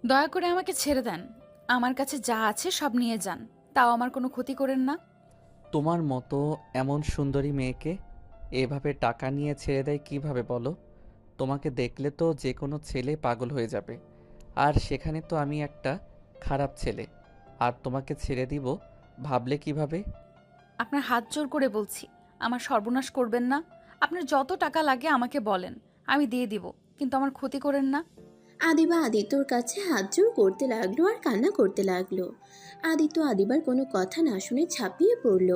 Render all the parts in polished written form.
দয়া করে আমাকে ছেড়ে দেন। আমার কাছে যা আছে সব নিয়ে যান, তাও আমার কোনো ক্ষতি করেন না। তোমার মতো এমন সুন্দরী মেয়েকে এভাবে টাকা নিয়ে ছেড়ে দেয় কিভাবে বলো? তোমাকে দেখলে তো যে কোনো ছেলে পাগল হয়ে যাবে। আর সেখানে তো আমি একটা খারাপ ছেলে। আর তোমাকে ছেড়ে দিব ভাবলে কিভাবে? আপনার হাত জোর করে বলছি, আমার সর্বনাশ করবেন না। আপনার যত টাকা লাগে আমাকে বলেন, আমি দিয়ে দিব, কিন্তু আমার ক্ষতি করেন না। আদিবা আদিত্যর কাছে হাত জোড় করতে লাগলো আর কান্না করতে লাগলো। আদিত্য আদিবার কোনো কথা না শুনে ঝাঁপিয়ে পড়ল।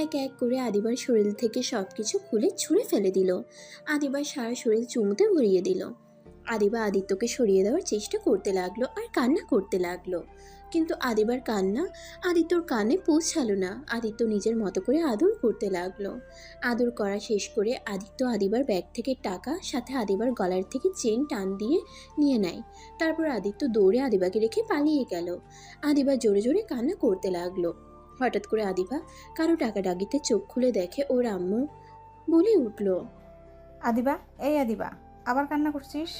এক এক করে আদিবার শরীর থেকে সবকিছু খুলে ছুঁড়ে ফেলে দিল। আদিবার সারা শরীর চুমুতে ভরিয়ে দিল। আদিবা আদিত্যকে সরিয়ে দেওয়ার চেষ্টা করতে লাগলো আর কান্না করতে লাগলো। কিন্তু আদিবার কান্না আদিত্যর কানে পৌঁছালো না। আদিত্য নিজের মতো করে আদর করতে লাগলো। আদর করা শেষ করে আদিত্য আদিবার ব্যাগ থেকে টাকা সাথে আদিবার গলার থেকে চেন টান দিয়ে নিয়ে নেয়। তারপর আদিত্য দৌড়ে আদিবাকে রেখে পালিয়ে গেল। আদিবা জোরে জোরে কান্না করতে লাগলো। হঠাৎ করে আদিবা কারো ডাকাডাকিতে চোখ খুলে দেখে ওর আম্মু বলে উঠল। আদিবা, এই আদিবা, আবার কান্না করছিস?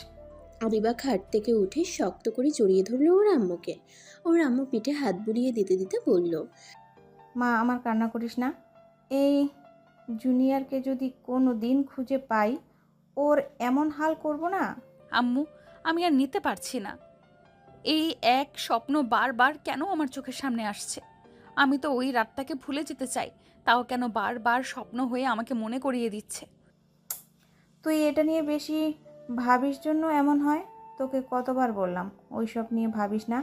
আদিবা খাট থেকে উঠে শক্ত করে জড়িয়ে ধরলো ওর আম্মুকে। ওর আম্মু পিঠে হাত বুলিয়ে দিতে দিতে বলল। মা, আমার কান্না করিস না। এই জুনিয়রকে যদি কোনো দিন খুঁজে পাই, ওর এমন হাল করব না। আম্মু, আমি আর নিতে পারছি না। এই এক স্বপ্ন বারবার কেন আমার চোখের সামনে আসছে? আমি তো ওই রাতটাকে ভুলে যেতে চাই, তাও কেন বারবার স্বপ্ন হয়ে আমাকে মনে করিয়ে দিচ্ছে। তুই এটা নিয়ে বেশি ভাবিস জন্য এমন হয়। তোকে কতবার বললাম ওইসব নিয়ে ভাবিস না,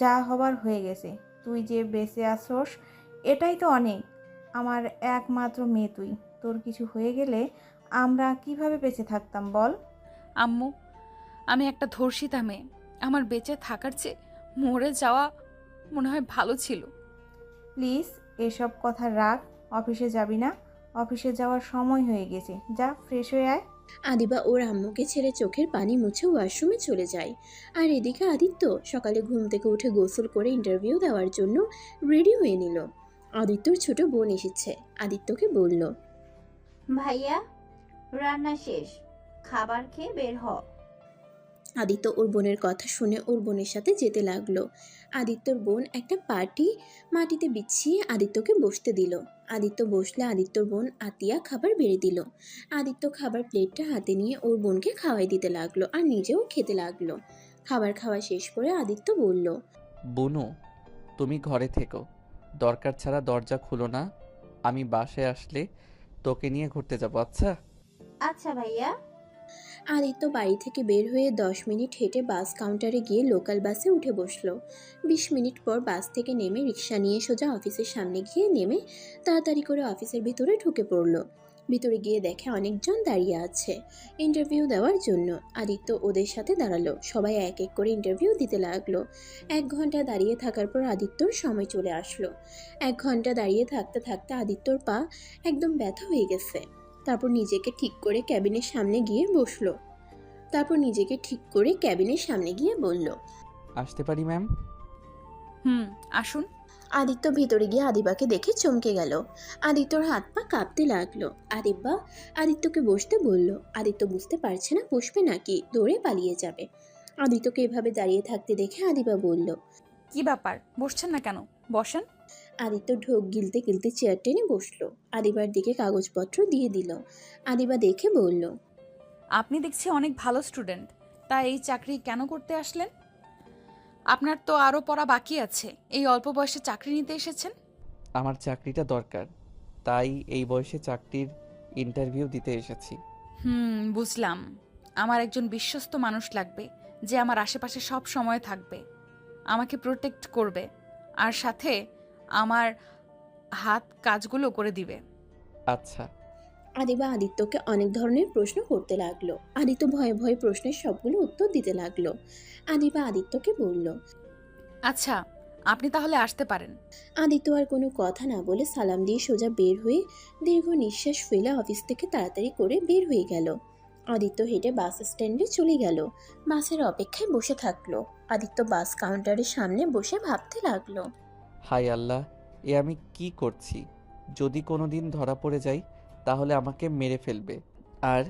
যা হবার হয়ে গেছে। তুই যে বেঁচে আসোস এটাই তো অনেক। আমার একমাত্র মেয়ে তুই। তোর কিছু হয়ে গেলে আমরা কিভাবে বেঁচে থাকতাম বল? আম্মু, আমি একটা ধর্ষিতা মেয়ে। আমার বেঁচে থাকার চেয়ে মরে যাওয়া মনে হয় ভালো ছিল। প্লিজ এসব কথা রাখ। অফিসে যাবি না? অফিসে যাওয়ার সময় হয়ে গেছে, যা ফ্রেশ হয়ে আয়। আদিবা ওর আম্মুকে ছেড়ে চোখের পানি মুছে ওয়াশরুমে চলে যায়। আর এদিকে আদিত্য সকালে ঘুম থেকে উঠে গোসল করে ইন্টারভিউ দেওয়ার জন্য রেডি হয়ে নিল। আদিত্যর ছোট বোন এসেছে। আদিত্যকে বলল। ভাইয়া, রান্না শেষ, খাবার খেয়ে বের হ। আদিত্য ওর বোনের কথা শুনে ওর বোনের সাথে যেতে লাগলো। আদিত্যর বোন একটা পার্টি মাটিতে বিছিয়ে আদিত্যকে বসতে দিল। আদিত্য বসলে আদিত্যর বোন আতিয়া খাবার বেড়ে দিল। আদিত্য খাবার প্লেটটা হাতে নিয়ে ওর বোনকে খাওয়াই দিতে লাগলো আর নিজেও খেতে লাগলো। খাবার খাওয়া শেষ করে আদিত্য বলল। বুনু, তুমি ঘরে থেকো। দরকার ছাড়া দরজা খুলো না। আমি বাসায় আসলে তোকে নিয়ে ঘুরতে যাবো, আচ্ছা? আচ্ছা ভাইয়া। আদিত্য বাড়ি থেকে বের হয়ে 10 মিনিট হেঁটে বাস কাউন্টারে গিয়ে লোকাল বাসে উঠে বসলো। 20 মিনিট পর বাস থেকে নেমে রিক্সা নিয়ে সোজা অফিসের সামনে গিয়ে নেমে তাড়াতাড়ি করে অফিসের ভিতরে ঢুকে পড়লো। ভিতরে গিয়ে দেখে অনেকজন দাঁড়িয়ে আছে ইন্টারভিউ দেওয়ার জন্য। আদিত্য ওদের সাথে দাঁড়ালো। সবাই এক এক করে ইন্টারভিউ দিতে লাগলো। 1 ঘন্টা দাঁড়িয়ে থাকার পর আদিত্যর সময় চলে আসলো। 1 ঘন্টা দাঁড়িয়ে থাকতে থাকতে আদিত্যর পা একদম ব্যথা হয়ে গেছে। তারপর নিজেকে ঠিক করে ক্যাবিনের সামনে গিয়ে বসলো। বলল। আসতে পারি ম্যাম? হুম, আসুন। আদিত্য ভিতরে গিয়ে আদিবাকে দেখে চমকে গেল। আদিত্যর হাত পা কাঁপতে লাগলো। আদিব্বা আদিত্যকে বসতে বলল। আদিত্য বুঝতে পারছে না বসবে নাকি দৌড়ে পালিয়ে যাবে। আদিত্যকে এভাবে দাঁড়িয়ে থাকতে দেখে আদিবা বলল। কি ব্যাপার, বসছেন না কেন? বসেন। আদিত্য ঢোক গিলতে গিলতে চেয়ার টেনে বসলো। আদিবার দিকে কাগজপত্র দিয়ে দিল। আদিবা দেখে বলল। আপনি দেখছি অনেক ভালো স্টুডেন্ট, তা এই চাকরি কেন করতে আসলেন? আপনার তো আরও পড়া বাকি আছে, এই অল্প বয়সে চাকরি নিতে এসেছেন। আমার চাকরিটা দরকার, তাই এই বয়সে চাকরির ইন্টারভিউ দিতে এসেছি। বুঝলাম। আমার একজন বিশ্বস্ত মানুষ লাগবে, যে আমার আশেপাশে সব সময় থাকবে, আমাকে প্রোটেক্ট করবে, আর সাথে আমার হাত কাজগুলো করে দিবে। আচ্ছা। আদিবা আদিত্যকে অনেক ধরনের প্রশ্ন করতে লাগলো। আদিত্য ভয়ে ভয়ে প্রশ্নের সবগুলো উত্তর দিতে লাগলো। আদিবা আদিত্যকে বলল। আচ্ছা, আপনি তাহলে আসতে পারেন। আদিত্য আর কোনো কথা না বলে সালাম দিয়ে সোজা বের হয়ে দীর্ঘ নিঃশ্বাস ফেলে অফিস থেকে তাড়াতাড়ি করে বের হয়ে গেল। আদিত্য হেঁটে বাস স্ট্যান্ডে চলে গেল। বাসের অপেক্ষায় বসে থাকলো। আদিত্য বাস কাউন্টারের সামনে বসে ভাবতে লাগলো। হাই আল্লাহ, এ আমি কি করছি? যদি কোনো দিন ধরা পড়ে যাই তাহলে আমাকে মেরে ফেলবে। আর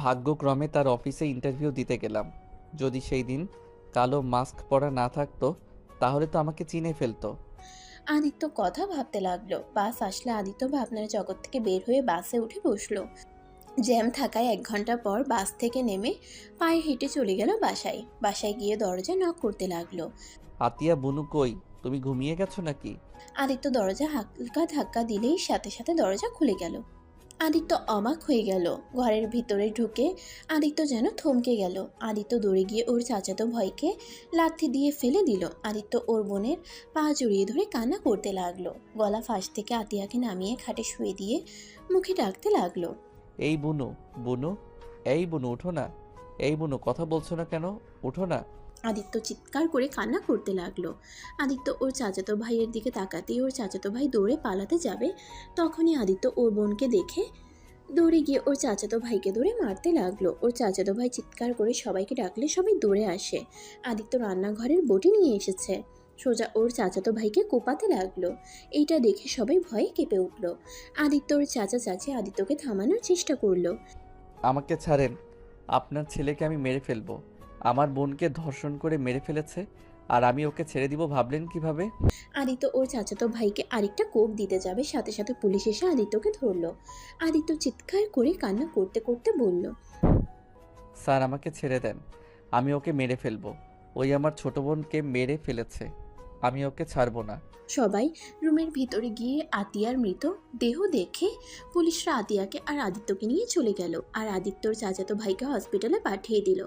ভাগ্যক্রমে তার অফিসে ইন্টারভিউ দিতে গেলাম। যদি সেই দিন কালো মাস্ক পরা না থাকতো তাহলে তো আমাকে চিনে ফেলতো। আদিত্য কথা ভাবতে লাগলো। বাস আসলে আদিত্য ভাবনার জগৎ থেকে বের হয়ে বাসে উঠে বসলো। জ্যাম থাকায় 1 ঘন্টা পর বাস থেকে নেমে পায়ে হেঁটে চলে গেল বাসায়। বাসায় গিয়ে দরজা নক করতে লাগলো। আতিয়া, বুনু কই? তুমি ঘুমিয়ে গেছো নাকি? আদিত্য দরজা হালকা ধাক্কা দিলেই সাথে সাথে দরজা খুলে গেল। আদিত্য অবাক হয়ে গেল। ঘরের ভিতরে ঢুকে আদিত্য যেন থমকে গেল। আদিত্য দৌড়ে গিয়ে ওর চাচাতো ভাইকে লাথি দিয়ে ফেলে দিল। আদিত্য ওর বোনের পা জড়িয়ে ধরে কান্না করতে লাগলো। গলা ফাঁস থেকে আতিয়াকে নামিয়ে খাটে শুয়ে দিয়ে মুখে ডাকতে লাগলো। এই বুনু, বুনু, এই বুনু উঠো না। এই বুনু, কথা বলছো না কেন? উঠো না। আদিত্য চিৎকার করে কান্না করতে লাগলো। আদিত্য ওর চাচাতো ভাইয়ের দিকে তাকাতেই ওর চাচাতো ভাই দৌড়ে পালাতে যাবে। তখনই আদিত্য ওর বোনকে দেখে দৌড়ে গিয়ে ওর চাচাতো ভাইকে ধরে মারতে লাগলো। ওর চাচাতো ভাই চিৎকার করে সবাইকে ডাকলে সবাই দৌড়ে আসে। আদিত্য রান্নাঘরের বটি নিয়ে এসেছে। সোজা ওর চাচাতো ভাইকে কোপাতে লাগলো। এইটা দেখে সবাই ভয়ে কেঁপে উঠল। আদিত্য ওর চাচা চাচি আদিত্যকে থামানোর চেষ্টা করলো। আমাকে ছাড়েন, আপনার ছেলেকে আমি মেরে ফেলবো। আমার বোনকে ধর্ষণ করে মেরে ফেলেছে, আর আমি ওকে ছেড়ে দিব ভাবলেন কিভাবে? আদিত্য ওর চাচাতো ভাইকে আরেকটা কোপ দিতে যাবে, সাথে সাথে পুলিশ এসে আদিত্যকে ধরলো। আদিত্য চিৎকার করে কান্না করতে করতে বলল, স্যার, আমাকে ছেড়ে দেন, আমি ওকে মেরে ফেলবো। ওই আমার ছোট বোনকে মেরে ফেলেছে, আমি ওকে ছাড়বো না। সবাই রুমের ভিতরে গিয়ে আতিয়ার মৃত দেহ দেখে পুলিশরা আতিয়াকে আর আদিত্যকে নিয়ে চলে গেল। আর আদিত্যর চাচাতো ভাইকে হসপিটালে পাঠিয়ে দিল।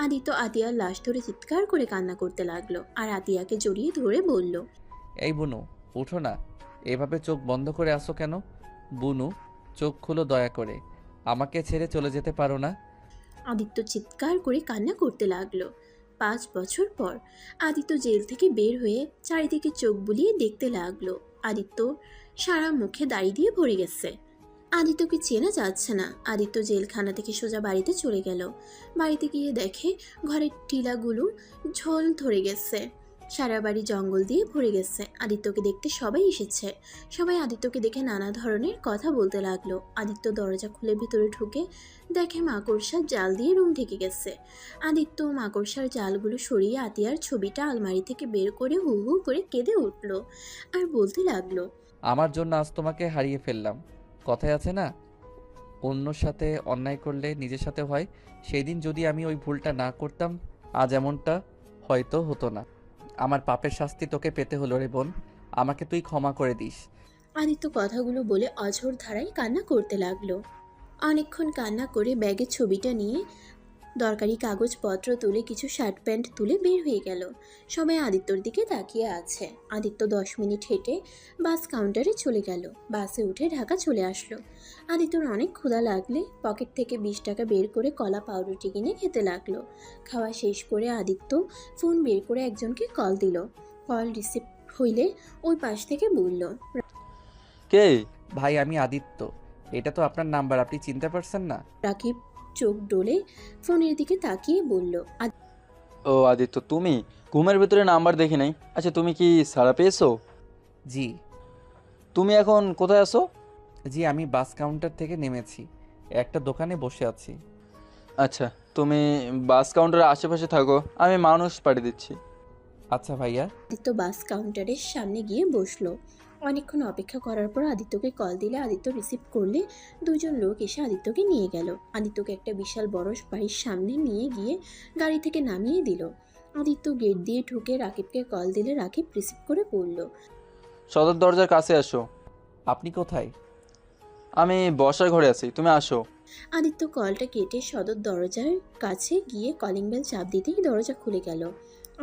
আদিত্য আতিয়ার লাশ ধরে চিৎকার করে কান্না করতে লাগলো আর আতিয়াকে জড়িয়ে ধরে বলল, এই বুনু, উঠো না। এভাবে চোখ বন্ধ করে আসো কেন? বুনু, চোখ খুলো দয়া করে। আমাকে ছেড়ে চলে যেতে পারো না। আদিত্য চিৎকার করে কান্না করতে লাগলো। 5 বছর পর আদিত্য জেল থেকে বের হয়ে চারিদিকে চোখ বুলিয়ে দেখতে লাগলো। আদিত্য সারা মুখে দাড়ি দিয়ে ভরে গেছে। আদিত্যকে চেনা যাচ্ছে না। আদিত্য জেলখানা থেকে সোজা বাড়িতে চলে গেল। বাড়িতে গিয়ে দেখে ঘরের টিলাগুলো ঝোল ধরে গেছে। সারা বাড়ি জঙ্গল দিয়ে ভরে গেছে। আদিত্যকে দেখতে সবাই এসেছে। সবাই আদিত্যকে দেখে নানা ধরনের কথা বলতে লাগলো। আদিত্য দরজা খুলে ভিতরে ঢুকে দেখে মাকড়সার জাল দিয়ে রুম ঢেকে গেছে। আদিত্য মাকড়সার জালগুলো সরিয়ে আতিয়ার ছবিটা আলমারি থেকে বের করে হু হু করে কেঁদে উঠল আর বলতে লাগলো, আমার জন্য আজ তোমাকে হারিয়ে ফেললাম। কথায় আছে না, অন্যর সাথে অন্যায় করলে নিজের সাথে হয়। সেই দিন যদি আমি ওই ভুলটা না করতাম, আজ এমনটা হয়তো হতো না। আমার পাপের শাস্তি তোকে পেতে হলো রে বোন, আমাকে তুই ক্ষমা করে দিস। আদিত্য কথাগুলো বলে অঝোর ধারায় কান্না করতে লাগলো। অনেকক্ষণ কান্না করে ব্যাগের ছবিটা নিয়ে দরকারি কাগজপত্র তুলে কিছু শার্ট প্যান্ট তুলে বের হয়ে গেল। সবাই আদিত্যর দিকে তাকিয়ে আছে। আদিত্য 10 মিনিট হেঁটে বাস কাউন্টারে চলে গেল। বাসে উঠে ঢাকা চলে আসলো। আদিত্যর অনেক ক্ষুধা লাগলে পকেট থেকে 20 টাকা বের করে কলা পাউরুটি কিনে খেতে লাগলো। খাওয়া শেষ করে আদিত্য ফোন বের করে একজনকে কল দিল। কল রিসিভ হইলে ওই পাশ থেকে বলল, কে? ভাই, আমি আদিত্য। এটা তো আপনার নাম্বার, আপনি চিনতে পারছেন না? রাকিব চোখ ডোলে ফোনের দিকে তাকিয়ে বলল, ও আদিত্য, তুমি? ঘুমের ভিতরে নাম্বার দেখি নাই। আচ্ছা, তুমি কি সাড়া পেয়েছো? জি। তুমি এখন কোথায় আছো? জি, আমি বাস কাউন্টার থেকে নেমেছি, একটা দোকানে বসে আছি। আচ্ছা, তুমি বাস কাউন্টারের আশেপাশে থাকো, আমি মানুষ পাঠিয়ে দিচ্ছি। আচ্ছা ভাইয়া। আদিত্য বাস কাউন্টারের সামনে গিয়ে বসলো। অনেকক্ষণ অপেক্ষা করার পর আদিত্যকে কল দিলে আদিত্য রিসিভ করলে 2জন লোক এসে আদিত্যকে নিয়ে গেল। আদিত্যকে একটা বিশাল বড় বাড়ির সামনে নিয়ে গিয়ে গাড়ি থেকে নামিয়ে দিল। আদিত্য গেট দিয়ে ঢুকে রাকিবকে কল দিলে রাকিব রিসিভ করে বলল, সদর দরজার কাছে আসো। আপনি কোথায়? আমি বসার ঘরে আছি, তুমি আসো। আদিত্য কলটা কেটে সদর দরজার কাছে গিয়ে কলিং বেল চাপ দিতেই দরজা খুলে গেল।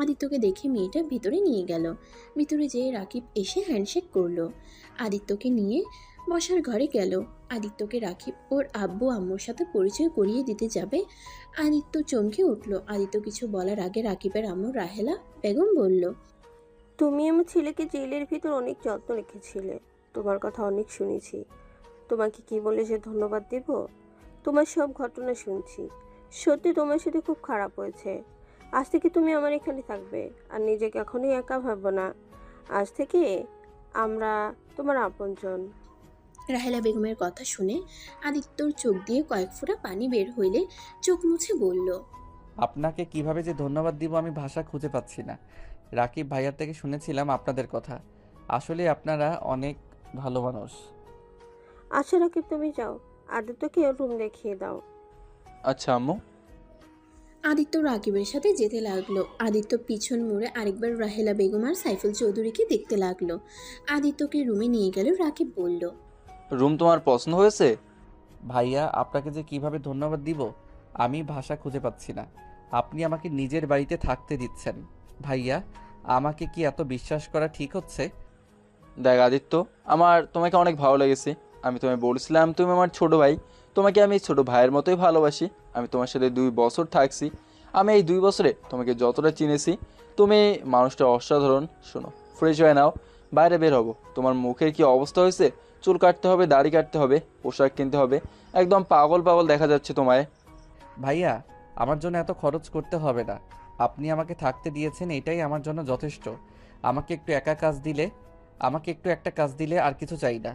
আদিত্যকে দেখে মেয়েটা ভিতরে নিয়ে গেল। ভিতরে যেয়ে রাকিব এসে হ্যান্ডশেক করলো। আদিত্যকে নিয়ে বসার ঘরে গেল। আদিত্যকে রাকিব ওর আব্বু আম্মুর সাথে পরিচয় করিয়ে দিতে যাবে। আদিত্য চমকে উঠল। আদিত্য কিছু বলার আগে রাকিবের আম্মু রাহেলা বেগম বলল, তুমি আমার ছেলেকে জেলের ভিতর অনেক যত্ন রেখেছিলে। তোমার কথা অনেক শুনেছি। তোমাকে কি বলে যে ধন্যবাদ দেব? তোমার সব ঘটনা শুনছি। সত্যি তোমার সাথে খুব খারাপ হয়েছে। আজ থেকে তুমি আমার এখানে থাকবে আর নিজেকে এখনই একা ভাববো না। আজ থেকে আমরা তোমার আপনজন। রাহেলা বেগমের কথা শুনে আদিত্যর চোখ দিয়ে কয়েক ফোঁটা পানি বের হইলে চোখ মুছে বলল, আপনাকে কিভাবে যে ধন্যবাদ দিব আমি ভাষা খুঁজে পাচ্ছি না। রাকিব ভাইয়ার থেকে শুনেছিলাম আপনাদের কথা। আসলে আপনারা অনেক ভালো মানুষ। আচ্ছা রাকিব, তুমি যাও, আদিত্যকে রুম দেখিয়ে দাও। আচ্ছা আম্মু। আদিত্য রাকিবের সাথে যেতে লাগলো। আদিত্য পিছন মুড়ে আরেকবার রাহেলা বেগম আর সাইফুল চৌধুরীকে দেখতে লাগলো। আদিত্যকে রুমে নিয়ে গেল। রাকিব বলল, রুম তোমার পছন্দ হয়েছে? ভাইয়া আপনাকে যে কিভাবে ধন্যবাদ দিব আমি ভাষা খুঁজে পাচ্ছি না। আপনি আমাকে নিজের বাড়িতে থাকতে দিচ্ছেন। ভাইয়া আমাকে কি এত বিশ্বাস করা ঠিক হচ্ছে? দেখ আদিত্য, আমার তোমাকে অনেক ভালো লেগেছে। আমি তোমায় বলছিলাম তুমি আমার ছোট ভাই। তোমাকে আমি ছোট ভাইয়ের মতোই ভালোবাসি। আমি তোমার সাথে 2 বছর থাকছি। আমি এই 2 বছরে তোমাকে যতটা চিনেছি, তুমি মানুষটা অসাধারণ। শোনো, ফ্রেশ হয়ে নাও, বাইরে বের হবো। তোমার মুখের কি অবস্থা হয়েছে? চুল কাটতে হবে, দাড়ি কাটতে হবে, পোশাক কিনতে হবে। একদম পাগল পাগল দেখা যাচ্ছে তোমায়। ভাইয়া আমার জন্য এত খরচ করতে হবে না। আপনি আমাকে থাকতে দিয়েছেন, এটাই আমার জন্য যথেষ্ট। আমাকে একটু একটা কাজ দিলে আর কিছু চাই না।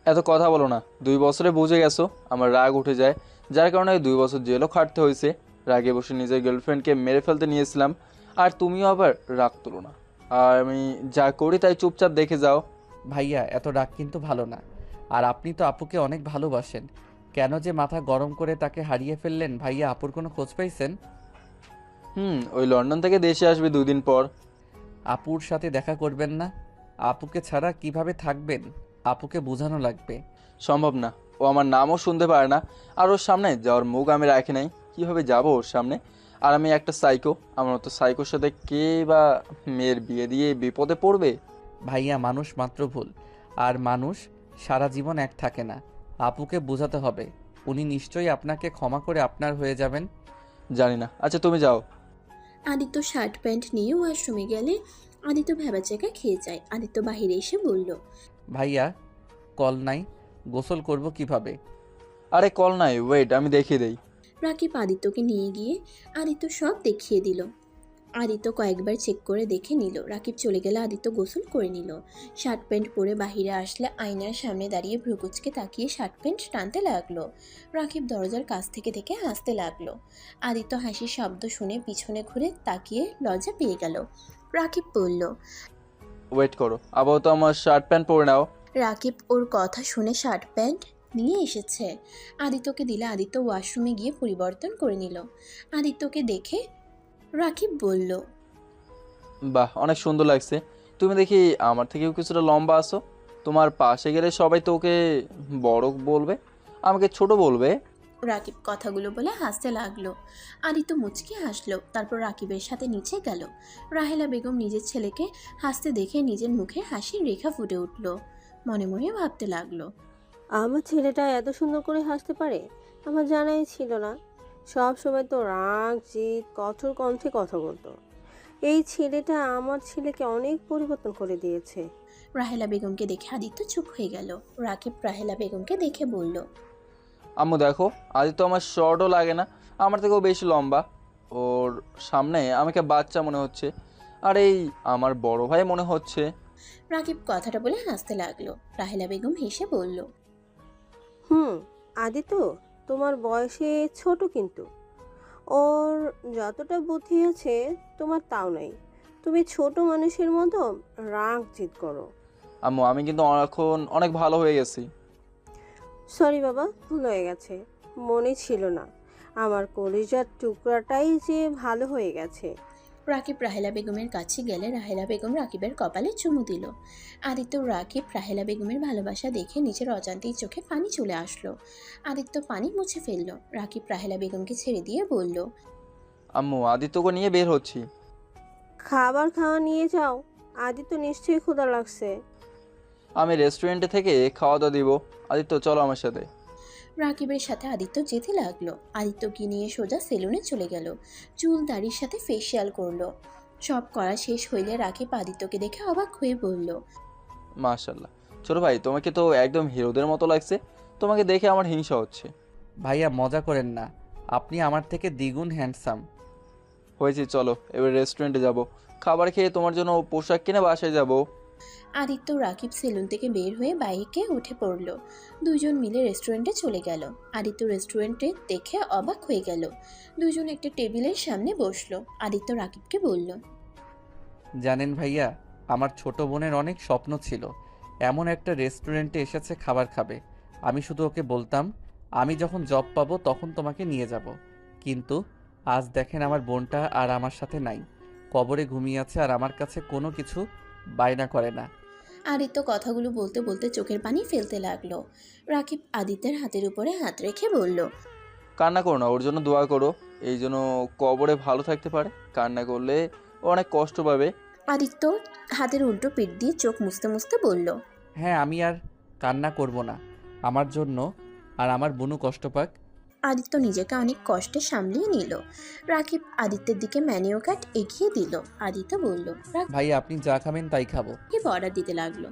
এত কথা বলো না। 2 বছরে বুঝে গেছো আমার রাগ উঠে যায়, যার কারণে 2 বছর জেলও খাটতে হয়েছে। রাগে বসে নিজের গার্লফ্রেন্ডকে মেরে ফেলতে নিয়েছিলাম, আর তুমিও আবার রাগ তুলো না। আর আমি যা করি তাই চুপচাপ দেখে যাও। ভাইয়া এত রাগ কিন্তু ভালো না। আর আপনি তো আপুকে অনেক ভালোবাসেন, কেন যে মাথা গরম করে তাকে হারিয়ে ফেললেন? ভাইয়া আপুর কোনো খোঁজ পাইছেন? ওই লন্ডন থেকে দেশে আসবে 2 দিন পর। আপুর সাথে দেখা করবেন না? আপুকে ছাড়া কিভাবে থাকবেন? আপুকে বোঝানো লাগবে। সম্ভব না, ও আমার নামও শুনতে পারে না। আর ওর সামনে যাওয়ার মুখ আমি রাখি নাই। কীভাবে যাব ওর সামনে? আর আমি একটা সাইকো। আমার মতো সাইকোর সাথে কে বা মেয়ের বিয়ে দিয়ে বিপদে পড়বে? ভাইয়া মানুষ মাত্র ভুল, আর মানুষ সারা জীবন এক থাকে না। আপুকে বোঝাতে হবে। উনি নিশ্চয়ই আপনাকে ক্ষমা করে আপনার হয়ে যাবেন। জানি না। আচ্ছা তুমি যাও। আদিত্য শার্ট প্যান্ট নিয়ে ওয়াশরুমে গেলে আদিত্য ভেবাচাকা খেয়ে যায়। আদিত্য বাহিরে এসে বলল, ভাইয়া কল নাই, গোসল করব কিভাবে? আরে কল নাই, ওয়েট আমি দেখিয়ে দেই। রাকিব আদিত্যকে নিয়ে গিয়ে আদিত্য সব দেখিয়ে দিল। আদিত্য কয়েকবার চেক করে দেখে নিল। রাকিব চলে গেলে আদিত্য গোসল করে নিল। শার্ট প্যান্ট পরে বাহিরে আসলে আয়নার সামনে দাঁড়িয়ে ভ্রুকুচকে তাকিয়ে শার্ট প্যান্ট টানতে লাগলো। রাকিব দরজার কাছ থেকে থেকে হাসতে লাগলো। আদিত্য হাসির শব্দ শুনে পিছনে ঘুরে তাকিয়ে লজ্জা পেয়ে গেল। রাকিব বলল, ওয়েট করো, আপাতত আমার শার্ট প্যান্ট পরে নাও। রাকিব ওর কথা শুনে শার্ট প্যান্ট নিয়ে এসেছে। আদিত্যকে দিলে আদিত্য ওয়াশরুমে গিয়ে পরিবর্তন করে নিল। আদিত্যকে দেখে রাকিব বলল, বাহ, অনেক সুন্দর লাগছে। তুমি দেখি আমার থেকেও কিছুটা লম্বা আছো। তোমার পাশে গেলে সবাই তো ওকে বড় বলবে, আমাকে ছোট বলবে। রাকিব কথাগুলো বলে হাসতে লাগলো। আদিত্য মুচকি হাসলো। তারপর রাকিবের সাথে নিচে গেল। রাহেলা বেগম নিজের ছেলেকে হাসতে দেখে নিজের মুখে হাসির রেখা ফুটে উঠল। মনে মনে ভাবতে লাগলো, আমার ছেলেটা এত সুন্দর করে হাসতে পারে, আমার জানাই ছিল না। সব সময় তো রাগ জিদ কঠোর কণ্ঠে কথা বলতো। এই ছেলেটা আমার ছেলেকে অনেক পরিবর্তন করে দিয়েছে। রাহেলা বেগমকে দেখে আদিত্য চুপ হয়ে গেল। রাকিব রাহেলা বেগমকে দেখে বলল, আম্মু দেখো, আদিত্য আমার শর্টও লাগে না, আমার থেকেও বেশি লম্বা। ওর সামনে আমাকে বাচ্চা মনে হচ্ছে, আর এই আমার বড় ভাই মনে হচ্ছে। রাকিব কথাটা বলে হাসতে লাগলো। রাহেলা বেগম হেসে বলল, আদিত্য তোমার বয়সে ছোট, কিন্তু ওর যতটা বুদ্ধি আছে তোমার তাও নাই। তুমি ছোট মানুষের মতো রাগ জিদ করো। আম্মু আমি কিন্তু এখন অনেক ভালো হয়ে গেছি। সরি বাবা, ভুল হয়ে গেছে, মনে ছিল না। আমার কলিজার টুকরাটাই যে ভালো হয়ে গেছে। রাকিব রাহেলা বেগমের কাছে গেলে রাহেলা বেগম রাকিবের কপালে চুমু দিল। আদিত্য রাকিব রাহেলা বেগমের ভালোবাসা দেখে নিজের অজান্তেই চোখে পানি চলে আসলো। আদিত্য পানি মুছে ফেলল। রাকিব রাহেলা বেগমকে ছেড়ে দিয়ে বলল, আম্মু আদিত্যকে নিয়ে বের হচ্ছি। খাবার খাওয়া নিয়ে যাও, আদিত্য নিশ্চয়ই ক্ষুধা লাগছে। আমি রেস্টুরেন্টে থেকে খাওয়া দাওয়া দিব। আদিত্য চলো আমার সাথে। রাকিবের সাথে আদিত্য যেতে লাগলো। আদিত্যকে নিয়ে সোজা সেলুনে চলে গেল। চুল দাড়ির সাথে ফেসিয়াল করলো। সব করা শেষ হইলে রাকিব আদিত্যকে দেখে অবাক হয়ে বলল, মাশাল্লাহ, ছোট ভাই তোমাকে তো একদম হিরোদের মতো লাগছে। তোমাকে দেখে আমার হিংসা হচ্ছে। ভাইয়া মজা করেন না, আপনি আমার থেকে দ্বিগুণ হ্যান্ডসাম। হয়েছে, চলো এবার রেস্টুরেন্টে যাব। খাবার খেয়ে তোমার জন্য পোশাক কিনে বাসায় যাব। আদিত্য ও রাকিব সেলুন থেকে বের হয়ে বাইকে উঠে পড়ল। দুজন মিলে রেস্টুরেন্টে চলে গেল। আদিত্য রেস্টুরেন্টে দেখে অবাক হয়ে গেল। দুজন একটা টেবিলের সামনে বসলো। আদিত্য রাকিবকে বলল, জানেন ভাইয়া, আমার ছোট বোনের অনেক স্বপ্ন ছিল এমন একটা রেস্টুরেন্টে এসেছে খাবার খাবে। আমি শুধু ওকে বলতাম আমি যখন জব পাবো তখন তোমাকে নিয়ে যাব। কিন্তু আজ দেখেন আমার বোনটা আর আমার সাথে নাই, কবরে ঘুমিয়ে আছে আর আমার কাছে কোনো কিছু বায়না করে না। আদিত্য কথাগুলো বলতে বলতে চোখের পানি ফেলতে লাগলো। রাকিব আদিত্যের হাতের উপরে হাত রেখে বলল, কান্না করো না, ওর জন্য দোয়া করো, এই জন্য কবরে ভালো থাকতে পারে। কান্না করলে ও অনেক কষ্ট পাবে। আদিত্য হাতের উল্টো পিঠ দিয়ে চোখ মুছতে মুছতে বলল, হ্যাঁ, আমি আর কান্না করব না আমার জন্য, আর আমার বোনও কষ্ট পাক। আদিত্য নিজেকে অনেক কষ্টে সামলিয়ে নিল। রাকিব আদিত্যের দিকে ম্যানিউ কার্ড এগিয়ে দিল। আদিত্য বলল, ভাইয়া আপনি যা খাবেন তাই খাবো। রাকিব অর্ডার দিতে লাগলো।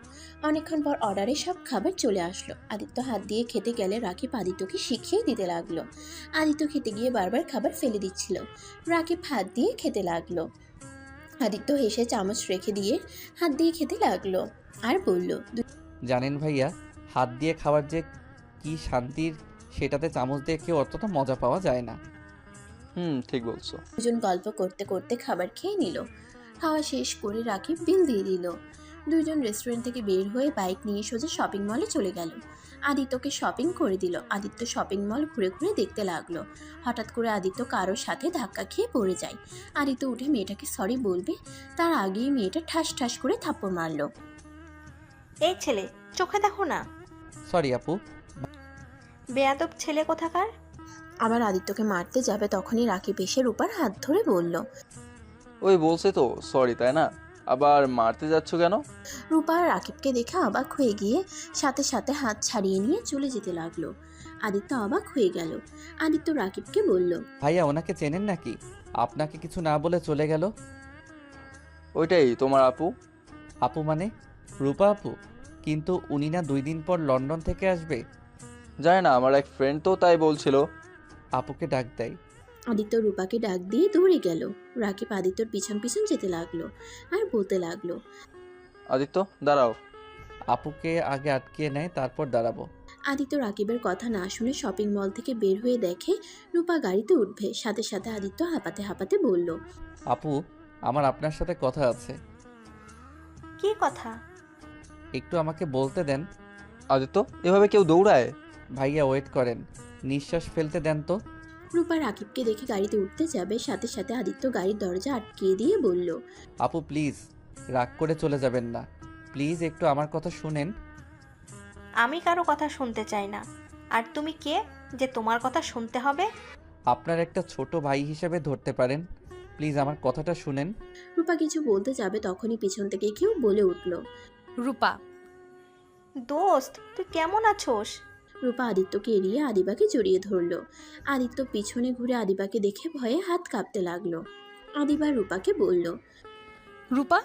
অনেকক্ষণ পর অর্ডারে সব খাবার চলে আসলো। আদিত্য হাত দিয়ে খেতে গেলে রাকিব আদিত্যকে শিখিয়ে দিতে লাগলো। আদিত্য খেতে গিয়ে বারবার খাবার ফেলে দিচ্ছিল। রাকিব হাত দিয়ে খেতে লাগলো। আদিত্য হেসে চামচ রেখে দিয়ে হাত দিয়ে খেতে লাগলো আর বলল, জানেন ভাইয়া, হাত দিয়ে খাবার যে কি শান্তির, সেটাতে চামচ দিয়ে কেউ অতটা মজা পাওয়া যায় না। ঠিক বলছো। দুজন গল্প করতে করতে খাবার খেয়ে নিল। খাওয়া শেষ করে রাকিব বিল দিয়ে দিল। দুজন রেস্টুরেন্ট থেকে বের হয়ে বাইক নিয়ে সোজা শপিং মলে চলে গেল। আদিত্যকে শপিং করে দিল। আদিত্য শপিং মল ঘুরে ঘুরে দেখতে লাগলো। হঠাৎ করে আদিত্য কারোর সাথে ধাক্কা খেয়ে পড়ে যায়। আদিত্য উঠে মেয়েটাকে সরি বলবে, তার আগেই মেয়েটা ঠাস ঠাস করে থাপ্পড় মারলো। এই ছেলে, চোখে দেখো না, সরি আপু। বেয়াদব ছেলে কোথাকার। আবার আদিত্যকে মারতে যাবে তখনই রাকিব এসে রূপার হাত ধরে বলল, ওই বলছে তো সরি, তাই না? আবার মারতে যাচ্ছ কেন? রূপা রাকিবকে দেখে অবাক হয়ে গিয়ে সাথে সাথে হাত ছাড়িয়ে নিয়ে চলে যেতে লাগলো। আদিত্য অবাক হয়ে গেল। আদিত্য রাকিবকে বলল, ভাইয়া ওনাকে চেনেন নাকি? আপনাকে কিছু না বলে চলে গেল। ওইটাই তোমার আপু? আপু মানে রূপা আপু? কিন্তু উনি না 2 দিন পর লন্ডন থেকে আসবে। জানি না, আমার এক ফ্রেন্ড তো তাই বলছিল। আপুকে ডাক দেয়। আদিত্য রূপাকে ডাক দিয়ে দৌড়ে গেল। রাকিব আদিত্যর পিছন পিছন যেতে লাগলো আর বলতে লাগলো, আদিত্য দাঁড়াও। আপুকে আগে আটকে নেয়, তারপর দাঁড়াবো। আদিত্য রাকিবের কথা না শুনে শপিং মল থেকে বের হয়ে দেখে রূপা গাড়িতে উঠবে। সাথে সাথে আদিত্য হাঁপাতে হাঁপাতে বলল, আপু, আমার আপনার সাথে কথা আছে। কি কথা? একটু আমাকে বলতে দেন। আদিত্য, এভাবে কেউ দৌড়ায়? ভাইয়া ওয়েট করেন, নিঃশ্বাস ফেলতে দেন তো। রূপা রাকিবকে দেখে গাড়িতে উঠতে যাবে, সাথে সাথে আদিত্য গাড়ির দরজা আটকিয়ে দিয়ে বলল, আপু প্লিজ রাগ করে চলে যাবেন না, প্লিজ একটু আমার কথা শুনেন। আমি কারো কথা শুনতে চাই না। আর তুমি কে যে তোমার কথা শুনতে হবে? আপনার একটা ছোট ভাই হিসেবে ধরতে পারেন, প্লিজ আমার কথাটা শুনেন। রূপা কিছু বলতে যাবে তখনই পিছন থেকে কেউ বলে উঠল, রূপা। দোস্ত, তুই কেমন আছোস? রূপা আদিত্যকে এড়িয়ে আদিবাকে জড়িয়ে ধরল। আদিত্য পিছনে ঘুরে আদিবাকে দেখে ভয়ে হাত কাঁপতে লাগলো। আদিবা রূপাকে বলল, রূপা,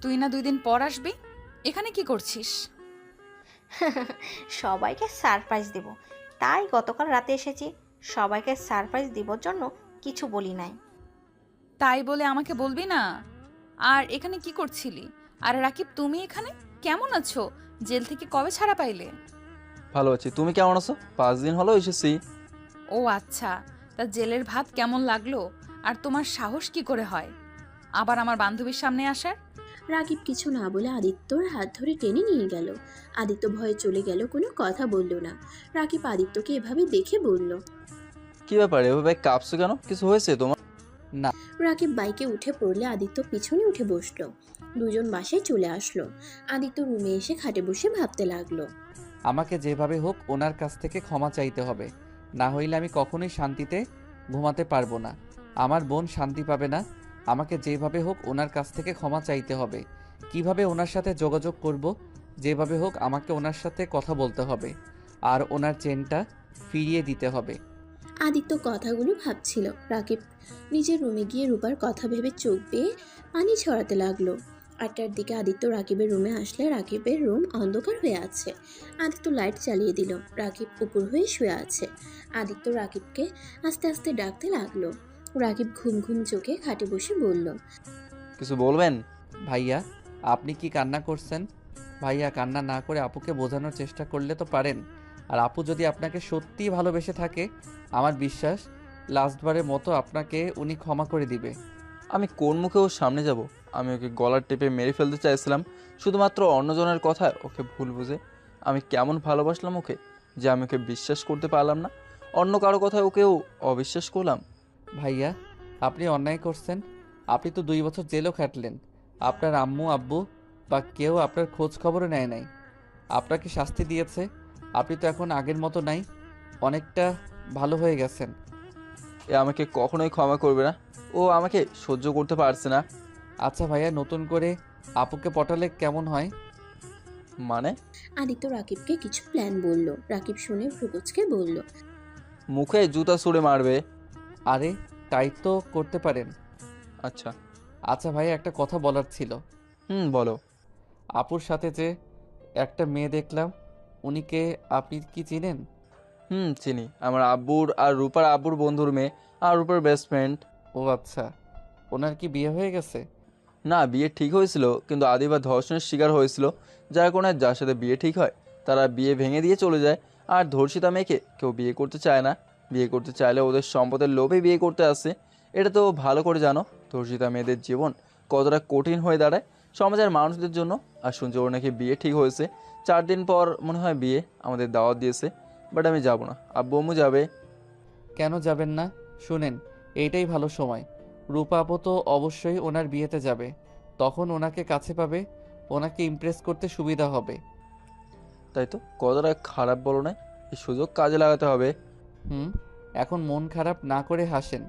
তুই না 2 দিন পর আসবি, এখানে কি করছিস? সবাইকে সারপ্রাইজ দেব, তাই গতকাল রাতে এসেছি। সবাইকে সারপ্রাইজ দেবার জন্য কিছু বলি নাই। তাই বলে আমাকে বলবি না? আর এখানে কি করছিলি? আর রাকিব, তুমি এখানে কেমন আছো? জেল থেকে কবে ছাড়া পাইলে? ভালো আছি, তুমি কেমন আছো? 5 দিন হলো এসেছি। ও আচ্ছা, তা জেলের ভাত কেমন লাগলো? আর তোমার সাহস কি করে হয় আবার আমার বান্ধবীর সামনে আসার? রাকিব কিছু না বলে আদিত্যর হাত ধরে টেনে নিয়ে গেল। আদিত্য ভয়ে চলে গেল, কোনো কথা বলল না। রাকিব আদিত্যকে এভাবে দেখে বলল, কি ব্যাপার, এভাবে কাঁপছো কেন? কিছু হয়েছে তোমার? না। রাকিব বাইকে উঠে পড়লে আদিত্য পিছনে উঠে বসলো। দুজন বাসায় চলে আসলো। আদিত্য রুমে এসে খাটে বসে ভাবতে লাগলো। আমাকে যেভাবে হোক ওনার কাছ থেকে ক্ষমা চাইতে হবে, না হইলে আমি কখনোই শান্তিতে ঘুমাতে পারবো না। আমার বোন শান্তি পাবে না। আমাকে যেভাবে হোক ওনার কাছ থেকে ক্ষমা চাইতে হবে। কিভাবে ওনার সাথে যোগাযোগ করব? যেভাবে হোক আমাকে ওনার সাথে কথা বলতে হবে, আর ওনার চেনটা ফিরিয়ে দিতে হবে। আদিত্য কথাগুলো ভাবছিল। রাকিব নিজের রুমে গিয়ে রূপার কথা ভেবে চোখ বেয়ে পানি ছড়াতে লাগলো। 8টার দিকে আদিত্য রাকিবের রুমে আসলে রাকিবের রুম অন্ধকার হয়ে আছে। আদিত্য লাইট চালিয়ে দিল। রাকিব উপর হয়ে শুয়ে আছে। আদিত্য রাকিবকে আস্তে আস্তে ডাকতে লাগলো। রাকিব ঘুম ঘুম চোখে খাটে বসে বলল, কিছু বলবেন? ভাইয়া আপনি কি কান্না করছেন? ভাইয়া, কান্না না করে আপুকে বোঝানোর চেষ্টা করলে তো পারেন। আর আপু যদি আপনাকে সত্যিই ভালোবেসে থাকে, আমার বিশ্বাস লাস্টবারের মতো আপনাকে উনি ক্ষমা করে দিবে। আমি কোন মুখে ওর সামনে যাব? আমি ওকে গলার টেপে মেরে ফেলতে চাইছিলাম শুধুমাত্র অন্যজনের কথায় ওকে ভুল বুঝে। আমি কেমন ভালোবাসলাম ওকে যে আমি ওকে বিশ্বাস করতে পারলাম না, অন্য কারো কথায় ওকেও অবিশ্বাস করলাম। ভাইয়া, আপনি অন্যায় করছেন। আপনি তো 2 বছর জেলও খাটলেন। আপনার আম্মু আব্বু বা কেউ আপনার খোঁজ খবরও নেয় নাই, আপনাকে শাস্তি দিয়েছে। আপনি তো এখন আগের মতো নাই, অনেকটা ভালো হয়ে গেছেন। এ আমাকে কখনোই ক্ষমা করবে না, ও আমাকে সহ্য করতে পারছে না। আচ্ছা ভাইয়া, নতুন করে আপুকে পটালে কেমন হয়? মানে? আদিত্য রাকিবকে কিছু প্ল্যান বলল। রাকিব শুনে ভ্রুকুচকে বলল, মুখে জুতা ছুঁড়ে মারবে। আরে, তাই তো করতে পারেন। আচ্ছা। আচ্ছা ভাইয়া, একটা কথা বলার ছিল। বলো। আপুর সাথে যে একটা মেয়ে দেখলাম, উনিকে আপনি কি চিনেন? চিনি, আমার আব্বুর আর রূপার আব্বুর বন্ধুর মেয়ে, আর রূপার বেস্ট ফ্রেন্ড। ও আচ্ছা, ওনার কি বিয়ে হয়ে গেছে? না, বিয়ে ঠিক হয়েছিল, কিন্তু আদিবা ধর্ষণের শিকার হয়েছিল, যার কারণে যার সাথে বিয়ে ঠিক হয় তারা বিয়ে ভেঙে দিয়ে চলে যায়। আর ধর্ষিতা মেয়েকে কেউ বিয়ে করতে চায় না, বিয়ে করতে চাইলে ওদের সম্পদের লোভে বিয়ে করতে আসে। এটা তো ভালো করে জানো, ধর্ষিতা মেয়েদের জীবন কতটা কঠিন হয়ে দাঁড়ায় সমাজের মানুষদের জন্য। আর শুনছি ওর নাকি বিয়ে ঠিক হয়েছে, 4 দিন পর মনে হয় বিয়ে, আমাদের দাওয়াত দিয়েছে, বাট আমি যাব না, আব্বু আম্মু যাবে। কেন যাবেন না? শুনেন, এইটাই ভালো সময়। রূপা আপু তো অবশ্যই ওনার বিয়েতে যাবে, তখন ওনাকে কাছে পাবে, ওনাকে ইমপ্রেস করতে সুবিধা হবে। তাই তো, কতটা খারাপ বলো না, এই সুযোগ কাজে লাগাতে হবে। হুম, এখন মন খারাপ না করে হাসেন।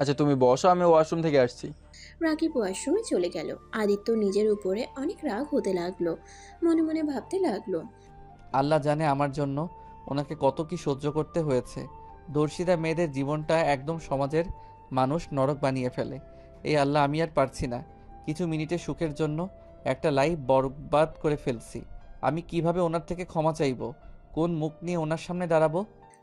আচ্ছা তুমি বসো, আমি ওয়াশরুম থেকে আসছি। রাকিব ওয়াশরুমে চলে গেল। আদিত্য নিজের উপরে অনেক রাগ হতে লাগলো। মনে মনে ভাবতে লাগলো, আল্লাহ জানে আমার জন্য ওনাকে কত কি সহ্য করতে হয়েছে। দর্শিতা মেয়েদের জীবনটা একদম সমাজের মানুষ নরক বানিয়ে ফেলে। এই আল্লাহ, আমি আর পারছি না। কিছু মিনিটের সুখের জন্য একটা লাইফ বরবাদ করে ফেলছি। আমি কিভাবে ওনার থেকে ক্ষমা চাইবো? কোন মুখ নিয়ে ওনার সামনে দাঁড়াবো?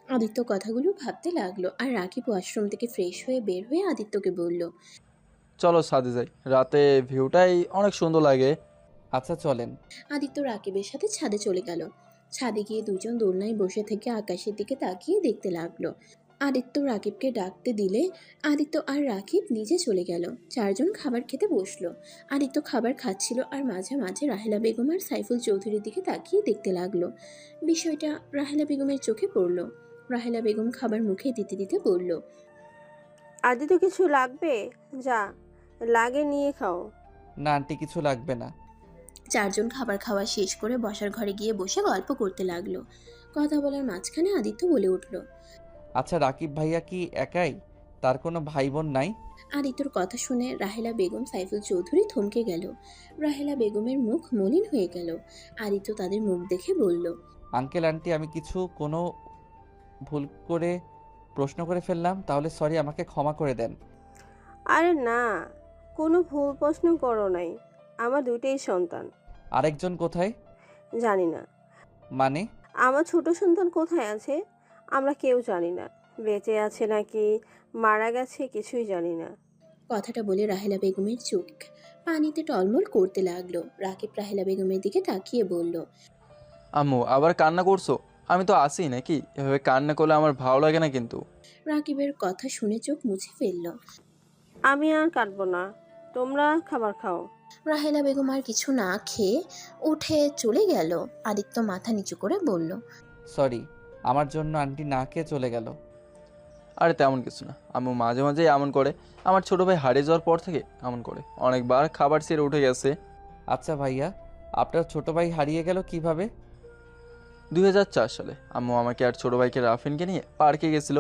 আদিত্য কথাগুলো ভাবতে লাগলো। আর রাকিব ওয়াশরুম থেকে ফ্রেশ হয়ে বের হয়ে আদিত্যকে বলল, চলো ছাদে যাই, রাতে ভিউটাই অনেক সুন্দর লাগে। আচ্ছা চলেন। আদিত্য রাকিবের সাথে ছাদে চলে গেল। ছাদে গিয়ে দুজন দোলনায় বসে থেকে আকাশের দিকে তাকিয়ে দেখতে লাগলো। আদিত্য রাকিবকে ডাকতে দিলে আদিত্য আর রাকিব নিচে চলে গেল। চারজন খাবার খেতে বসলো। আদিত্য খাবার খাচ্ছিল আর মাঝে মাঝে রাহেলা বেগম আর সাইফুল চৌধুরীর দিকে তাকিয়ে দেখতে লাগলো। বিষয়টা রাহেলা বেগমের চোখে পড়লো। রাহেলা বেগম খাবার মুখে দিতে দিতে বলল, আদি তো কিছু লাগবে? যা লাগে নিয়ে খাও। না আন্টি, কিছু লাগবে না। চারজন খাবার খাওয়া শেষ করে বসার ঘরে গিয়ে বসে গল্প করতে লাগলো। কথা বলার মাঝখানে আদিত্য বলে উঠল, আচ্ছা, রাকিব ভাইয়া কি একাই? তার কোনো ভাই বোন নাই? আদিত্যর কথা শুনে রাহেলা বেগম সাইফুল চৌধুরী থমকে গেল। রাহেলা বেগমের মুখ মলিন হয়ে গেল। আদিত্য তাদের মুখ দেখে বলল, আঙ্কেল আন্টি, আমি কোনো ভুল করে প্রশ্ন করে ফেললাম, তাহলে সরি, আমাকে ক্ষমা করে দেন। আরে না, কোনো ভুল প্রশ্ন করো নাই। আমার দুইটাই সন্তান। আরেকজন কোথায়? জানি না। মানে? আমার ছোট সন্তান কোথায় আছে আমরা কেউ জানি না। বেঁচে আছে নাকি মারা গেছে কিছুই জানি না। কথাটা বলে রাহেলা বেগমের চোখ পানিতে টলমল করতে লাগলো। রাকিব রাহেলা বেগমের দিকে তাকিয়ে বলল, আম্মু আবার কান্না করছো? আমি তো আসি নাকি, এভাবে কান্না করলে আমার ভালো লাগে না কিন্তু। রাকিবের কথা শুনে চোখ মুছে ফেলল। আমি আর কাটবো না, তোমরা খাবার খাও। রাহেলা বেগম আর কিছু না খেয়ে উঠে চলে গেল। আদিত্য মাথা নিচু করে বলল, সরি, আমার জন্য আন্টি না খেয়ে চলে গেল। আরে তেমন কিছু না, আম্মু মাঝে মাঝেই এমন করে, আমার ছোট ভাই হারিয়ে যাওয়ার পর থেকে এমন করে, অনেকবার খাবার ছেড়ে উঠে গেছে। আচ্ছা ভাইয়া, আপনার ছোট ভাই হারিয়ে গেল কিভাবে? 2004 সালে আম্মু আমাকে আর ছোট ভাইকে রাফিনকে নিয়ে পার্কে গেছিল।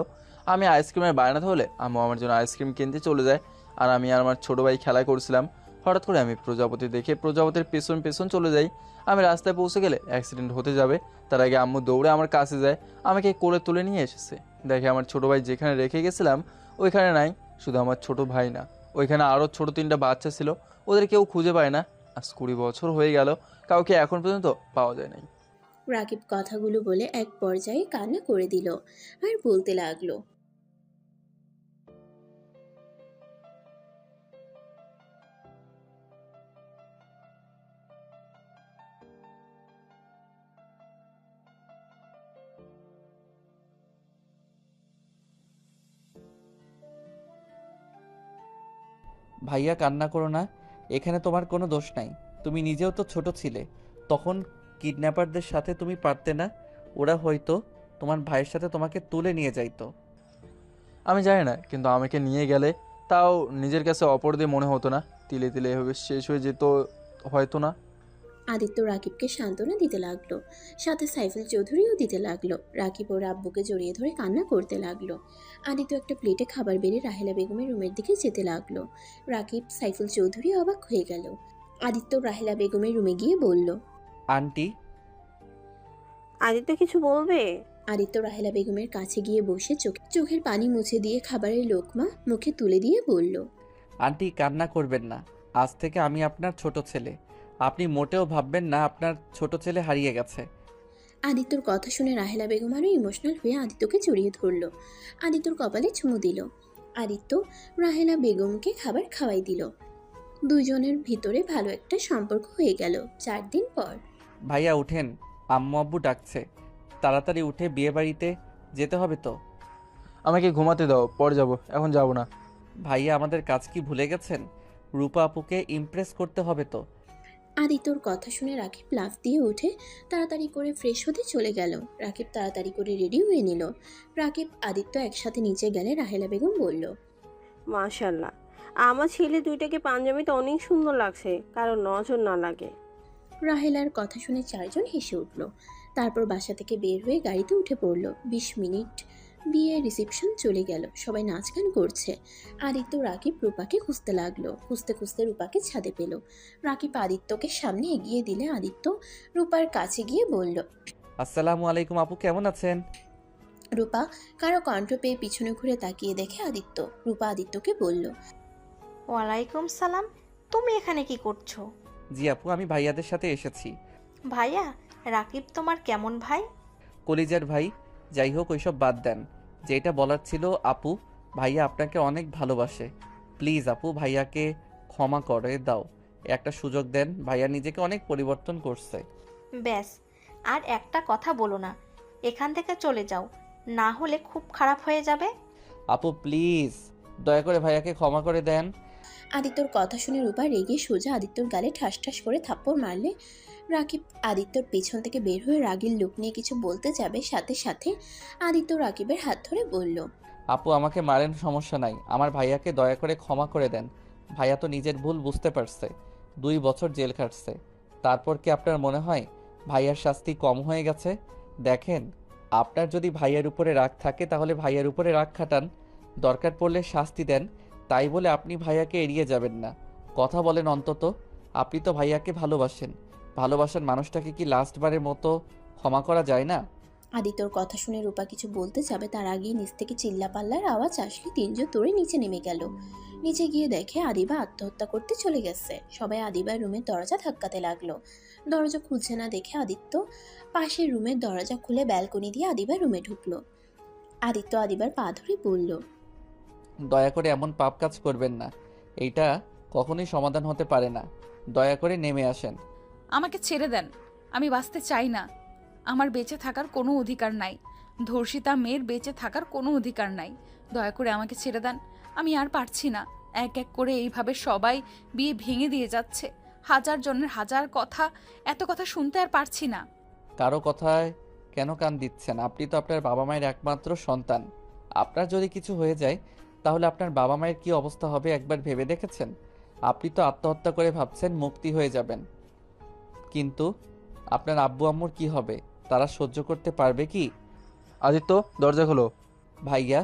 আমি আইসক্রিমের বায়না ধরলে আম্মু আমার জন্য আইসক্রিম কিনতে চলে যায়, আর আমি আর আমার ছোট ভাই খেলা করছিলাম। হঠাৎ করে আমি প্রজাপতি দেখে প্রজাপতির পেছন পেছন চলে যাই। আমি রাস্তায় পৌঁছে গেলে অ্যাক্সিডেন্ট হতে যাবে, তার আগে আম্মু দৌড়ে আমার কাছে যায়, আমাকে কোলে তুলে নিয়ে এসেছে। দেখে আমার ছোট ভাই যেখানে রেখে গেছিলাম ওইখানে নাই। শুধু আমার ছোট ভাই না, ওইখানে আরও ছোট 3টা বাচ্চা ছিল, ওদের কেউ খুঁজে পায় না। আজ 20 বছর হয়ে গেল, কাউকে এখন পর্যন্ত পাওয়া যায় নাই। রাকিব কথাগুলো বলে এক পর্যায়ে কান্না করে দিল আর বলতে লাগলো, ভাইয়া কান্না করো না, এখানে তোমার কোনো দোষ নাই। তুমি নিজেও তো ছোট ছিলে, তখন কিডন্যাপারদের সাথে তুমি পারতে না? ওরা হয়তো তোমার ভাইয়ের সাথে তোমাকে তুলে নিয়ে যাইতো। আমি জানি না, কিন্তু আমাকে নিয়ে গেলে তাও নিজের কাছে অপরাধী মনে হতো না? তিলে তিলে এভাবে শেষ হয়ে যেত হয়তো না? আদিত্য রাকিবকে সান্ত্বনা দিতে লাগলো, সাথে সাইফুল চৌধুরীও দিতে লাগলো। রাকিব ওর আব্বুকে জড়িয়ে ধরে কান্না করতে লাগলো। আদিত্য একটা প্লেটে খাবার বেড়ে রাহেলা বেগমের রুমের দিকে যেতে লাগলো। রাকিব, সাইফুল চৌধুরী অবাক হয়ে গেল। আদিত্য রাহেলা বেগমের রুমে গিয়ে বলল, আন্টি। আদিত্য কিছু বলবে? আদিত্য রাহেলা বেগমের কাছে গিয়ে বসে চোখের পানি মুছে দিয়ে খাবারের লোকমা মুখে তুলে দিয়ে বলল, আন্টি কান্না করবেন না, আজ থেকে আমি আপনার ছোট ছেলে। আপনি মোটেও ভাববেন না আপনার ছোট ছেলে হারিয়ে গেছে। আদিত্যর কথা শুনে রাহেলা বেগম আরও ইমোশনাল হয়ে আদিত্যকে জড়িয়ে ধরল। আদিত্যর কপালে চুমু দিল। আদিত্য রাহেলা বেগমকে খাবার খাওয়াই দিল। দুইজনের ভিতরে ভালো একটা সম্পর্ক হয়ে গেল। 4 দিন পর ভাইয়া উঠেন, আম্মু আব্বু ডাকছে। তাড়াতাড়ি উঠে বিয়ে বাড়িতে যেতে হবে তো। আমাকে ঘুমাতে দাও, পরে যাব, এখন যাব না। ভাইয়া আমাদের কাজ কি ভুলে গেছেন? রূপা আপুকে ইমপ্রেস করতে হবে তো। আদিত্যর কথা শুনে রাকিব লাফ দিয়ে উঠে তাড়াতাড়ি করে ফ্রেশ হতে চলে গেল। রাকিব তাড়াতাড়ি করে রেডি হয়ে নিল। রাকিব আদিত্য একসাথে নিচে গেলে রাহেলা বেগম বলল, মাশাল্লাহ, আমার ছেলে দুইটাকে পাঞ্জাবিতে অনেক সুন্দর লাগছে, কারণ নজর না লাগে। রাহেলার কথা শুনে 4 জন হেসে উঠল। তারপর বাসা থেকে বের হয়ে গাড়িতে উঠে পড়ল। 20 মিনিট বিয়ে রিসেপশন চলে গেল। সবাই নাচ গান করছে। আদিত্য রাকিব রূপাকে খুঁজতে লাগলো। খুঁজতে খুঁজতে রূপাকে ছাদে পেল। রাকিব আদিত্যকে সামনে এগিয়ে দিলে আদিত্য রূপার কাছে গিয়ে বলল, আসসালামু আলাইকুম আপু, কেমন আছেন? রূপা কারো কণ্ঠ পেয়ে পিছনে ঘুরে তাকিয়ে দেখে আদিত্য। রূপা আদিত্যকে বলল, ওয়ালাইকুম সালাম, তুমি এখানে কি করছো? জি আপু, আমি ভাইয়াদের সাথে এসেছি। ভাইয়া, রাকিব তোমার কেমন ভাই? কলিজার ভাই। যাই হোক, ওইসব বাদ দেন। যেটা বলার ছিল আপু, ভাইয়া আপনাকে অনেক ভালোবাসে। প্লিজ আপু, ভাইয়াকে ক্ষমা করে দাও, একটা সুযোগ দেন। ভাইয়া নিজেকে অনেক পরিবর্তন করছে। ব্যাস, আর একটা কথা বলো না, এখান থেকে চলে যাও, না হলে খুব খারাপ হয়ে যাবে। আপু প্লিজ, দয়া করে ভাইয়াকে ক্ষমা করে দেন। আদিত্যর কথা শুনে রূপা রেগে সোজা আদিত্যর গালে ঠাস ঠাস করে থাপ্পড় মারলে। রাকিব আদিত্যর পেছন থেকে বের হয়ে রাগীর লোক নিয়ে কিছু বলতে যাবে, সাথে সাথে আদিত্য রাকিবের হাত ধরে বলল, আপু আমাকে মারেন, সমস্যা নাই, আমার ভাইয়াকে দয়া করে ক্ষমা করে দেন। ভাইয়া তো নিজের ভুল বুঝতে পারছে, 2 বছর জেল খাটছে। তারপর কি আপনার মনে হয় ভাইয়ার শাস্তি কম হয়ে গেছে? দেখেন, আপনার যদি ভাইয়ার উপরে রাগ থাকে তাহলে ভাইয়ার উপরে রাগ খাটান, দরকার পড়লে শাস্তি দেন। তাই বলে আপনি ভাইয়াকে এড়িয়ে যাবেন না, কথা বলেন অন্তত। আপনি তো ভাইয়াকে ভালোবাসেন, ভালোবাসার মানুষটাকে কি লাস্টবারের মতো ক্ষমা করা যায় না? আদিত্যর কথা শুনে রূপা কিছু বলতে যাবে, তার আগেই নিচ থেকে চিল্লাপাল্লার আওয়াজ আসলে 3 জন দৌড়ে নিচে নেমে গেল। নিচে গিয়ে দেখে আদিবা আত্মহত্যা করতে চলে গেছে। সবাই আদিবার রুমের দরজা ধাক্কাতে লাগলো। দরজা খুলছে না দেখে আদিত্য পাশের রুমের দরজা খুলে ব্যালকনি দিয়ে আদিবার রুমে ঢুকলো। আদিত্য আদিবার পা ধরে বলল, দয়া করে এমন পাপ কাজ করবেন না, এইটা কখনোই সমাধান হতে পারে না। দয়া করে নেমে আসেন। আমাকে ছেড়ে দেন, আমি বাঁচতে চাই না। আমার বেঁচে থাকার কোনো অধিকার নাই। ধর্ষিতা মেয়ের বেঁচে থাকার কোনো অধিকার নাই। দয়া করে আমাকে ছেড়ে দেন, আমি আর পারছি না। এক এক করে এইভাবে সবাই বিয়ে ভেঙে দিয়ে যাচ্ছে। 1000 জনের 1000 কথা, এত কথা শুনতে আর পারছি না। কারো কথায় কেন কান দিচ্ছেন? আপনি তো আপনার বাবা মায়ের একমাত্র সন্তান। আপনার যদি কিছু হয়ে যায় তাহলে আপনার বাবা মায়ের কি অবস্থা হবে একবার ভেবে দেখেছেন? আপনি তো আত্মহত্যা করে ভাবছেন মুক্তি হয়ে যাবেন, কিন্তু আপনার আব্বু আম্মুর কি হবে? তারা সহ্য করতে পারবে কি? আদিত্য, দরজা খোলো। ভাইয়া,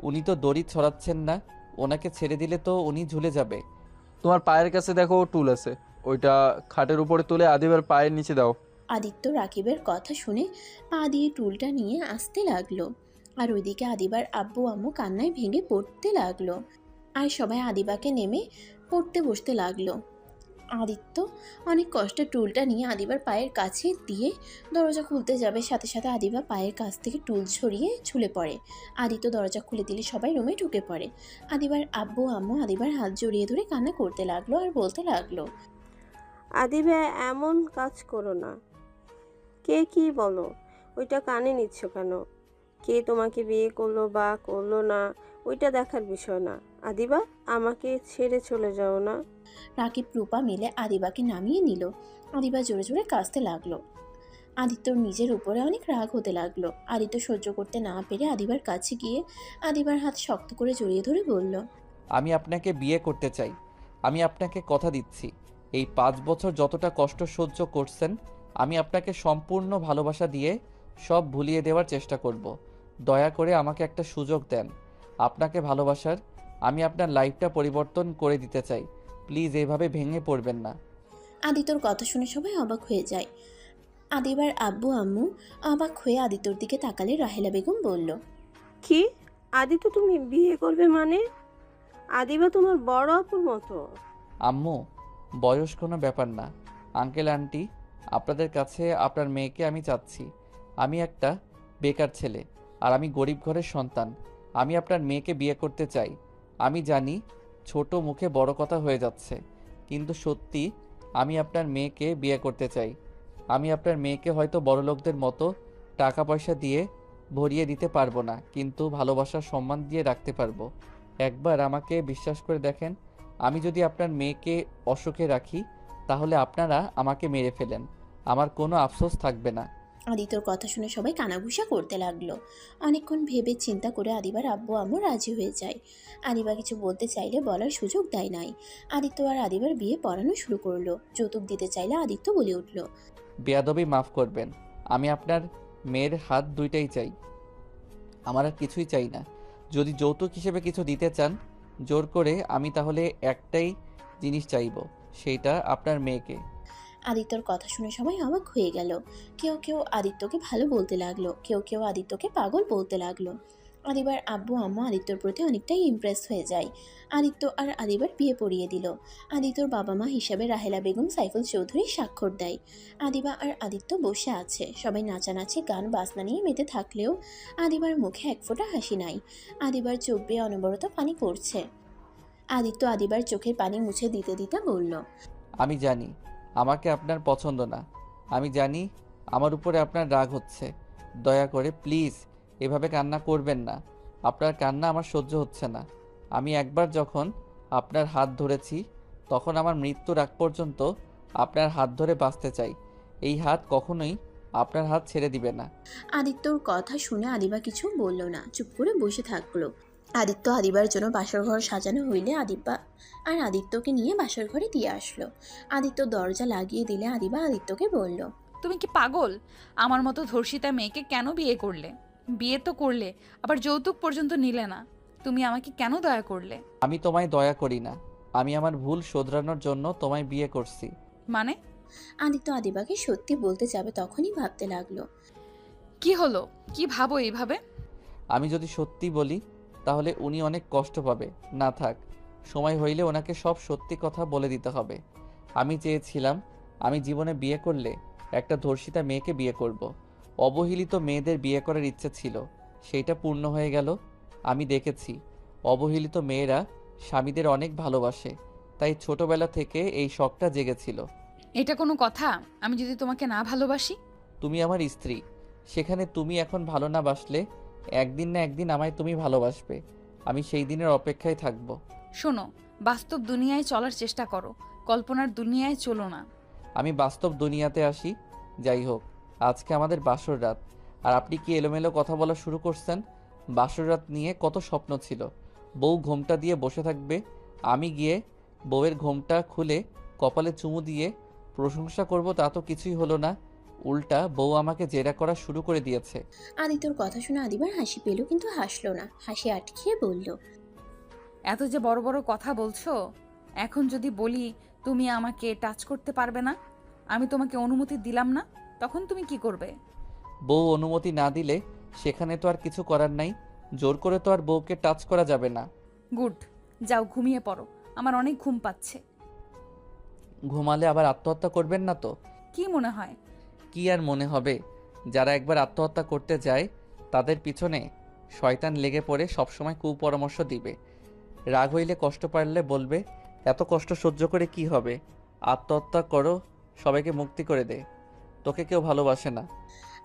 উনি তো দড়ি ছড়াচ্ছেন না, ওনাকে ছেড়ে দিলে তো উনি ঝুলে যাবে। তোমার পায়ের কাছে দেখো টুল আছে, ওইটা খাটের উপরে তুলে আদিবের পায়ের নিচে দাও। আদিত্য রাকিবের কথা শুনে পা দিয়ে টুলটা নিয়ে আসতে লাগলো। আর ওইদিকে আদিবার আব্বু আম্মু কান্নায় ভেঙে পড়তে লাগলো। আর সবাই আদিবাকে নেমে পড়তে বসতে লাগলো। আদিত্য অনেক কষ্টে টুলটা নিয়ে আদিবার পায়ের কাছে দিয়ে দরজা খুলতে যাবে, সাথে সাথে আদিবা পায়ের কাছ থেকে টুল ছড়িয়ে ঝুলে পড়ে। আদিত্য দরজা খুলে দিলে সবাই রুমে ঢুকে পড়ে। আদিবার আব্বু আম্মু আদিবার হাত জড়িয়ে ধরে কান্না করতে লাগলো আর বলতে লাগলো, আদিবা, এমন কাজ করো না। কে কি বলো, ওইটা কানে নিচ্ছ কেন? কে তোমাকে বিয়ে করলো বা করলো না, ওইটা দেখার বিষয় না। আদিবা, আমাকে ছেড়ে চলে যাও না। রাকিব রূপা মিলে আদিবাকে নামিয়ে নিল। আদিবা জোরে জোরে কাঁদতে লাগলো। আদিত্যর নিজের উপরে অনেক রাগ হতে লাগলো। আদিত্য সহ্য করতে না পেরে আদিবার কাছে গিয়ে আদিবার হাত শক্ত করে জড়িয়ে ধরে বলল, আমি আপনাকে বিয়ে করতে চাই। আমি আপনাকে কথা দিচ্ছি, এই 5 বছর যতটা কষ্ট সহ্য করছেন, আমি আপনাকে সম্পূর্ণ ভালোবাসা দিয়ে সব ভুলিয়ে দেওয়ার চেষ্টা করব। দয়া করে আমাকে একটা সুযোগ দেন আপনাকে ভালোবাসার। আমি আপনার লাইফটা পরিবর্তন করে দিতে চাই। প্লিজ এভাবে ভেঙে পড়বেন না। আদিত্যর কথা শুনে সবাই অবাক হয়ে যায়। আদিবার আব্বু আম্মু অবাক হয়ে আদিত্যর দিকে তাকালে রাহেলা বেগম বলল, কি? আদিত্য তুমি বিয়ে করবে মানে? আদিবা তোমার বড় আপুর মতো। আম্মু, বয়স কোনো ব্যাপার না। আঙ্কেল আন্টি, আপনাদের কাছে আপনার মেয়েকে আমি চাচ্ছি। আমি একটা বেকার ছেলে, আর আমি গরিব ঘরের সন্তান। আমি আপনার মেয়েকে বিয়ে করতে চাই। আমি জানি ছোট মুখে বড় কথা হয়ে যাচ্ছে, কিন্তু সত্যি আমি আপনার মেয়েকে বিয়ে করতে চাই। আমি আপনার মেয়েকে হয়তো বড়লোকদের মতো টাকা পয়সা দিয়ে ভরিয়ে দিতে পারবো না, কিন্তু ভালোবাসার সম্মান দিয়ে রাখতে পারবো। একবার আমাকে বিশ্বাস করে দেখেন, আমি যদি আপনার মেয়েকে অসুখে রাখি, তাহলে আপনারা আমাকে মেরে ফেলেন, আমার কোনো আফসোস থাকবে না। আদিত্যর কথা শুনে সবাই কানাঘুষা করতে লাগলো। অনেকক্ষণ ভেবে চিন্তা করে আদিবার আব্বু আম্মু রাজি হয়ে যায়। আদিবা কিছু বলতে চাইলে বলার সুযোগ দেয় নাই। আদিত্য আর আদিবার বিয়ে পড়ানো শুরু করলো। যৌতুক দিতে চাইলে আদিত্য বলে উঠল, বেয়াদবি মাফ করবেন, আমি আপনার মেয়ের হাত দুইটাই চাই, আমার আর কিছুই চাই না। যদি যৌতুক হিসেবে কিছু দিতে চান জোর করে, আমি তাহলে একটাই জিনিস চাইবো, সেইটা আপনার মেয়েকে। আদিত্যর কথা শুনে সবাই অবাক হয়ে গেল। কেউ কেউ আদিত্যকে ভালো বলতে লাগলো, কেউ কেউ আদিত্যকে পাগল বলতে লাগলো। আদিবার আব্বু আম্মু আদিত্যর প্রতি অনেকটাই ইমপ্রেস হয়ে যায়। আদিত্য আর আদিবার বিয়ে পড়িয়ে দিল। আদিত্যর বাবা মা হিসাবে রাহেলা বেগম সাইফুল চৌধুরী স্বাক্ষর দেয়। আদিবা আর আদিত্য বসে আছে। সবাই নাচানাচি গান বাজনা নিয়ে মেতে থাকলেও আদিবার মুখে এক ফোঁটা হাসি নাই। আদিবার চোখ বেয়ে অনবরত পানি পড়ছে। আদিত্য আদিবার চোখের পানি মুছে দিতে দিতে বলল, আমি জানি আমাকে আপনার পছন্দ না, আমি জানি আমার উপরে আপনার রাগ হচ্ছে। দয়া করে প্লিজ এভাবে কান্না করবেন না। আপনার কান্না আমার সহ্য হচ্ছে না। আমি একবার যখন আপনার হাত ধরেছি, তখন আমার মৃত্যুর আগ পর্যন্ত আপনার হাত ধরে বাঁচতে চাই। এই হাত কখনোই আপনার হাত ছেড়ে দিবে না। আদিত্যর কথা শুনে আদিবা কিছু বলল না, চুপ করে বসে থাকলো। আদিত্য আদিবার জন্য বাসর ঘর সাজানো হইলে আদিবা আর আদিত্যকে নিয়ে বাসর ঘরে দিয়ে আসলো। আদিত্য দরজা লাগিয়ে দিলে আদিবা আদিত্যকে বলল, তুমি কি পাগল? আমার মতো ধর্ষিতা মেয়েকে কেন বিয়ে করলে? বিয়ে তো করলে, আবার যৌতুক পর্যন্ত নিলে না। তুমি আমাকে কেন দয়া করলে? আমি তোমায় দয়া করি না, আমি আমার ভুল শোধরানোর জন্য তোমায় বিয়ে করছি। মানে? আদিত্য আদিবাকে সত্যি বলতে যাবে তখনই ভাবতে লাগলো। কি হলো? কি ভাবো এইভাবে? আমি যদি সত্যি বলি তাহলে উনি অনেক কষ্ট পাবে। না থাক, সময় হইলে ওনাকে সব সত্যি কথা বলে দিতে হবে। আমি চেয়েছিলাম আমি জীবনে বিয়ে করলে একটা ধর্ষিতা মেয়েকে বিয়ে করব। অবহেলিত মেয়েদের বিয়ে করার ইচ্ছে ছিল, সেইটা পূর্ণ হয়ে গেল। আমি দেখেছি অবহেলিত মেয়েরা স্বামীদের অনেক ভালোবাসে, তাই ছোটবেলা থেকে এই শখটা জেগেছিল। এটা কোনো কথা? আমি যদি তোমাকে না ভালোবাসি? তুমি আমার স্ত্রী, সেখানে তুমি এখন ভালো না বাসলে একদিন না একদিন আমায় তুমি ভালোবাসবে। আমি সেই দিনের অপেক্ষায় থাকব। শোনো, বাস্তব দুনিয়ায় চলার চেষ্টা করো, কল্পনার দুনিয়ায় চলো না। আমি বাস্তব দুনিয়াতে আসি। যাই হোক, আজকে আমাদের বাসর রাত, আর আপনি কি এলোমেলো কথা বলা শুরু করছেন? বাসর রাত নিয়ে কত স্বপ্ন ছিল। বউ ঘোমটা দিয়ে বসে থাকবে, আমি গিয়ে বউয়ের ঘোমটা খুলে কপালে চুমু দিয়ে প্রশংসা করব, তা তো কিছুই হলো না। উল্টা বউ আমাকে জেরা করা শুরু করে দিয়েছে। আদিত্যর কথা শুনে আদিবার হাসি পেল, কিন্তু হাসলো না। হাসি আটকিয়ে বলল, এত যে বড় বড় কথা বলছো, এখন যদি বলি তুমি আমাকে টাচ করতে পারবে না, আমি তোমাকে অনুমতি দিলাম না, তখন তুমি কি করবে? বউ অনুমতি না দিলে সেখানে তো আর কিছু করার নাই। জোর করে তো আর বউকে টাচ করা যাবে না। গুড, যাও ঘুমিয়ে পড়ো, আমার অনেক ঘুম পাচ্ছে। ঘুমালে আবার আত্মহত্যা করবেন না তো? কি মনে হয়? কি আর মনে হবে, যারা একবার আত্মহত্যা করতে যায় তাদের পিছনে শয়তান লেগে পড়ে সবসময় কুপরামর্শ দিবে। রাগ হইলে কষ্ট পারলে বলবে এত কষ্ট সহ্য করে কি হবে, আত্মহত্যা করো, সবাইকে মুক্তি করে দে, তোকে কেউ ভালোবাসে না।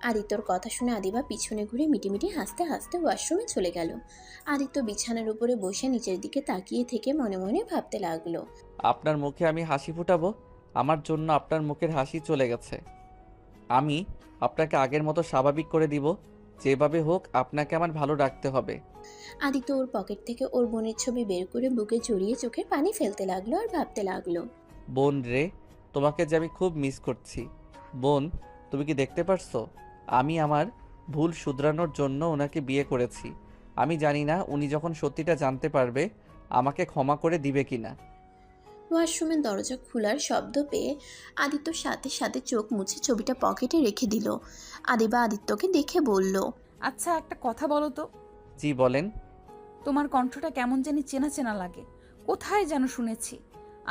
আদিত্যর কথা শুনে আদিবা পিছনে ঘুরে মিটিমিটি হাসতে হাসতে ওয়াশরুমে চলে গেল। আদিত্য বিছানার উপরে বসে নিচের দিকে তাকিয়ে থেকে মনে মনে ভাবতে লাগলো। আপনার মুখে আমি হাসি ফুটাবো? আমার জন্য আপনার মুখের হাসি চলে গেছে। আমি আপনাকে আগের মতো স্বাভাবিক করে দিব। যেভাবে হোক আপনাকে আমার ভালো রাখতে হবে। আদিত্য ওর পকেট থেকে ওর বোনের ছবি বের করে বুকে জড়িয়ে চোখের পানি ফেলতে লাগলো আর ভাবতে লাগলো। বোন রে, তোমাকে যে আমি খুব মিস করছি। বোন, তুমি কি দেখতে পারছো? আমি আমার ভুল শুধরানোর জন্য ওনাকে বিয়ে করেছি। আমি জানি না উনি যখন সত্যিটা জানতে পারবে আমাকে ক্ষমা করে দিবে কিনা। ওয়াশরুমের দরজা খোলার শব্দ পেয়ে আদিত্য সাথে সাথে চোখ মুছে ছবিটা পকেটে রেখে দিল। আদিবা আদিত্যকে দেখে বলল। আচ্ছা, একটা কথা বলো তো, জি বলেন। তোমার কণ্ঠটা কেমন জানি চেনা চেনা লাগে, কোথায় যেন শুনেছি।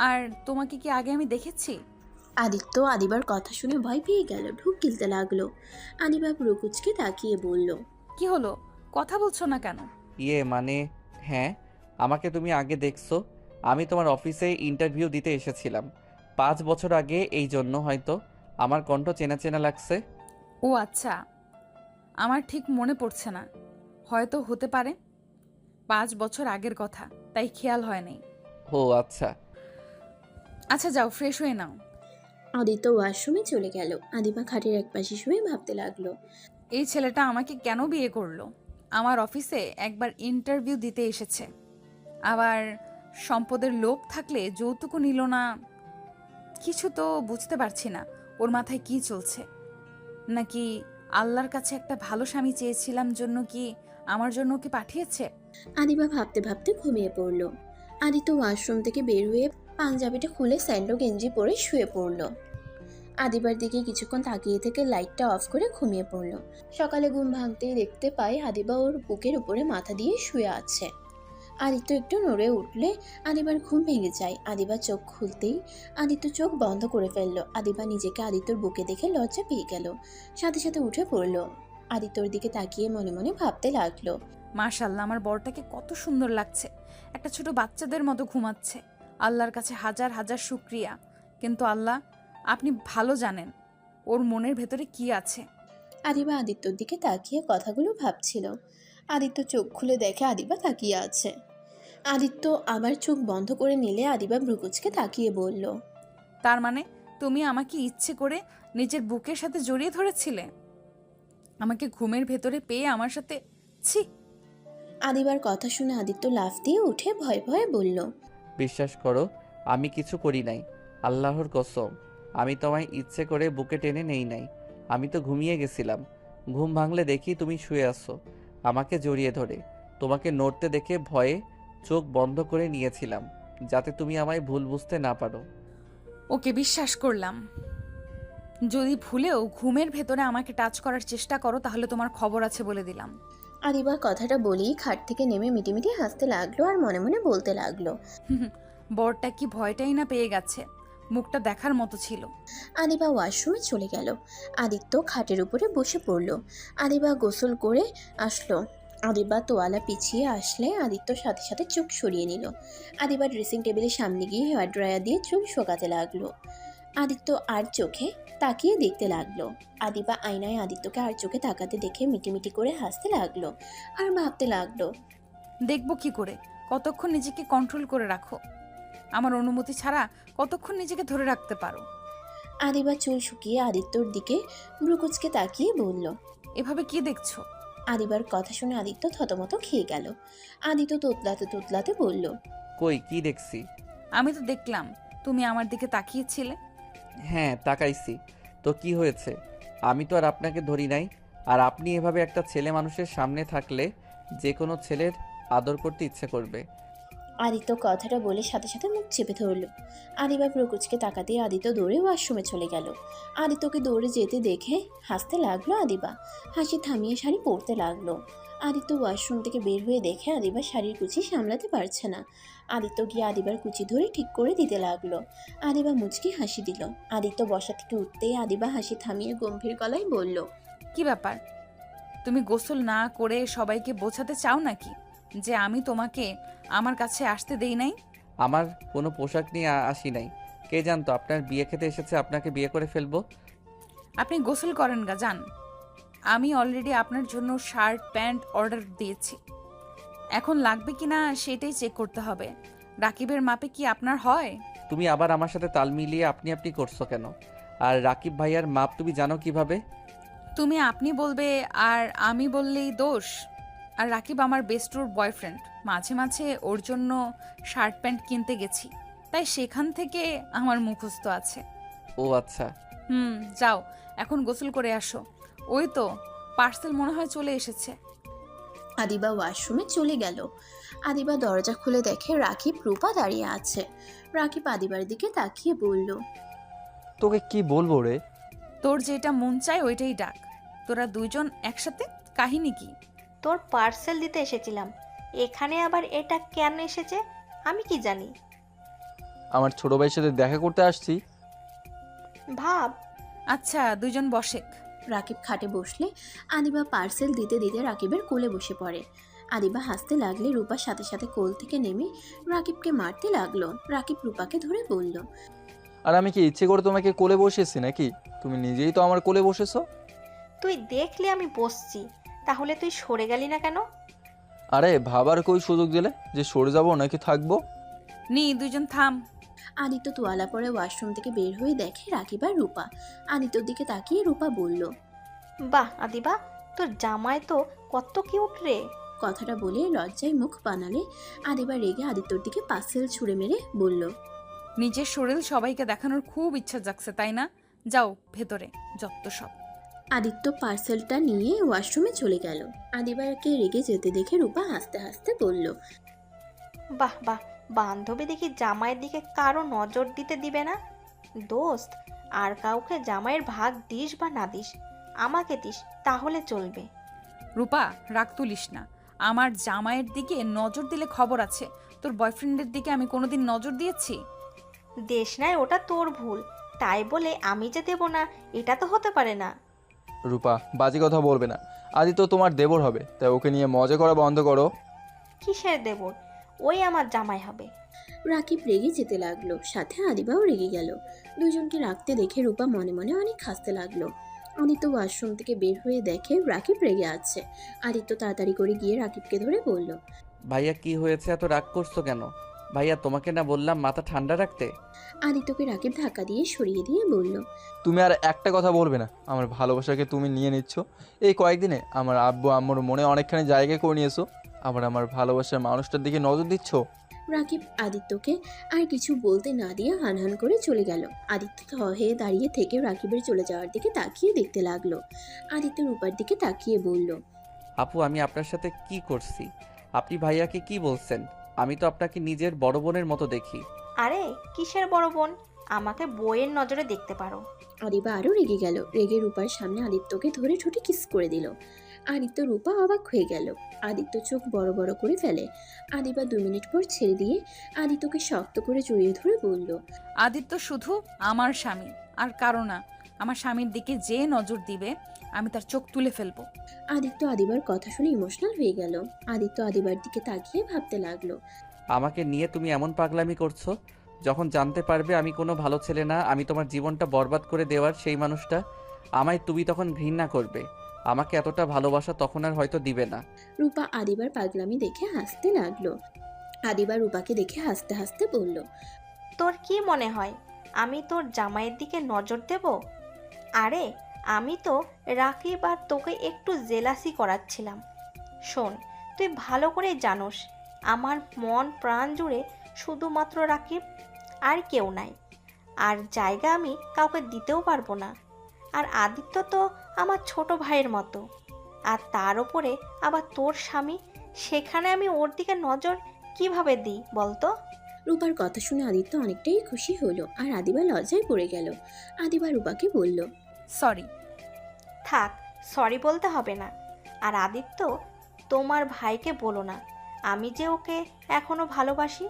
আর তোমাকে কি আগে আমি দেখেছি? আদিত্য আদিবার কথা শুনে ভয় পেয়ে গেল, ঢুক গিলতে লাগলো। আদিবা প্রকুচকে তাকিয়ে বলল। কি হলো, কথা বলছো না কেন? মানে হ্যাঁ, আমাকে তুমি আগে দেখছো। আমি তোমার অফিসে ইন্টারভিউ দিতে এসেছিলাম 5 বছর আগে, এই জন্য হয়তো আমার কণ্ঠ চেনা চেনা লাগছে। ও আচ্ছা, আমার ঠিক মনে পড়ছে না, হয়তো হতে পারে 5 বছর আগের কথা, তাই খেয়াল হয় নাই। ও আচ্ছা। আচ্ছা যাও, ফ্রেশ হয়ে নাও। আদিত্য ওয়াশরুমে চলে গেল। আদিবা খাটের একপাশে শুয়ে ভাবতে লাগলো। এই ছেলেটা আমাকে কেন বিয়ে করলো? আমার অফিসে একবার ইন্টারভিউ দিতে এসেছে, আবার সম্পদের লোভ থাকলে যৌতুকও নিল না। কিছু তো বুঝতে পারছি না ওর মাথায় কি চলছে। নাকি আল্লাহর কাছে একটা ভালো স্বামী চেয়েছিলাম জন্য কি আমার জন্য কি পাঠিয়েছে? আদিবা ভাবতে ভাবতে ঘুমিয়ে পড়ল। আদিত্য ওয়াশরুম থেকে বের হয়ে পাঞ্জাবিটা খুলে স্যান্ডো গেঞ্জি পরে শুয়ে পড়ল। আদিবার দিকে কিছুক্ষণ তাকিয়ে থেকে লাইটটা অফ করে ঘুমিয়ে পড়ল। সকালে ঘুম ভাঙতেই দেখতে পায় আদিবা ওর বুকের উপরে মাথা দিয়ে শুয়ে আছে। আদিত্য একটু নড়ে উঠলে আদিবার ঘুম ভেঙে যায়। আদিবা চোখ খুলতেই আদিত্য চোখ বন্ধ করে ফেললো। আদিবা নিজেকে আদিত্যর বুকে দেখে লজ্জা পেয়ে গেল, সাথে সাথে উঠে পড়ল। আদিত্যর দিকে তাকিয়ে মনে মনে ভাবতে লাগলো। মাশাআল্লাহ, আমার বরটাকে কত সুন্দর লাগছে, একটা ছোট বাচ্চাদের মতো ঘুমাচ্ছে। আল্লাহর কাছে হাজার হাজার শুকরিয়া। কিন্তু আল্লাহ, আপনি ভালো জানেন ওর মনের ভেতরে কি আছে। আদিবা আদিত্যর দিকে তাকিয়ে কথাগুলো ভাবছিল। আদিত্য চোখ খুলে দেখে আদিবা তাকিয়ে আছে। আদিত্য আবার চোখ বন্ধ করে নিলে আদিবা ভ্রুকুচকে তাকিয়ে বলল। তার মানে তুমি আমাকে ইচ্ছে করে নিজের বুকের সাথে জড়িয়ে ধরেছিলে, আমাকে ঘুমের ভেতরে পেয়ে আমার সাথে? ছি! আদিবার কথা শুনে আদিত্য লাফ দিয়ে উঠে ভয়ে ভয়ে বলল। বিশ্বাস করো, আমি কিছু করি নাই। আল্লাহর কসম, আমি তোমায় ইচ্ছে করে বুকে টেনে নেই নাই। আমি তো ঘুমিয়ে গেছিলাম। ঘুম ভাঙলে দেখি তুমি শুয়ে আছো আমাকে জড়িয়ে ধরে। তোমাকে নড়তে দেখে ভয়ে চোখ বন্ধ করে নিয়েছিলাম, যাতে তুমি আমায় ভুল বুঝতে না পারো। ওকে, বিশ্বাস করলাম। যদি ভুলেও ঘুমের ভেতরে আমাকে টাচ করার চেষ্টা করো তাহলে তোমার খবর আছে বলে দিলাম। আদিবা কথাটা বলেই খাট থেকে নেমে মিটিমিটি হাসতে লাগলো আর মনে মনে বলতে লাগলো। বরটা কি ভয়টাই না পেয়ে গেছে, মুখটা দেখার মতো ছিল। আদিবা ওয়াশরুমে চলে গেল। আদিত্য খাটের উপরে বসে পড়ল। আদিবা গোসল করে আসলো। আদিবা তোয়ালা পিছিয়ে আসলে আদিত্য সাথে সাথে চোখ সরিয়ে নিল। আদিবা ড্রেসিং টেবিলের সামনে গিয়ে হেয়ার ড্রায়ার দিয়ে চুল শোকাতে লাগলো। আদিত্য আর চোখে তাকিয়ে দেখতে লাগলো। আদিবা আয়নায় আদিত্যকে আর চোখে তাকাতে দেখে মিটিমিটি করে হাসতে লাগলো আর ভাবতে লাগলো। দেখবো কি করে, কতক্ষণ নিজেকে কন্ট্রোল করে রাখো, আমার অনুমতি ছাড়া কতক্ষণ নিজেকে ধরে রাখতে পারো। আদিবা চুল শুকিয়ে আদিত্যর দিকে ভ্রুকুচকে তাকিয়ে বলল। এভাবে কি দেখছো? আদিবার কথা শুনে আদিত্য থতমত খেয়ে গেল। আদিত্য তোতলাতে তোতলাতে বলল। কই, কি দেখছি? আমি তো দেখলাম তুমি আমার দিকে তাকিয়েছিলে। হ্যাঁ, তাকাইছি তো কি হয়েছে? আমি তো আর আপনাকে ধরি নাই। আর আপনি এভাবে একটা ছেলে মানুষের সামনে থাকলে যে কোনো ছেলের আদর করতে ইচ্ছে করবে। আদিত্য কথাটা বলে সাথে সাথে মুখ চেপে ধরল। আদিবা প্রকুচকে তাকাতে আদিত্য দৌড়ে ওয়াশরুমে চলে গেল। আদিত্যকে দৌড়ে যেতে দেখে হাসতে লাগলো আদিবা। হাসি থামিয়ে শাড়ি পরতে লাগলো। আদিত্য ওয়াশরুম থেকে বের হয়ে দেখে আদিবা শাড়ির কুচি সামলাতে পারছে না। আদিত্য গিয়ে আদিবার কুচি ধরে ঠিক করে দিতে লাগলো। আদিবা মুচকি হাসি দিল। আদিত্য বসা থেকে উঠতেই আদিবা হাসি থামিয়ে গম্ভীর গলায় বলল। কি ব্যাপার, তুমি গোসল না করে সবাইকে বোঝাতে চাও নাকি যে আমি তোমাকে আমার কাছে আসতে দেই নাই? আমার কোনো পোশাক নিয়ে আসি নাই। কে জানতো আপনার বিয়ে খেতে এসেছে আপনাকে বিয়ে করে ফেলবো। আপনি গোসল করেন গা, যান। আমি অলরেডি আপনার জন্য শার্ট প্যান্ট অর্ডার দিয়েছি। এখন লাগবে কি না সেটাই চেক করতে হবে। রাকিবের মাপে কি আপনার হয়? তুমি আবার আমার সাথে তাল মিলিয়ে আপনি আপনি করছো কেন? আর রাকিব ভাইয়ার মাপ তুমি জানো কিভাবে? তুমি আপনি বলবে আর আমি বললেই দোষ? আর রাকিব আমার বেস্টুর বয়ফ্রেন্ড, মাঝে মাঝে ওর জন্য শার্ট প্যান্ট কিনতে গেছি, তাই সেখান থেকে আমার মুখস্থ আছে। ও আচ্ছা। যাও এখন গোসল করে আসো। ওই তো পার্সেল মনে হয় চলে এসেছে। আদিবা ওয়াশরুমে চলে গেল। আদিবা দরজা খুলে দেখে রাকিব রূপা দাঁড়িয়ে আছে। রাকিব আদিবার দিকে তাকিয়ে বলল, তোকে কি বলবো রে? তোর যেটা মন চায় ওইটাই ডাক। তোরা দুইজন একসাথে কাহিনী কি? তোর পার্সেল দিতে এসেছিলাম, এখানে আবার এটা কেন এসেছে আমি কি জানি। আমার ছোট ভাইয়ের সাথে দেখা করতে আসছি। ভাব। আচ্ছা দুইজন বসেক। রাকিব খাটে বসলে আদিবা পার্সেল দিতে দিতে রাকিবের কোলে বসে পড়ে। আদিবা হাসতে লাগলে রূপার সাথে সাথে কোল থেকে নেমে রাকিবকে মারতে লাগলো। রাকিব রূপাকে ধরে বলল, আর আমি কি ইচ্ছে করে তোমাকে কোলে বসেছি নাকি? তুমি নিজেই তো আমার কোলে বসেছো। তুই দেখলে আমি বসছি, তাহলে তুই সরে গেলি না কেন? আরে ভাবার কই সুযোগ দিলে যে সরে যাবো নাকি থাকবো? দুইজন থাম। আদিত্য তোয়ালা পরে ওয়াশরুম থেকে বের হয়ে দেখে রাকিব আর রূপা। আদিত্যর দিকে তাকিয়ে রূপা বলল, বাহ আদিবা, তোর জামাই তো কত কিউট রে। কথাটা বলে লজ্জায় মুখ বানালে আদিবা রেগে আদিত্যর দিকে পার্সেল ছুঁড়ে মেরে বলল, নিজের শরীর সবাইকে দেখানোর খুব ইচ্ছা জাগছে তাই না? যাও ভেতরে, যত সব। আদিত্য পার্সেলটা নিয়ে ওয়াশরুমে চলে গেল। আদিবাকে রেগে যেতে দেখে রূপা হাসতে হাসতে বলল, বাহ বাহ, বান্ধবী দেখি জামাইয়ের দিকে কারো নজর দিতে দিবে না। দোস্ত, আর কাউকে জামাইয়ের ভাগ দিস বা না দিস, আমাকে দিস তাহলে চলবে। রূপা রাগ তুলিস না। আমার জামাইয়ের দিকে নজর দিলে খবর আছে। তোর বয়ফ্রেন্ডের দিকে আমি কোনোদিন নজর দিয়েছি? দেশ নাই, ওটা তোর ভুল, তাই বলে আমি যে দেব না এটা তো হতে পারে না। রূপা বাজে কথা বলবে না। আদি তো তোমার দেবর হবে, তাই ওকে নিয়ে মজা করা বন্ধ করো। কিসের দেবর? ওই আমার জামাই হবে। রাকিব রেগে যেতে লাগলো, সাথে আদিবাও রেগে গেল। দুজনকে রাখতে দেখে রূপা মনে মনে অনেক হাসতে লাগলো। আদিত্য ওয়াশরুম থেকে বের হয়ে দেখে রাকিব রেগে আছে। আদিত্য তাড়াতাড়ি করে গিয়ে রাকিবকে ধরে বলল, ভাইয়া কি হয়েছে, এত রাগ করছো কেন? ভাইয়া তোমাকে না বললাম মাথা ঠান্ডা রাখতে? আদিত্যকে রাকিব ধাক্কা দিয়ে সরিয়ে দিয়ে বলল, তুমি আর একটা কথা বলবে না। আমার ভালোবাসাকে তুমি নিয়ে নিচ্ছ। এই কয়েকদিনে আমার আব্বু আম্মুর মনে অনেকখানি জায়গা করে নিয়েছো, আবার আমার ভালোবাসার মানুষটার দিকে নজর দিচ্ছ। রাকিব আদিত্যকে আর কিছু বলতে না দিয়ে হানহান করে চলে গেল। আদিত্য থ হয়ে দাঁড়িয়ে থেকে রাকিবের চলে যাওয়ার দিকে তাকিয়ে দেখতে লাগলো। আদিত্য রূপার দিকে তাকিয়ে বলল, আপু আমি আপনার সাথে কি করছি? আপনি ভাইয়াকে কি বলছেন? আমি তো আপনাকে নিজের বড় বোনের মতো দেখি। আরে কিসের বড় বোন, আমাকে বইয়ের নজরে দেখতে পারো। আদিবা আরও রেগে গেল। রেগে রূপার সামনে আদিত্যকে ধরে ঠোঁটে কিস করে দিল। আদিত্য রূপা অবাক হয়ে গেল। আদিত্য চোখ বড় বড় করে ফেলে। আদিবা 2 মিনিট পর ছেড়ে দিয়ে আদিত্যকে শক্ত করে জড়িয়ে ধরে বলল, আদিত্য শুধু আমার স্বামী, আর কারো না। আমার স্বামীর দিকে যে নজর দিবে আমি তার চোখ তুলে ফেলবো। আদিত্য আদিবার কথা শুনে ইমোশনাল হয়ে গেল। আদিত্য আদিবার দিকে তাকিয়ে ভাবতে লাগলো, আমাকে নিয়ে তুমি এমন পাগলামি করছো, যখন জানতে পারবে আমি কোনো ভালো ছেলে না, আমি তোমার জীবনটা বরবাদ করে দেওয়ার সেই মানুষটা, আমায় তুমি তখন ঘৃণা করবে। আমাকে এতটা ভালোবাসা তখন আর হয়তো দিবে না। রূপা আদিবার পাগলামি দেখে হাসতে লাগলো। আদিবা রূপাকে দেখে হাসতে হাসতে বলল, তোর কি মনে হয় আমি তোর জামাইয়ের দিকে নজর দেব? আরে আমি তো রাকিব আর তোকে একটু জেলাসি করাচ্ছিলাম। শোন, তুই ভালো করেই জানোস আমার মন প্রাণ জুড়ে শুধুমাত্র রাকিব, আর কেউ নাই। আর জায়গা আমি কাউকে দিতেও পারবো না। আর আদিত্য তো আমার ছোট ভাইয়ের মতো, আর তার উপরে আবার তোর স্বামী, সেখানে আমি ওর দিকে নজর কিভাবে দিই বলতো? রূপার কথা শুনে আদিত্য অনেকটাই খুশি হলো, আর আদিবা লজ্জায় পড়ে গেল। আদিবা রূপাকে বলল, সরি। থাক, সরি বলতে হবে না। আর আদিত্য, তোমার ভাইকে বলো না আমি যে ওকে এখনো ভালোবাসি,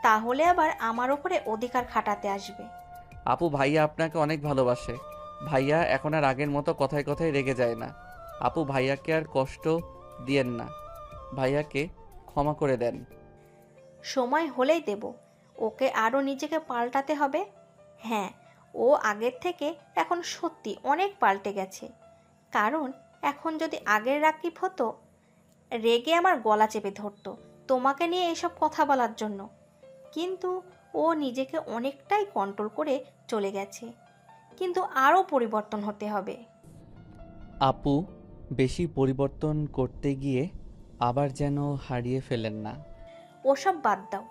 তাহলে আবার আমার ওপরে অধিকার খাটাতে আসবে। আপু ভাইয়া আপনাকে অনেক ভালোবাসে। ভাইয়া এখন আর আগের মতো কথায় কথায় রেগে যায় না। আপু ভাইয়াকে আর কষ্ট দিয়েন না, ভাইয়াকে ক্ষমা করে দেন। সময় হলেই দেব। ওকে আরও নিজেকে পাল্টাতে হবে। হ্যাঁ, ও আগের থেকে এখন সত্যি অনেক পাল্টে গেছে, কারণ এখন যদি আগের রাকিব হতো, রেগে আমার গলা চেপে ধরতো তোমাকে নিয়ে এসব কথা বলার জন্য। কিন্তু ও নিজেকে অনেকটাই কন্ট্রোল করে চলে গেছে, কিন্তু আরও পরিবর্তন হতে হবে। আপু, বেশি পরিবর্তন করতে গিয়ে আবার যেন হারিয়ে ফেলেন না। ওসব বাদ দাও,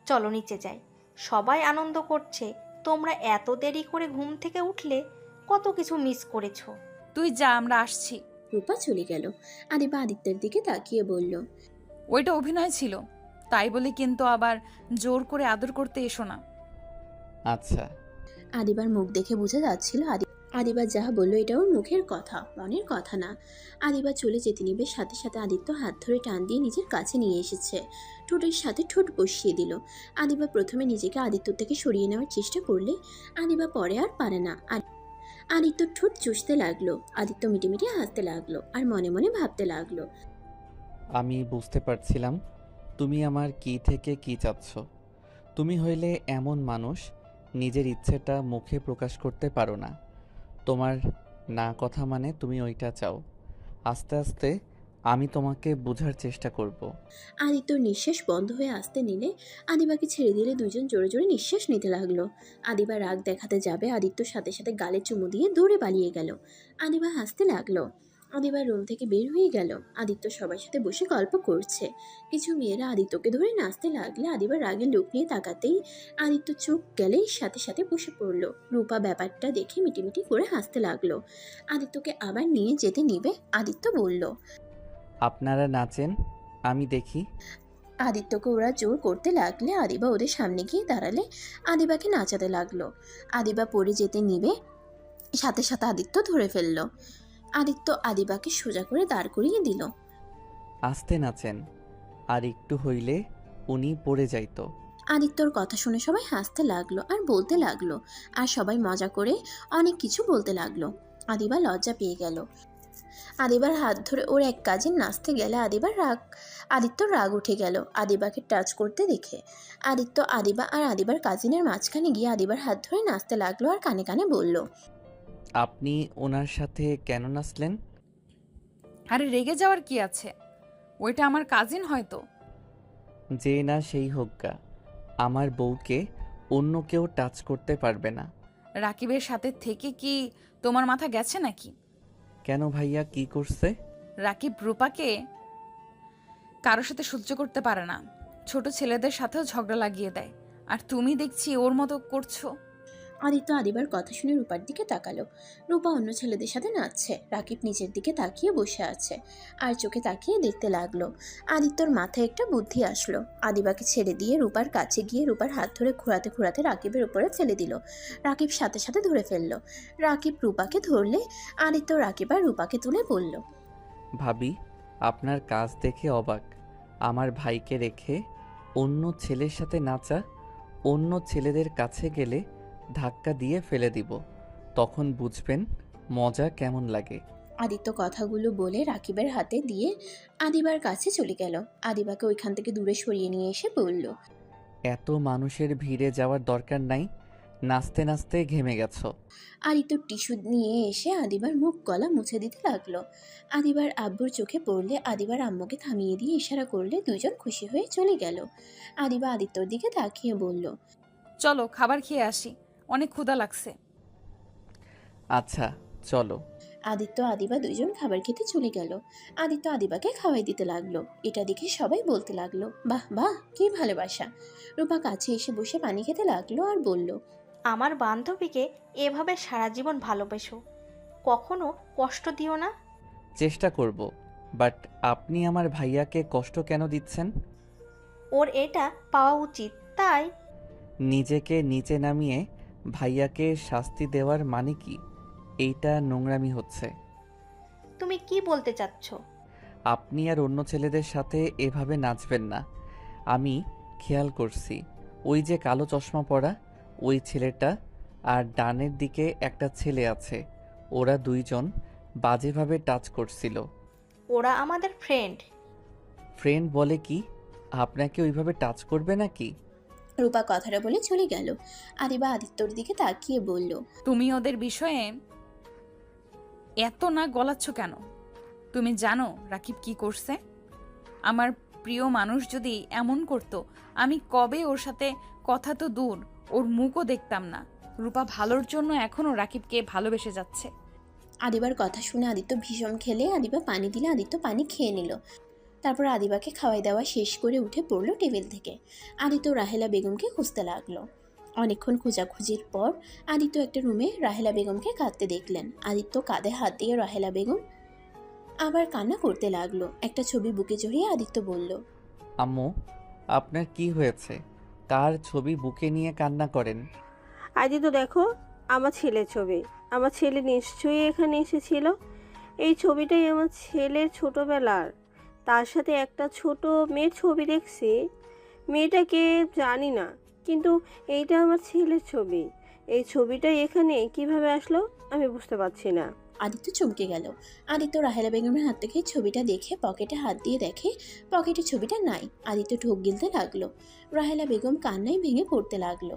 চলো নিচে যাই। সবাই আনন্দ করছে, তোমরা এত দেরি করে ঘুম থেকে উঠলে, কত কিছু মিস করেছো। তুই যা, আমরা আসছি। রূপা চলে গেল। আদিবা আদিত্যের দিকে তাকিয়ে বলল, ওইটা অভিনয় ছিল, তাই বলে কিন্তু আবার জোর করে আদর করতে এসো না। আচ্ছা। আদিবার মুখ দেখে বোঝা যাচ্ছিল আদিবা যা বলল এটা ওর মুখের কথা, মনের কথা না। আদিবা চলে যেতে নিবে, সাথে সাথে আদিত্য হাত ধরে টান দিয়ে নিজের কাছে নিয়ে এসেছে, ঠোঁটের সাথে ঠোঁট বসিয়ে দিল। আদিবা প্রথমে নিজেকে আদিত্য থেকে সরিয়ে নেওয়ার চেষ্টা করলে আদিবা পরে আর পারে না। আদিত্য ঠোঁট চুষতে লাগলো, আদিত্য মিটিমিটি হাসতে লাগলো আর মনে মনে ভাবতে লাগলো, আমি বুঝতে পারছিলাম তুমি আমার কি থেকে কি চাচ্ছ। তুমি হইলে এমন মানুষ, নিজের ইচ্ছেটা মুখে প্রকাশ করতে পারো না। তোমার না কথা মানে তুমি ওইটা চাও। আস্তে আস্তে আমি তোমাকে বোঝার চেষ্টা করব। আদিত্যর নিঃশ্বাস বন্ধ হয়ে আসতে নিলে আদিবাকে ছেড়ে দিলে দুজন জোরে জোরে নিঃশ্বাস নিতে লাগলো। আদিবা রাগ দেখাতে যাবে, আদিত্যর সাথে সাথে গালে চুমু দিয়ে দৌড়ে পালিয়ে গেল। আদিবা হাসতে লাগলো। আদিবা রুম থেকে বের হয়ে গেল। আদিত্য সবার সাথে বসে গল্প করছে। কিছু মেয়েরা আদিত্যকে ধরে নাচতে লাগলে আদিবা রাগের লুক নিয়ে তাকাতেই আদিত্য চোখ গেলে সাথে সাথে বসে পড়লো। রূপা ব্যাপারটা দেখে মিটিমিটি করে হাসতে লাগলো। আদিত্যকে আবার নিয়ে যেতে নিবে, আদিত্য বলল, আপনারা নাচেন, আমি দেখি। আদিত্যকে ওরা জোর করতে লাগলে আদিবা ওদের সামনে গিয়ে দাঁড়ালে আদিবাকে নাচাতে লাগলো। আদিবা পড়ে যেতে নিবে, সাথে সাথে আদিত্য ধরে ফেললো। আদিত্য আদিবাকে সোজা করে দাঁড় করিয়ে দিল। আস্তে নাচেন, আর একটু হইলে উনি পড়ে যাইতো। আদিত্যর কথা শুনে সবাই হাসতে লাগলো আর বলতে লাগলো, আর সবাই মজা করে অনেক কিছু বলতে লাগলো। আদিবা লজ্জা পেয়ে গেল। আদিবার হাত ধরে ওর এক কাজিন নাচতে গেলে আদিত্যর রাগ উঠে গেল আদিবাকে টাচ করতে দেখে। আদিত্য আদিবা আর আদিবার কাজিনের মাঝখানে গিয়ে আদিবার হাত ধরে নাচতে লাগলো আর কানে কানে বলল, আপনি ওনার সাথে কেন নাচলেন? আরে রেগে যাওয়ার কি আছে, ওইটা আমার কাজিন হয়তো। যে না সেই হোক্কা, আমার বউকে অন্য কেউ টাচ করতে পারবে না। রাকিবের সাথে থেকে কি তোমার মাথা গেছে নাকি? কেন ভাইয়া, কি করছে? রাকিব রূপাকে কারোর সাথে সহ্য করতে পারে না, ছোট ছেলেদের সাথেও ঝগড়া লাগিয়ে দেয়, আর তুমি দেখছি ওর মতো করছো। আদিত্য আদিবার কথা শুনে রূপার দিকে তাকালো। রূপা অন্য ছেলেদের সাথে নাচছে, রাকিব নিচের দিকে তাকিয়ে বসে আছে আর চোখে তাকিয়ে দেখতে লাগলো। আদিত্যর মাথায় একটা বুদ্ধি আসলো। আদিবাকে ছেড়ে দিয়ে রূপার কাছে গিয়ে রূপার হাত ধরে ঘোরাতে ঘোরাতে রাকিবের উপরে ফেলে দিল। রাকিব সাথে সাথে ধরে ফেললো। রাকিব রূপাকে ধরলে আদিত্য রাকিব আর রূপাকে তুলে বলল, ভাবি, আপনার কাজ দেখে অবাক। আমার ভাইকে রেখে অন্য ছেলের সাথে নাচা, অন্য ছেলেদের কাছে গেলে ধাক্কা দিয়ে ফেলে দিব, তখন বুঝবেন মজা কেমন লাগে। আদিত্য কথাগুলো বলে রাকিবের হাতে দিয়ে আদিবার কাছে চলে গেল। আদিবাকে ওইখান থেকে দূরে সরিয়ে নিয়ে এসে বলল, এত মানুষের ভিড়ে যাওয়ার দরকার নাই, নাচতে নাচতে ঘেমে গেছো। আদিত্য টিস্যু নিয়ে এসে আদিবার মুখ গলা মুছে দিতে লাগলো। আদিবার আব্বুর চোখে পড়লে আদিবার আম্মুকে থামিয়ে দিয়ে ইশারা করলে দুজন খুশি হয়ে চলে গেল। আদিবা আদিত্যর দিকে তাকিয়ে বলল, চলো খাবার খেয়ে আসি, অনেক ক্ষুধা লাগছে। আচ্ছা চলো। আদিত্য আদিবা দুইজন খাবার খেতে চলে গেল। আদিত্য আদিবাকে খাওয়াই দিতে লাগলো। এটা দেখে সবাই বলতে লাগলো, বাহ বাহ, কি ভালোবাসা। রূপা কাছে এসে বসে পানি খেতে লাগলো আর বলল, আমার বান্ধবীকে এভাবে সারা জীবন ভালোবেসো, কখনো কষ্ট দিও না। চেষ্টা করব, বাট আপনি আমার ভাইয়াকে কষ্ট কেন দিচ্ছেন? ওর এটা পাওয়া উচিত, তাই। নিজেকে নিচে নামিয়ে ভাইয়াকে শাস্তি দেওয়ার মানে কি? এইটা নোংরামি হচ্ছে। তুমি কি বলতে চাচ্ছ? আপনি আর অন্য ছেলেদের সাথে এভাবে নাচবেন না। আমি খেয়াল করছি, ওই যে কালো চশমা পরা ওই ছেলেটা আর ডানের দিকে একটা ছেলে আছে, ওরা দুইজন বাজেভাবে টাচ করছিল। ওরা আমাদের ফ্রেন্ড। ফ্রেন্ড বলে কি? আপনাকে ওইভাবে টাচ করবে নাকি? রূপা কথাটা বলে চলে গেল। আদিবা আদিত্যর দিকে তাকিয়ে বলল, তুমি ওদের বিষয়ে এত না গলাচ্ছ কেন? তুমি জানো রাকিব কি করছে? আমার প্রিয় মানুষ যদি এমন করতো, আমি কবে ওর সাথে কথা তো দূর, ওর মুখও দেখতাম না। রূপা ভালোর জন্য এখনও রাকিবকে ভালোবেসে যাচ্ছে। আদিবার কথা শুনে আদিত্য ভীষণ খেলে আদিবা পানি দিলে আদিত্য পানি খেয়ে নিল। তারপর আদিবাকে খাওয়াই দাওয়া শেষ করে উঠে পড়লো টেবিল থেকে। আদিত্য রাহেলা বেগমকে খুঁজতে লাগলো। অনেকক্ষণ খোঁজাখুঁজির পর আদিত্য একটা রুমে রাহেলা বেগমকে কাঁদতে দেখলেন। আদিত্য কাঁধে হাত দিয়ে রাহেলা বেগম আবার কান্না করতে লাগলো। একটা ছবি বুকে জড়িয়ে আদিত্য বলল, আম্মু, আপনার কি হয়েছে? কার ছবি বুকে নিয়ে কান্না করেন? আদিত্য দেখো, আমার ছেলের ছবি। আমার ছেলে নিশ্চয়ই এখানে এসেছিল। এই ছবিটাই আমার ছেলের ছোটবেলার। তার সাথে একটা ছোট মেয়ের ছবি দেখছি। মেয়েটাকে জানি না, কিন্তু এইটা আমার ছেলের ছবি। এই ছবিটা এখানে কিভাবে আসলো আমি বুঝতে পারছি না। আদিত্য চমকে গেল। আদিত্য রাহেলা বেগমের হাত থেকে ছবিটা দেখে পকেটে হাত দিয়ে দেখে পকেটে ছবিটা নাই। আদিত্য ঢোক গিলতে লাগলো। রাহেলা বেগম কান্নায় ভেঙে পড়তে লাগলো।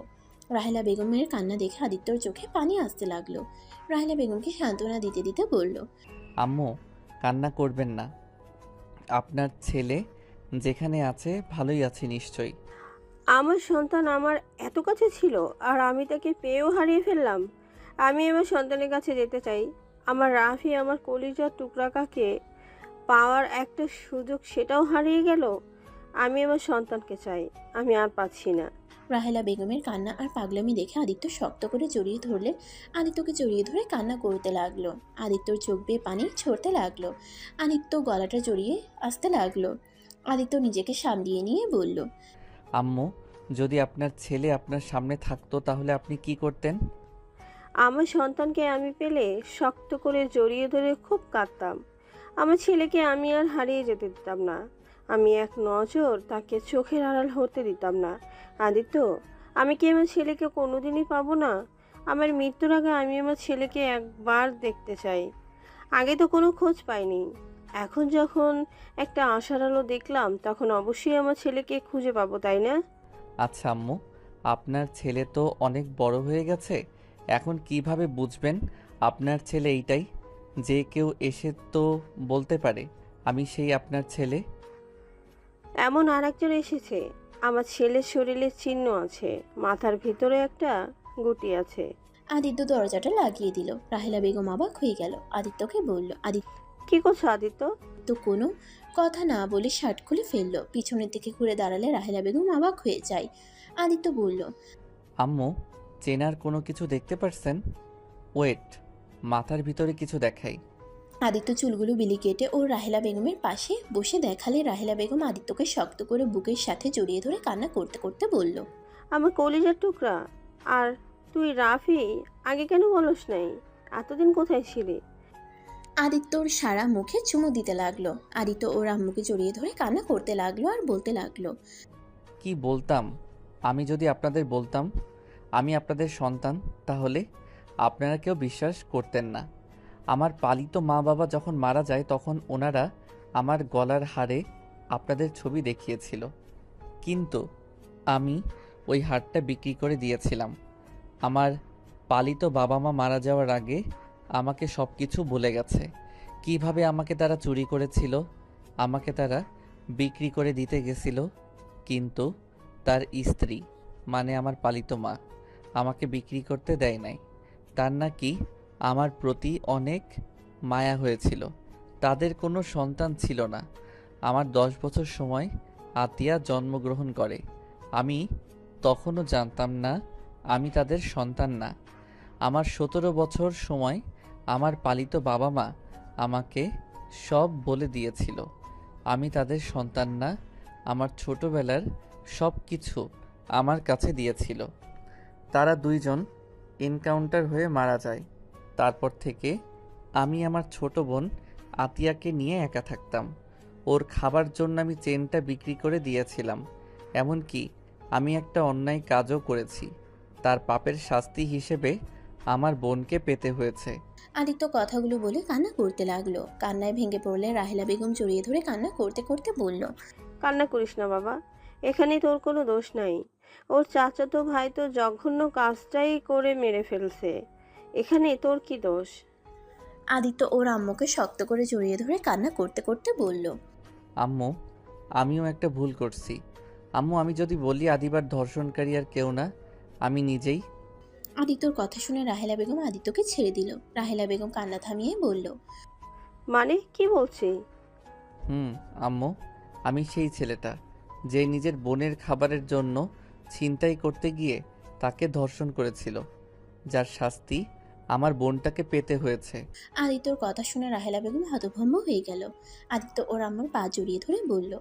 রাহেলা বেগমের কান্না দেখে আদিত্যর চোখে পানি আসতে লাগলো। রাহেলা বেগমকে সান্ত্বনা দিতে দিতে বলল, আম্মু, কান্না করবেন না। আপনার ছেলে যেখানে আছে ভালোই আছে নিশ্চয়ই। আমার সন্তান আমার এত কাছে ছিল, আর আমি তাকে পেয়েও হারিয়ে ফেললাম। আমি আমার সন্তানের কাছে যেতে চাই। আমার রাফি, আমার কলিজার টুকরাকে পাওয়ার একটা সুযোগ, সেটাও হারিয়ে গেল। আমি আমার সন্তানকে চাই। আমি আর পাচ্ছি না। রাহেলা বেগমের কান্না আর পাগলামি দেখে আদিত্য শক্ত করে জড়িয়ে ধরলে আদিত্যকে জড়িয়ে ধরে কান্না করতে লাগলো। আদিত্যর চোখ বেয়ে পানি ছড়তে লাগলো। আদিত্য গলাটা জড়িয়ে আসতে লাগলো। আদিত্য নিজেকে সামলিয়ে নিয়ে বলল, আম্মু, যদি আপনার ছেলে আপনার সামনে থাকতো তাহলে আপনি কি করতেন? আমার সন্তানকে আমি পেলে শক্ত করে জড়িয়ে ধরে খুব কাঁদতাম। আমার ছেলেকে আমি আর হারিয়ে যেতে দিতাম না। আমি এক নজর তাকে চোখের আড়াল হতে দিতাম না। আদিত্য, আমি কি আমার ছেলেকে কোনোদিনই পাবো না? আমার মৃত্যুর আগে আমি আমার ছেলেকে একবার দেখতে চাই। আগে তো কোনো খোঁজ পাইনি। এখন যখন একটা আশার আলো দেখলাম, তখন অবশ্যই আমার ছেলেকে খুঁজে পাবো, তাই না? আচ্ছা আম্মু, আপনার ছেলে তো অনেক বড় হয়ে গেছে। এখন কিভাবে বুঝবেন আপনার ছেলে এইটাই? যে কেউ এসে তো বলতে পারে আমি সেই আপনার ছেলে। এমন আর একজন এসেছে। আমার ছেলের শরীরে চিহ্ন আছে, মাথার ভিতরে একটা গুটি আছে। আদিত্য দরজাটা লাগিয়ে দিল। রাহেলা বেগম অবাক হয়ে গেল। আদিত্যকে বলল, আদিত্য কি করছো আদিত্য? কোনো কথা না বলে শার্ট খুলে ফেললো। পিছনের দিকে ঘুরে দাঁড়ালে রাহেলা বেগম অবাক হয়ে যায়। আদিত্য বলল, আম্মু, চেনার কোনো কিছু দেখতে পারছেন? ওয়েট, মাথার ভিতরে কিছু দেখাই। আদিত্য চুলগুলো বিলি কেটে ও রাহেলা বেগমের পাশে বসে দেখালে রাহেলা বেগম আদিত্যকে শক্ত করে বুকের সাথে জড়িয়ে ধরে কান্না করতে করতে বলল, আমার কলিজার টুকরা। আর তুই রাফি, আগে কেন বলস নাই? এতদিন কোথায় ছিলি? আদিত্যর সারা মুখে চুমু দিতে লাগলো। আদিত্য ওর আম্মুকে জড়িয়ে ধরে কান্না করতে লাগলো আর বলতে লাগলো, কি বলতাম? আমি যদি আপনাদের বলতাম আমি আপনাদের সন্তান, তাহলে আপনারা কেউ বিশ্বাস করতেন না। আমার পালিত মা বাবা যখন মারা যায় তখন ওনারা আমার গলার হারে আপনাদের ছবি দেখিয়েছিল, কিন্তু আমি ওই হারটা বিক্রি করে দিয়েছিলাম। আমার পালিত বাবা মা মারা যাওয়ার আগে আমাকে সব কিছু বলে গেছে। কিভাবে আমাকে তারা চুরি করেছিল, আমাকে তারা বিক্রি করে দিতে গেছিল, কিন্তু তার স্ত্রী মানে আমার পালিত মা আমাকে বিক্রি করতে দেয় নাই। তার নাকি আমার প্রতি অনেক মায়া হয়েছিল। তাদের কোনো সন্তান ছিল না। আমার 10 বছর সময় আতিয়া জন্মগ্রহণ করে। আমি তখনও জানতাম না আমি তাদের সন্তান না। আমার 17 বছর সময় আমার পালিত বাবা মা আমাকে সব বলে দিয়েছিল আমি তাদের সন্তান না। আমার ছোটবেলার সব কিছু আমার কাছে দিয়েছিল। তারা দুইজন এনকাউন্টার হয়ে মারা যায়। তারপর থেকে আমি আমার ছোট বোন আতিয়াকে নিয়ে একা থাকতাম। ওর খাবার জন্য আমি চেনটা বিক্রি করে দিয়েছিলাম। এমনকি আমি একটা অন্যায় কাজও করেছি। তার পাপের শাস্তি হিসেবে আমার বোনকে পেতে হয়েছে। আদিত্য কথাগুলো বলে কান্না করতে লাগলো। কান্নায় ভেঙে পড়লে রাহেলা বেগম জড়িয়ে ধরে কান্না করতে করতে বলল, কান্না করিস না বাবা, এখানে তোর কোনো দোষ নাই। ওর চাচাতো ভাই তো জঘন্য কাজটাই করে মেরে ফেলছে। এখানে তোর কি দোষ? আদিত্য ওর আম্মুকে শক্ত করে জড়িয়ে ধরে কান্না করতে করতে বলল, আম্মু, আমিও একটা ভুল করছি। আম্মু, আমি যদি বলি আদিবার ধর্ষণকারী আর কেউ না, আমি নিজেই। আদিত্যর কথা শুনে রাহেলা বেগম আদিত্যকে ছেড়ে দিল। রাহেলা বেগম কান্না থামিয়ে বলল, মানে কি বলছি? আম্মু, আমি সেই ছেলেটা যে নিজের বোনের খাবারের জন্য ছিনতাই করতে গিয়ে তাকে ধর্ষণ করেছিল, যার শাস্তি আমার বোনটাকে পেতে হয়েছে। আদিত্যর কথা শুনে রাহেলা বেগম হতভম্ব হয়ে গেল। আদিত্য ওর আম্মুর পা জড়িয়ে ধরে বলল,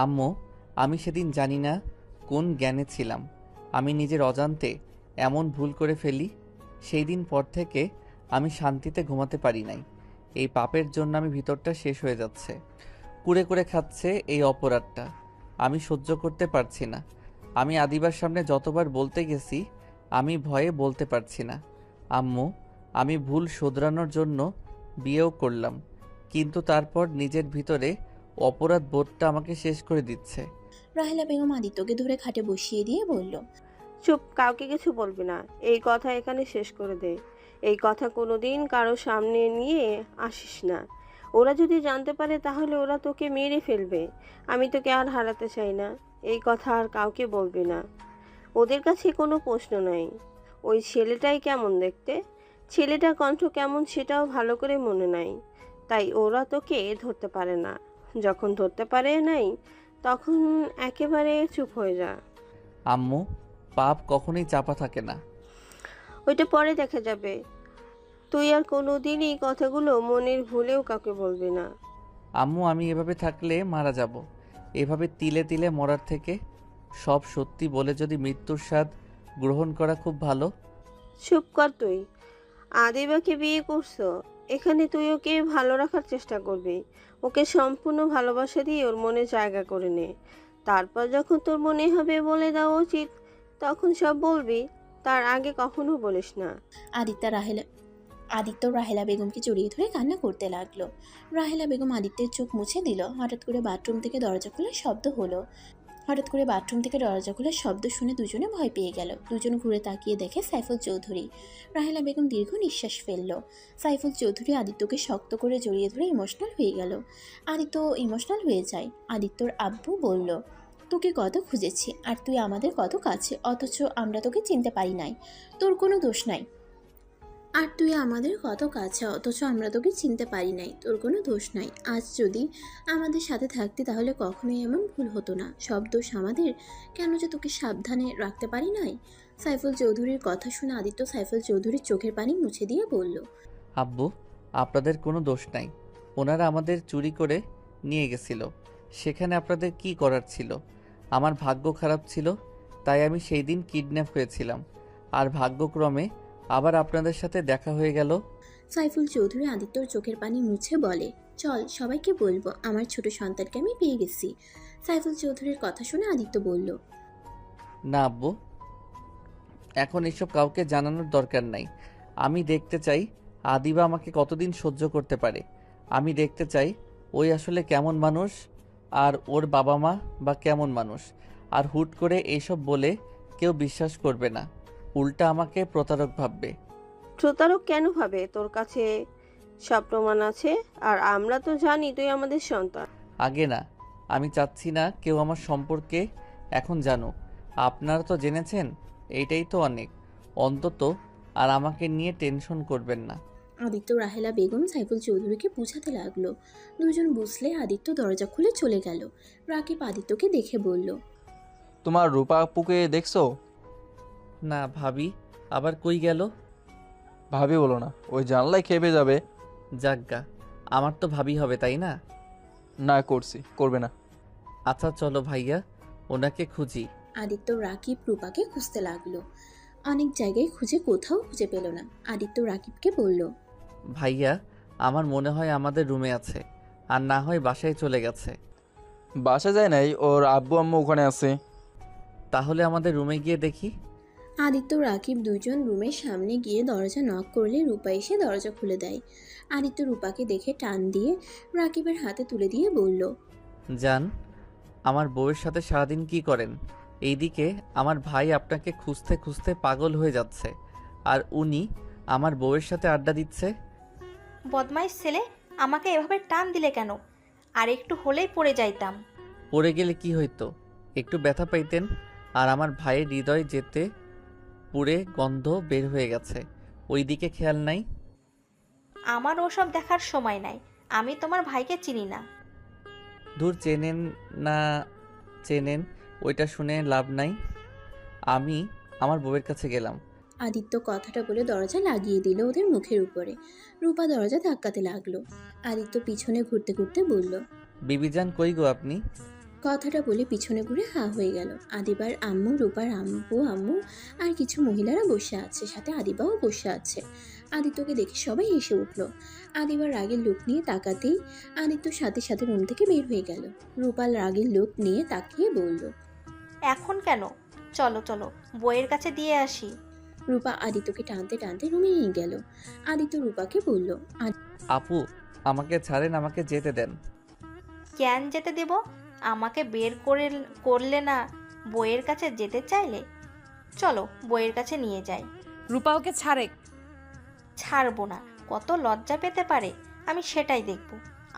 আম্মু, আমি সেদিন জানি না কোন জ্ঞানে ছিলাম, আমি নিজের অজান্তে এমন ভুল করে ফেলি। সেই দিন পর থেকে আমি শান্তিতে ঘুমাতে পারি নাই। এই পাপের জন্য আমি ভিতরটা শেষ হয়ে যাচ্ছে, কুড়ে কুড়ে খাচ্ছে এই অপরাধটা। আমি সহ্য করতে পারছি না। আমি আদিবার সামনে যতবার বলতে গেছি, আমি ভয়ে বলতে পারছি না। আম্মু, আমি ভুল শোধরানোর জন্য বিয়েও করলাম, কিন্তু তারপর নিজের ভিতরে অপরাধ বোধটা আমাকে শেষ করে দিচ্ছে। রাহেলা বেগম আদিত্যকে ধরে খাটে বসিয়ে দিয়ে বলল, চুপ, কাউকে কিছু বলবি না। এই কথা এখানে শেষ করে দে। এই কথা কোনোদিন কারো সামনে নিয়ে আসিস না। ওরা যদি জানতে পারে তাহলে ওরা তোকে মেরে ফেলবে। আমি তোকে আর হারাতে চাই না। এই কথা আর কাউকে বলবি না। ওদের কাছে কোনো প্রশ্ন নাই। ওই ছেলেটাই কেমন দেখতে, ছেলেটার কণ্ঠ কেমন সেটাও ভালো করে মনে নাই। তাই ওরা তোকে ধরতে পারে না। যখন ধরতে পারে নাই তখন একেবারে চুপ হয়ে যা। আম্মু, পাপ কখনোই চাপা থাকে না। ওইটা পরে দেখা যাবে। তুই আর কোনোদিন এই কথাগুলো মনের ভুলেও কাউকে বলবি না। আম্মু, আমি এভাবে থাকলে মারা যাব। এভাবে তিলে তিলে মরার থেকে সব সত্যি বলে যদি মৃত্যুর স্বাদ গ্রহণ করা খুব ভালো। চুপ কর তুই। আদিবাকে বিয়ে করছো, এখানে তুই ওকে ভালো রাখার চেষ্টা করবি। ওকে সম্পূর্ণ ভালোবাসা দিয়ে ওর মনে জায়গা করে নে। তারপর যখন তোর মনে হবে বলে দেওয়া উচিত তখন সব বলবি। তার আগে কখনো বলিস না। আদিত্য রাহেলা বেগমকে জড়িয়ে ধরে কান্না করতে লাগলো। রাহেলা বেগম আদিত্যের চোখ মুছে দিল। হঠাৎ করে বাথরুম থেকে দরজা খোলার শব্দ শুনে দুজনে ভয় পেয়ে গেল। দুজন ঘুরে তাকিয়ে দেখে সাইফুল চৌধুরী। রাহেলা বেগম দীর্ঘ নিঃশ্বাস ফেলল। সাইফুল চৌধুরী আদিত্যকে শক্ত করে জড়িয়ে ধরে ইমোশনাল হয়ে গেল। আদিত্য ইমোশনাল হয়ে যায়। আদিত্যর আব্বু বলল, তোকে কত খুঁজেছি আর তুই আমাদের কত কাছে, অথচ আমরা তোকে চিনতে পারি নাই। তোর কোনো দোষ নাই। আজ যদি আমাদের সাথে থাকতি তাহলে কখনোই এমন ভুল হতো না। সব দোষ আমাদের। কেন যে তোকে সাবধানে রাখতে পারি নাই। সাইফুল চৌধুরীর কথা শুনে আদিত্য সাইফুল চৌধুরীর চোখের পানি মুছে দিয়ে বলল, আব্বু, আপনাদের কোনো দোষ নাই। ওনারা আমাদের চুরি করে নিয়ে গেছিল। সেখানে আপনাদের কি করার ছিল? আমার ভাগ্য খারাপ ছিল, তাই আমি সেই দিন কিডন্যাপ হয়েছিলাম। আর ভাগ্যক্রমে আবার আপনাদের সাথে দেখা হয়ে গেল। সাইফুল চৌধুরী আদিত্যর চোখের পানি মুছে বলে, চল সবাইকে বলবো আমার ছোট সন্তানকে আমি পেয়ে গেছি। সাইফুল চৌধুরীর কথা শুনে আদিত্য বলল, না আব্বু, এখন এসব কাউকে জানানোর দরকার নাই। আমি দেখতে চাই আদিবা আমাকে কতদিন সহ্য করতে পারে। আমি দেখতে চাই ওই আসলে কেমন মানুষ, আর ওর বাবা মা বা কেমন মানুষ। আর হুট করে এইসব বলে কেউ বিশ্বাস করবে না, উল্টা আমাকে প্রতারক ভাববে। প্রতারক কেন ভাবে? তোর কাছে সব প্রমাণ আছে আর আমরা তো জানি তুই আমাদের সন্তান। আগে না, আমি চাচ্ছি না কেউ আমার সম্পর্কে এখন জানুক। আপনারা তো জেনেছেন, এইটাই তো অনেক। অন্তত আর আমাকে নিয়ে টেনশন করবেন না। আদিত্য রাহেলা বেগম সাইফুল চৌধুরীকে বুঝাতে লাগলো। দুজন বুঝলে আদিত্য দরজা খুলে চলে গেল। রাকিব আদিত্যকে দেখে বলল, তোমার রূপা আপুকে দেখছো? না ভাবি, আবার কই গেল? ভাবি বলো না, ওই জানলায় খেপে যাবে। যাজ্ঞা, আমার তো ভাবি হবে তাই না? না, করবে না। আচ্ছা চলো ভাইয়া, ওনাকে খুঁজি। আদিত্য রাকিব রূপাকে খুঁজতে লাগলো। অনেক জায়গায় খুঁজে কোথাও খুঁজে পেল না। আদিত্য রাকিবকে বলল, ভাইয়া, আমার মনে হয় আমাদের রুমে আছে, আর না হয় বাসায় চলে গেছে। বাসা যায় নাই, ওর আব্বু আম্মু ওখানে আছে। তাহলে আমাদের রুমে গিয়ে দেখি। আদিত্য রাকিব দুজন রুমের সামনে গিয়ে দরজা নক করলে রূপা এসে দরজা খুলে দেয়। আদিত্য রূপাকে দেখে টান দিয়ে রাকিবের হাতে তুলে দিয়ে বলল, জান, আমার বউয়ের সাথে সারাদিন কি করেন? এইদিকে আমার ভাই আপনাকে খুঁজতে খুঁজতে পাগল হয়ে যাচ্ছে, আর উনি আমার বউয়ের সাথে আড্ডা দিচ্ছে। বদমাইশ ছেলে, আমাকে এভাবে টান দিলে কেন? আর একটু হলেই পড়ে যাইতাম। পড়ে গেলে কি হইতো? একটু ব্যথা পাইতেন। আর আমার ভাইয়ের হৃদয় যেতে পুড়ে গন্ধ বের হয়ে গেছে। ওই দিকে খেয়াল নাই? আমার ওসব দেখার সময় নাই। আমি তোমার ভাইকে চিনি না। দূর, চেনেন না চেনেন ওইটা শুনে লাভ নাই। আমি আমার বউয়ের কাছে গেলাম। আদিত্য কথাটা বলে দরজা লাগিয়ে দিল ওদের মুখের উপরে। রূপা দরজা ধাক্কাতে লাগলো। আদিত্য পিছনে ঘুরতে ঘুরতে বলল, বিবিজান কই গো আপনি? কথাটা বলে পিছনে ঘুরে হা হয়ে গেল। আদিবার আম্মু, রূপার আম্মু আর কিছু মহিলারা বসে আছে, সাথে আদিবাও বসে আছে। আদিত্যকে দেখে সবাই হেসে উঠল। আদিবার রাগের লুক নিয়ে তাকাতেই আদিত্য সাথে সাথে রুম থেকে বের হয়ে গেল। রূপাল রাগের লুক নিয়ে তাকিয়ে বলল, এখন কেন? চলো চলো, বইয়ের কাছে দিয়ে আসি। রূপা আদিত্যকে টানতে টানতে রুমে নিয়ে গেল। আদিত্য রূপাকে বলল, আপু, আমাকে ছাড়েন, আমাকে যেতে দেন। কেন যেতে দেব? আমাকে বের করলে না বইয়ের কাছে যেতে চাইলে? চলো বইয়ের কাছে নিয়ে যাই। রূপা ওকে ছাড়ে। ছাড়বো না। কত লজ্জা পেতে পারে আমি সেটাই দেখব।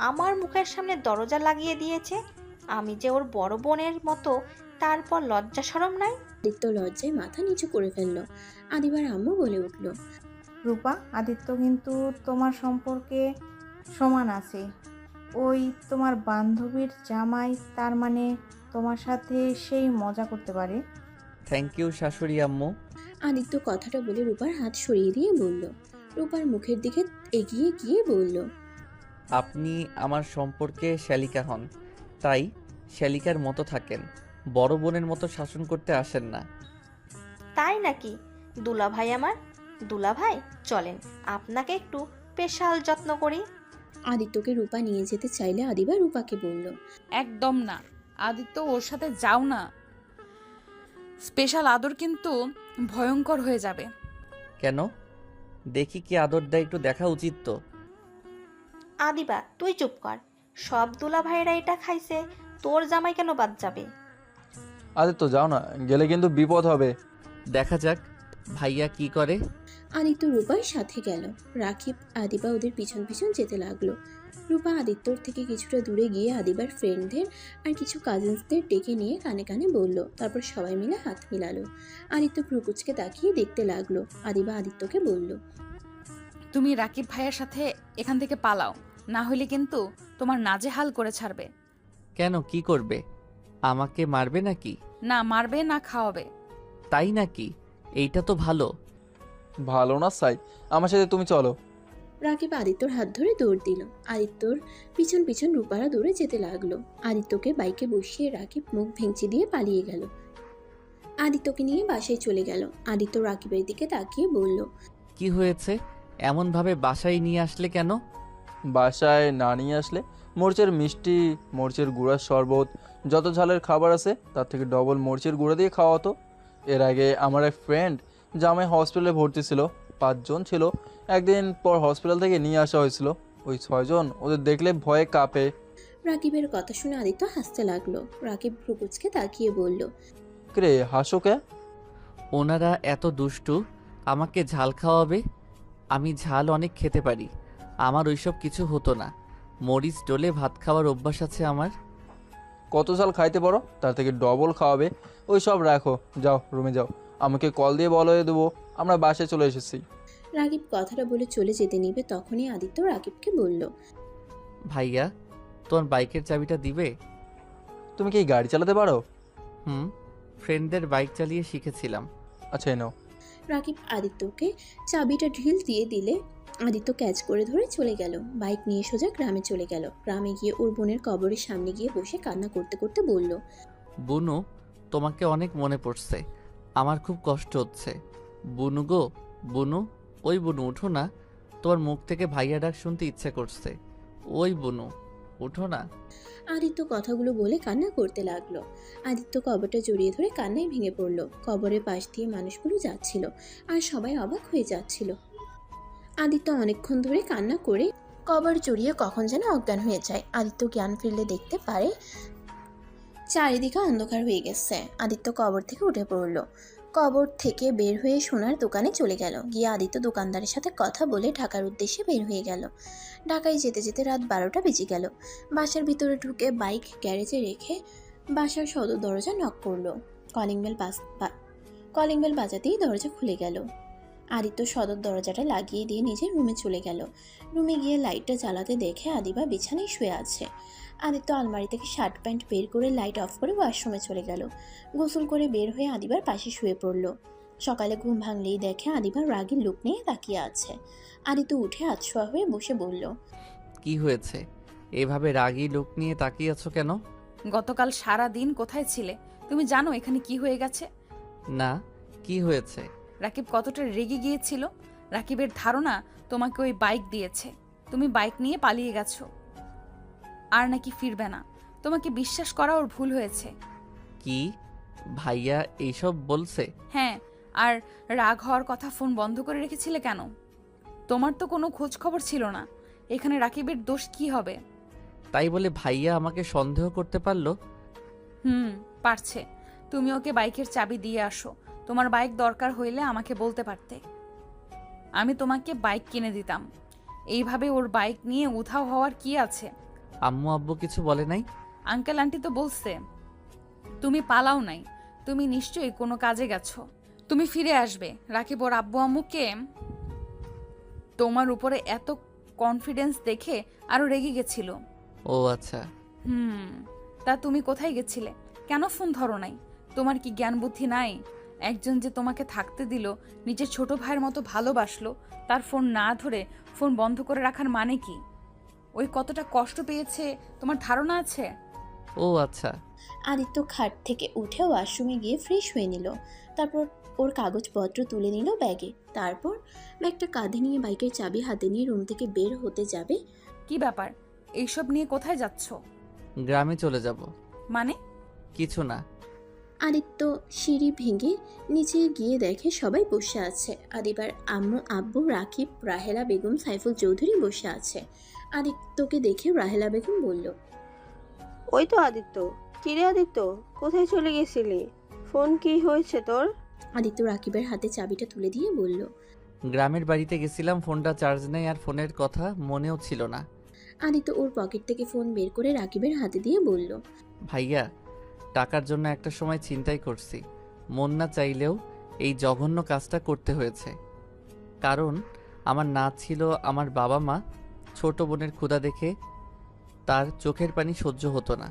আমার মুখের সামনে দরজা লাগিয়ে দিয়েছে। আমি যে ওর বড় বোনের মতো, তারপর লজ্জা শরম নাই। আদিত্য লজ্জায় মাথা নিচু করে ফেলল। আদিবার আম্মু বলে উঠল, রূপা, আদিত্য কিন্তু তোমার সম্পর্কে সমান আছে। ওই তোমার বান্ধবীর জামাই, তার মানে তোমার সাথে সেই মজা করতে পারে। থ্যাংক ইউ শাশুড়ি আম্মু। আদিত্য কথাটা বলে রূপার হাত সরিয়ে দিয়ে বলল। রূপার মুখের দিকে এগিয়ে গিয়ে বলল, আপনি আমার সম্পর্কে শ্যালিকা হন, তাই শ্যালিকার মতো থাকেন, বড় বোনের মতো শাসন করতে আসেন না। তাই নাকি? দুলাভাই আমার, দুলাভাই চলেন আপনাকে একটু স্পেশাল যত্ন করি। আদিত্যকে রূপা নিয়ে যেতে চাইলে আদিবা রূপাকে বলল, একদম না, আদিত্য ওর সাথে যাও না। স্পেশাল আদর কিন্তু ভয়ঙ্কর হয়ে যাবে। কেন? দেখি কি আদর দেয়, একটু দেখা উচিত তো। আদিবা তুই চুপ কর। সব দুলাভাইরা এটা খাইছে, তোর জামাই কেন বাদ যাবে? আদিত্য যাও না, গেলে কিন্তু বিপদ হবে। দেখা যাক ভাইয়া কি করে। আদিত্য রূপার সাথে গেল। রাকিব, আদিবা ওদের পিছন পিছন যেতে লাগলো। রূপা আদিত্যর থেকে কিছুটা দূরে গিয়ে আদিবার ফ্রেন্ডদের আর কিছু কাজিনসদের ডেকে নিয়ে কানে কানে বলল। তারপর সবাই মিলে হাত মিলালো। আদিত্য ভ্রুকুচকে তাকিয়ে দেখতে লাগলো। আদিবা আদিত্যকে বলল, তুমি রাকিব ভাইয়ের সাথে এখান থেকে পালাও, না হলে কিন্তু তোমার নাজেহাল করে ছাড়বে। কেন, কি করবে? আমাকে মারবে নাকি? না মারবে না খাওয়াবে। তাই নাকি? এইটা তো ভালো। ভালো না সাই, আমার সাথে তুমি চলো। রাকিব আদিত্যর হাত ধরে দৌড় দিল। আদিত্যর পিছন পিছন রূপারা দৌড়ে যেতে লাগলো। আদিত্যকে বাইকে বসিয়ে রাকিব মুখ ভেঙচি দিয়ে পালিয়ে গেল। আদিত্যকে নিয়ে বাসায় চলে গেল। আদিত্য রাকিবের দিকে তাকিয়ে বলল, কি হয়েছে? এমনভাবে বাসায় নিয়ে আসলে কেন? বাসায় না নিয়ে আসলে? মরিচের মিষ্টি, মরিচের গুঁড়ার শরবত, যত ঝালের খাবার আছে তার থেকে ডবল মরিচের গুঁড়া দিয়ে খাওয়াতো। এর আগে আমার এক ফ্রেন্ড জামাই হসপিটালে ভর্তি ছিল, 5 জন ছিল। একদিন পর হসপিটাল থেকে নিয়ে আসা হয়েছিল। ওই 6 জন ওদের দেখলে ভয়ে কাঁপে। রাকিবের কথা শুনে আদিত্য হাসতে লাগলো। রাকিব ভ্রুকুচকে তাকিয়ে বলল, রে হাসো কে? ওনারা এত দুষ্টু, আমাকে ঝাল খাওয়াবে। আমি ঝাল অনেক খেতে পারি, আমার ওইসব কিছু হতো না। মরিচ ডলে ভাত খাওয়ার অভ্যাস আছে আমার। কত ঝাল খাইতে পারো, তার থেকে ডবল খাওয়াবে। ওই সব রাখো, যাও রুমে যাও, আমাকে কল দিয়ে বলে দেবো আমরা বাসায় চলে এসেছি। রাকিব কথাটা বলে চলে যেতে নিবে, তখনই আদিত্য রাকিবকে বলল, ভাইয়া, তোমার বাইকের চাবিটা দিবে? তুমি কি গাড়ি চালাতে পারো? ফ্রেন্ডদের বাইক চালিয়ে শিখেছিলাম। আচ্ছা এই নাও। রাকিব আদিত্যকে চাবিটা ঢিল দিয়ে দিলে আদিত্য ক্যাচ করে ধরে চলে গেল। বাইক নিয়ে সোজা গ্রামে চলে গেল। গ্রামে গিয়ে ওর বোনের কবরের সামনে গিয়ে বসে কান্না করতে করতে বলল, বুনু, তোমাকে অনেক মনে পড়ছে, আমার খুব কষ্ট হচ্ছে। বুনু গো, বুনু, ওই বুনু উঠো না, তোমার মুখ থেকে ভাইয়া ডাক শুনতে ইচ্ছে করছে। ওই বুনু উঠো না। আদিত্য কথাগুলো বলে কান্না করতে লাগলো। আদিত্য কবরটা জড়িয়ে ধরে কান্নায় ভেঙে পড়ল। কবরের পাশ দিয়ে মানুষগুলো যাচ্ছিল আর সবাই অবাক হয়ে যাচ্ছিল। আদিত্য অনেকক্ষণ ধরে কান্না করে কবর জড়িয়ে কখন যেন অজ্ঞান হয়ে যায়। আদিত্য জ্ঞান ফিরলে দেখতে পারে চারিদিকে অন্ধকার হয়ে গেছে। আদিত্য কবর থেকে উঠে পড়ল। কবর থেকে বের হয়ে সোনার দোকানে চলে গেল। গিয়ে আদিত্য দোকানদারের সাথে কথা বলে ঢাকার উদ্দেশ্যে বের হয়ে গেল। ঢাকায় যেতে যেতে রাত 12টা বেজে গেল। বাসার ভিতরে ঢুকে বাইক গ্যারেজে রেখে বাসার সদর দরজা নক করলো। কলিং বেল বাজাতেই দরজা খুলে গেল। আদিত্য সদর দরজাটা লাগিয়ে দিয়ে নিজের রুমে চলে গেল। রুমে গিয়ে লাইটটা জ্বালাতে দেখে আদিবা বিছানায় শুয়ে আছে। আদিত্য আলমারি থেকে শার্ট প্যান্ট বের করে লাইট অফ করে ওয়াশরুমে চলে গেল। গোসল করে বের হয়ে আদিবার পাশে শুয়ে পড়ল। সকালে ঘুম ভাঙলেই দেখে আদিবার রাগী লুক নিয়ে তাকিয়ে আছে। আদিত্য উঠে আতশোয়া হয়ে বসে বলল, কি হয়েছে? এভাবে রাগী লোক নিয়ে তাকিয়ে আছো কেন? গতকাল সারা দিন কোথায় ছিলে? তুমি জানো এখানে কি হয়ে গেছে? না, কি হয়েছে? রাকিব কতটা রেগে গিয়েছিল। রাকিবের ধারণা তোমাকে ওই বাইক দিয়েছে, তুমি বাইক নিয়ে পালিয়ে গেছো, আর নাকি ফিরবে না। তোমাকে বিশ্বাস করা ওর ভুল হয়েছে। কি ভাইয়া এইসব বলছে? হ্যাঁ, আর রাগ হওয়ার কথা ফোন বন্ধ করে রেখেছিলে কেন? তোমার তো কোনো খোঁজ খবর ছিল না। এখানে রাকিবের দোষ কি হবে? তাই বলে ভাইয়া আমাকে সন্দেহ করতে পারলো? পারছে। তুমি ওকে বাইকের চাবি দিয়ে আসো। তোমার বাইক দরকার হইলে আমাকে বলতে পারতে, আমি তোমাকে বাইক কিনে দিতাম। এইভাবে ওর বাইক নিয়ে উধাও হওয়ার কি আছে? আম্মু আব্বু কিছু বলে নাই? আঙ্কেল আন্টি তো বলছে তুমি পালাও নাই, তুমি নিশ্চয়ই কোনো কাজে গেছো। তুমি ফিরে আসবে। রাকিব ওর আব্বু আম্মুকে তোমার উপরে এত কনফিডেন্স দেখে আরো রেগে গেছিল। ও আচ্ছা। তা তুমি কোথায় গেছিলে? কেন ফোন ধরো নাই? তোমার কি জ্ঞান বুদ্ধি নাই? একজন যে তোমাকে থাকতে দিল, নিজের ছোট ভাইয়ের মতো ভালোবাসলো, তার ফোন না ধরে ফোন বন্ধ করে রাখার মানে কি? ওই কতটা কষ্ট পেয়েছে তোমার ধারণা আছে? ও আচ্ছা। আদিত্য খাট থেকে উঠে ওয়াশরুমে গিয়ে ফ্রেশ হয়ে নিল। তারপর ওর কাগজপত্র তুলে নিল ব্যাগে। তারপর ব্যাগটা কাঁধে নিয়ে বাইকের চাবি হাতে নিয়ে রুম থেকে বের হতে যাবে। কি ব্যাপার? এইসব নিয়ে কোথায় যাচ্ছ? গ্রামে চলে যাব। মানে? কিছু না। আদিত্য সিঁড়ি ভেঙে নিচে গিয়ে দেখে সবাই বসে আছে। আদিবার আম্মু আব্বু রাকিব রাহেলা বেগম সাইফুল চৌধুরী বসে আছে। আদিত্যকে দেখে রাহেলা বেগম বলল, ওই তো আদিত্য। কিরে আদিত্য, কোথায় চলে গেছিলি? ফোন কি হয়েছে তোর? আদিত্য রাকিবের হাতে চাবিটা তুলে দিয়ে বলল, গ্রামের বাড়িতে গেছিলাম, ফোনটা চার্জ নেই আর ফোনের কথা মনেও ছিল না। আদিত্য ওর পকেট থেকে ফোন বের করে রাকিবের হাতে দিয়ে বলল, ভাইয়া, টাকার জন্য একটা সময় চিন্তাই করছি, মন না চাইলেও এই জঘন্য কাজটা করতে হয়েছে। কারণ আমার না ছিল আমার বাবা মা। ছোট বোনের ক্ষুধা দেখে তার চোখের পানি সহ্য হতো না।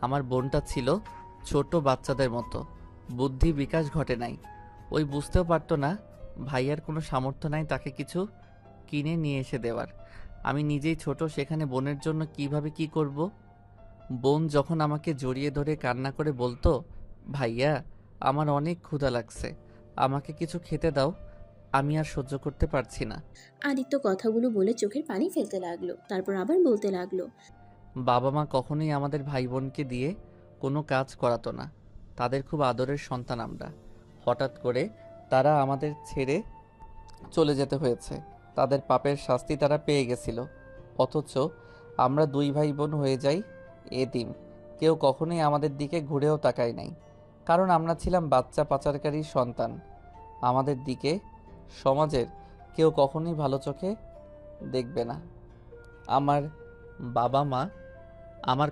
আমার বোনটা ছিল ছোট বাচ্চাদের মতো, বুদ্ধি বিকাশ ঘটে নাই। ওই বুঝতেও পারতো না ভাইয়ার কোনো সামর্থ্য নাই তাকে কিছু কিনে নিয়ে এসে দেওয়ার। আমি নিজেই ছোট, সেখানে বোনের জন্য কিভাবে কি করব। বোন যখন আমাকে জড়িয়ে ধরে কান্না করে বলতো, ভাইয়া আমার অনেক ক্ষুধা লাগছে, আমাকে কিছু খেতে দাও, আমি আর সহ্য করতে পারছি না। আদিত্য কথাগুলো বলে চোখের পানি ফেলতে লাগলো। তারপর আবার বলতে লাগলো, বাবা মা কখনোই আমাদের ভাই বোনকে দিয়ে কোনো কাজ করাতো না। তাদের খুব আদরের সন্তান আমরা। হঠাৎ করে তারা আমাদের ছেড়ে চলে যেতে হয়েছে। তাদের পাপের শাস্তি তারা পেয়ে গেছিল। অথচ আমরা দুই ভাই বোন হয়ে যাই এতিম। কেউ কখনোই আমাদের দিকে ঘুরেও তাকায় নাই, কারণ আমরা ছিলাম বাচ্চা পাচারকারীর সন্তান। আমাদের দিকে সমাজের কেউ কখনোই ভালো চোখে দেখবে না। আমার বাবা মা আমার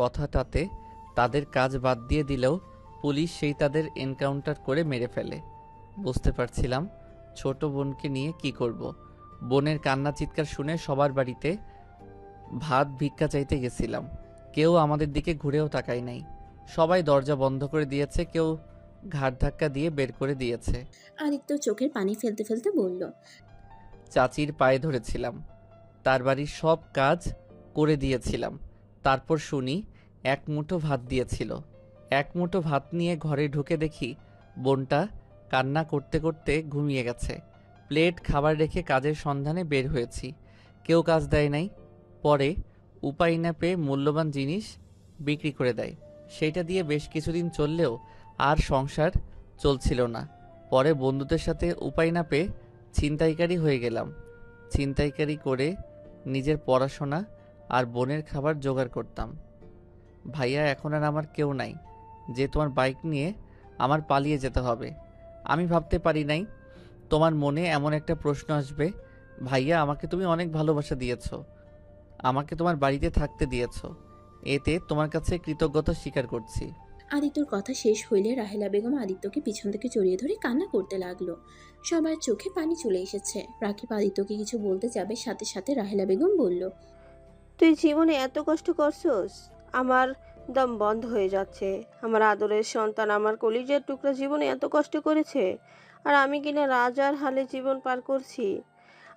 কথাটাতে তাদের কাজ বাদ দিয়ে দিলেও পুলিশ সেই তাদের এনকাউন্টার করে মেরে ফেলে। বুঝতে পারছিলাম ছোট বোনকে নিয়ে কি করব। বোনের কান্না চিৎকার শুনে সবার বাড়িতে ভাত ভিক্ষা চাইতে গেছিলাম। কেউ আমাদের দিকে ঘুরেও তাকায় নাই। সবাই দরজা বন্ধ করে দিয়েছে, কেউ ঘাট ধাক্কা দিয়ে বের করে দিয়েছে। আদিত্য চোখের পানি ফেলতে ফেলতে বলল, চাচির পায়ে ধরেছিলাম, তার বাড়ির সব কাজ করে দিয়েছিলাম। তারপর শুনি এক মুঠো ভাত দিয়েছিল। এক মুঠো ভাত নিয়ে ঘরে ঢুকে দেখি বোনটা কান্না করতে করতে ঘুমিয়ে গেছে। প্লেট খাবার রেখে কাজের সন্ধানে বের হয়েছি, কেউ কাজ দেয় নাই। পরে উপায় না পেয়ে মূল্যবান জিনিস বিক্রি করে দেয়। সেইটা দিয়ে বেশ কিছুদিন চললেও আর সংসার চলছিল না। পরে বন্ধুদের সাথে উপায় না পেয়ে ছিনতাইকারী হয়ে গেলাম। ছিনতাইকারী করে নিজের পড়াশোনা আর বোনের খাবার জোগাড় করতাম। ভাইয়া, এখন আর আমার কেউ নাই যে তোমার বাইক নিয়ে আমার পালিয়ে যেতে হবে। আমি ভাবতে পারি নাই তোমার মনে এমন একটা প্রশ্ন আসবে। ভাইয়া, আমাকে তুমি অনেক ভালোবাসা দিয়েছো, আমাকে তোমার বাড়িতে থাকতে দিয়েছো, এতে তোমার কাছে কৃতজ্ঞতা স্বীকার করছি। আদিত্যর কথা শেষ হইলে রাহেলা বেগম আদিত্যকে পিছন থেকে জড়িয়ে ধরে কান্না করতে লাগলো। সবার চোখে পানি চলে এসেছে। রাকিব আদিত্যকে কিছু বলতে যাবে, সাথে সাথে রাহেলা বেগম বলল, তুই জীবনে এত কষ্ট করছস, আমার দম বন্ধ হয়ে যাচ্ছে। আমার আদরের সন্তান, আমার কলিজার টুকরা জীবনে এত কষ্ট করেছে, আর আমি কিনা রাজার হালে জীবন পার করছি।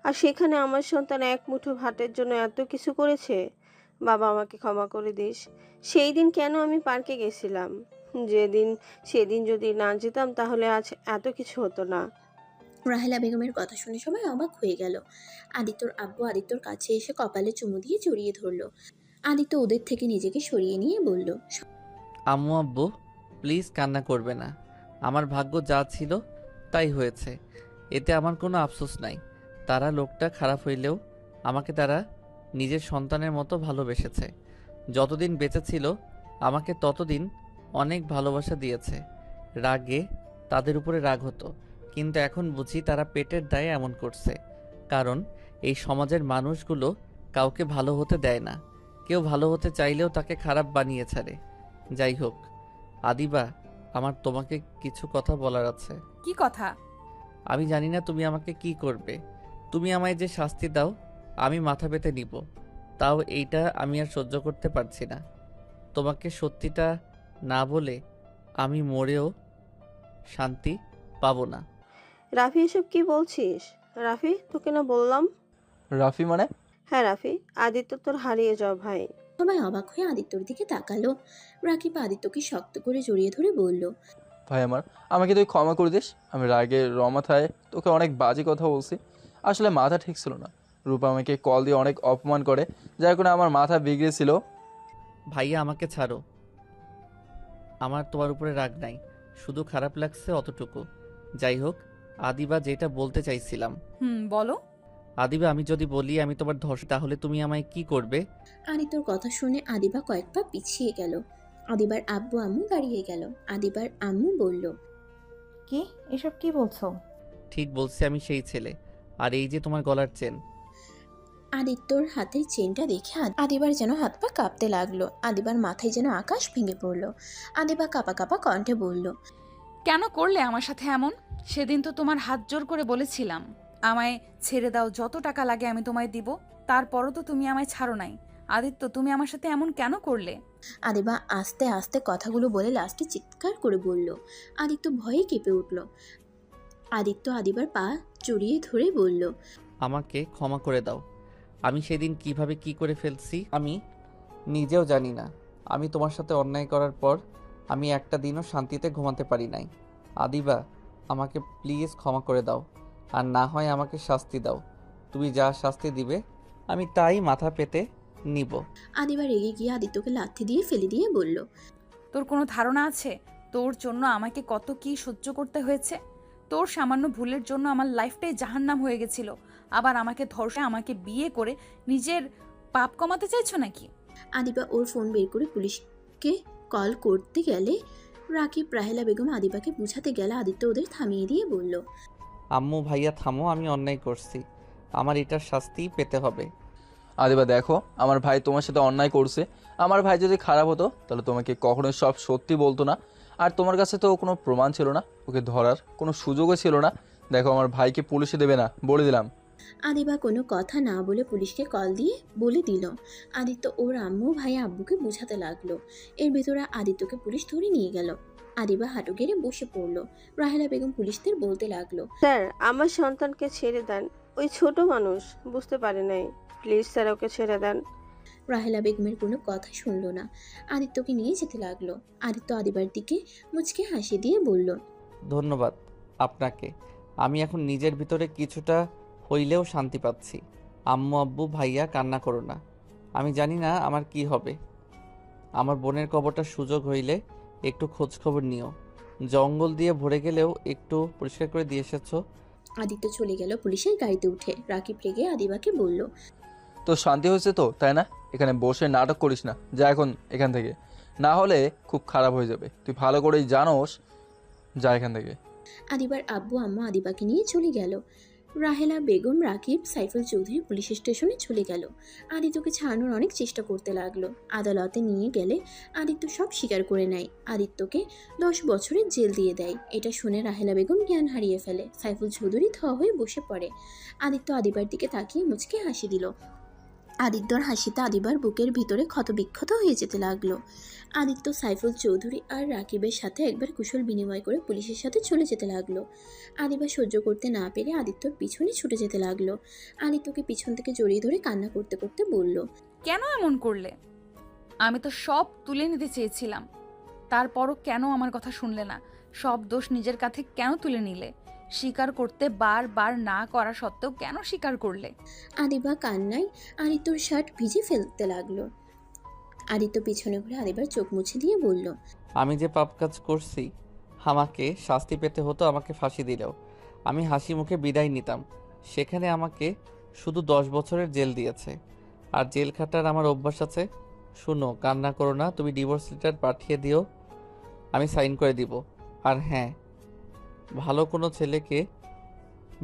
আর সেখানে আমার সন্তান এক মুঠো ভাতের জন্য এত কিছু করেছে। বাবা, আমাকে ক্ষমা করে দিস। সেই দিন কেন আমি পার্কে গেছিলাম? সেদিন যদি না যেতাম তাহলে আজ এত কিছু হতো না। রাহেলা বেগমের কথা শুনে সবাই অবাক হয়ে গেল। আদিত্যর আব্বু আদিত্যর কাছে এসে কপালে চুমু দিয়ে জড়িয়ে ধরল। আদিত্য ওদের থেকে নিজেকে সরিয়ে নিয়ে বলল, আম্মু আব্বু, প্লিজ কান্না করবে না। আমার ভাগ্য যা ছিল তাই হয়েছে, এতে আমার কোনো আফসোস নাই। তারা লোকটা খারাপ হইলেও আমাকে তারা নিজের সন্তানের মতো ভালোবেসেছে। যতদিন বেঁচে ছিল আমাকে ততদিন অনেক ভালোবাসা দিয়েছে। রাগে তাদের উপরে রাগ হতো, কিন্তু এখন বুঝি তারা পেটের দায়ে এমন করছে। কারণ এই সমাজের মানুষগুলো কাউকে ভালো হতে দেয় না। কেউ ভালো হতে চাইলেও তাকে খারাপ বানিয়ে ছাড়ে। যাই হোক আদিবা, আমার তোমাকে কিছু কথা বলার আছে। কি কথা? আমি জানি না তুমি আমাকে কি করবে। তুমি আমায় যে শাস্তি দাও আমি মাথা পেতে নিব, তাও এইটা আমি আর সহ্য করতে পারছি না। তোমাকে সত্যিটা না বলে আমি মরেও শান্তি পাবো না। রাফি, এসব কি বলছিস? রাফি, তোকে না বললাম। রাফি মানে? হ্যাঁ রাফি, আদিত্য তোর হারিয়ে যাও ভাই। সবাই অবাক হয়ে আদিত্যর দিকে তাকালো। রাকিব আদিত্যকে শক্ত করে জড়িয়ে ধরে বলল, ভাই আমার, আমাকে তুই ক্ষমা করে দিস। আমি রাগে রমাথায় তোকে অনেক বাজে কথা বলছি। আসলে মাথা ঠিক ছিল না। রূপা আমাকে কল দিয়ে অনেক অপমান করে, যার কারণে আমার মাথা বিগড়েছিল। ভাইয়া, আমাকে ছাড়ো। আমার তোমার উপরে রাগ নাই, শুধু খারাপ লাগছে অতটুকু। যাই হোক আদিবা, যেটা বলতে চাইছিলাম। বলো। আদিবা, আমি যদি বলি আমি তোমার ধর্ষক, তাহলে তুমি আমায় কি করবে? আদিত্যর কথা শুনে আদিবা কয়েক পা পিছিয়ে গেল। আদিবার আব্বু আম্মু দাঁড়িয়ে গেল। আদিবার আম্মু বলল, কি এসব কি বলছো? ঠিক বলছি, আমি সেই ছেলে। আর এই যে তোমার গলার চেন। আদিত্যর হাতের চেনটা দেখে আদিবার যেন হাত পা কাঁপতে লাগলো। আদিবার মাথায় যেন আকাশ ভেঙে পড়লো। আদিবা কাঁপা কাঁপা কণ্ঠে বলল, কেন করলে আমার সাথে এমন? সেদিন তো তোমার হাত জোর করে বলেছিলাম আমায় ছেড়ে দাও, যত টাকা লাগে আমি তোমায় দিব। তারপরও তো তুমি আমায় ছাড়ো নাই। আদিত্য, তুমি আমার সাথে এমন কেন করলে? আদিবা আস্তে আস্তে কথাগুলো বলে লাস্টে চিৎকার করে বলল। আদিত্য ভয়ে কেঁপে উঠল। আদিত্য আদিবার পা জড়িয়ে ধরে বলল, আমাকে ক্ষমা করে দাও। আমি সেদিন কিভাবে কি করে ফেলছি আমি নিজেও জানি না। আমি তোমার সাথে অন্যায় করার পর আমি একটা দিনও শান্তিতে ঘুমাতে পারি নাই। আদিবা, আমাকে প্লিজ ক্ষমা করে দাও, আর না হয় আমাকে শাস্তি দাও। তুমি যা শাস্তি দিবে আমি তাই মাথা পেতে নিব। আদিবা রেগে গিয়ে আদিত্যকে লাথি দিয়ে ফেলে দিয়ে বলল, তোর কোনো ধারণা আছে তোর জন্য আমাকে কত কি সহ্য করতে হয়েছে? তোর সামান্য ভুলের জন্য আমার লাইফটাই জাহান্নাম হয়ে গেছিল। আবার আমাকে ধর্ষে আমাকে বিয়ে করে নিজের পাপ কমাতে চাইছো নাকি? আদিবা ওর ফোন বের করে পুলিশকে কল করতে গেলে রাকিব রাহেলা বেগম আদিবাকে বুঝাতে গেলে আদিত্য ওদের থামিয়ে দিয়ে বলল, আম্মু ভাইয়া থামো, আমি অন্যায় করছি, আমার এটার শাস্তি পেতে হবে। আদিবা দেখো, আমার ভাই তোমার সাথে অন্যায় করছে। আমার ভাই যদি খারাপ হতো তাহলে তোমাকে কখনোই সব সত্যি বলতো না। আর তোমার কাছে তো কোনো প্রমাণ ছিল না, ওকে ধরার কোনো সুযোগও ছিল না। দেখো, আমার ভাইকে পুলিশে দেবে না, বলে দিলাম। আদিবা কোনো কথা না বলে পুলিশকে কল দিয়ে বলে দিল। আদিত্য ওর আম্মু ভাই আব্বুকে বোঝাতে লাগলো। এর ভেতরে আদিত্যকে পুলিশ ধরে নিয়ে গেল। আদিবা হাঁটু গেড়ে বসে পড়লো। রাহেলা বেগম পুলিশদের বলতে লাগলো, স্যার, আমার সন্তানকে ছেড়ে দেন। ওই ছোট মানুষ, বুঝতে পারে নাই। প্লিজ স্যার, ওকে ছেড়ে দেন। রাহেলা বেগমের কোনো কথা শুনলো না। আদিত্যকে নিয়ে যেতে লাগলো। আদিত্য আদিবার দিকে মুচকে হাসি দিয়ে বলল, ধন্যবাদ আপনাকে। আমি এখন নিজের ভিতরে কিছুটা হইলেও শান্তি পাচ্ছি। আম্মু আব্বু ভাইয়া, কান্না করো না। আমি জানি না আমার কি হবে। আমার বোনের কবরটা সুযোগ হইলে একটু খোঁজ খবর নিও। জঙ্গল দিয়ে ভরে গেলেও একটু পরিষ্কার করে দিয়ে এসেছো। আদিত্য চলে গেল পুলিশের গাড়িতে উঠে। রাকিব রেগে আদিবাকে বলল, তো শান্তি হয়েছে তো, তাই না? এখানে বসে নাটক করিস না, যা এখন এখান থেকে, না হলে খুব খারাপ হয়ে যাবে। তুই ভালো করেই জানোস যা এখান থেকে। আদিবার আব্বু আম্মা আদিবাকে নিয়ে চলে গেল। রাহেলা বেগম, রাকিব, সাইফুল চৌধুরী পুলিশ স্টেশনে চলে গেল। আদিত্যকে ছাড়ানোর অনেক চেষ্টা করতে লাগলো। আদালতে নিয়ে গেলে আদিত্য সব স্বীকার করে নেয়। আদিত্যকে 10 বছরের জেল দিয়ে দেয়। এটা শুনে রাহেলা বেগম জ্ঞান হারিয়ে ফেলে। সাইফুল চৌধুরী থ হয়ে বসে পড়ে। আদিত্য আদিবার দিকে তাকিয়ে মুচকে হাসি দিল। আদিত্যর হাসিতে আদিবার বুকের ভিতরে ক্ষতবিক্ষত হয়ে যেতে লাগলো। আদিত্য সাইফুল চৌধুরী আর রাকিবের সাথে একবার কুশল বিনিময় করে পুলিশের সাথে চলে যেতে লাগলো। আদিবা সহ্য করতে না পেরে আদিত্যর পিছনে ছুটে যেতে লাগলো। আদিত্যকে পিছন থেকে জড়িয়ে ধরে কান্না করতে করতে বলল, কেন এমন করলে? আমি তো সব তুলে নিতে চেয়েছিলাম, তারপরও কেন আমার কথা শুনলে না? সব দোষ নিজের কাছে কেন তুলে নিলে? স্বীকার করতে বারবার না করা সত্ত্বেও কেন স্বীকার করলে? আদিবা কান্নায় আদিত্যর শার্ট ভিজে ফেলতে লাগলো। আদিত্য পিছনে ঘুরে আদিবার চোখ মুছে দিয়ে বলল, আমি যে পাপ কাজ করছি, আমাকে শাস্তি পেতে হতো, আমাকে ফাঁসি দিলেও আমি হাসি মুখে বিদায় নিতাম। সেখানে আমাকে শুধু 10 বছরের জেল দিয়েছে। আর জেল খাটার আমার অভ্যাস আছে। শুনো, কান্না করো না, তুমি ডিভোর্স লেটার পাঠিয়ে দিও, আমি সাইন করে দিব। আর হ্যাঁ, ভালো কোনো ছেলেকে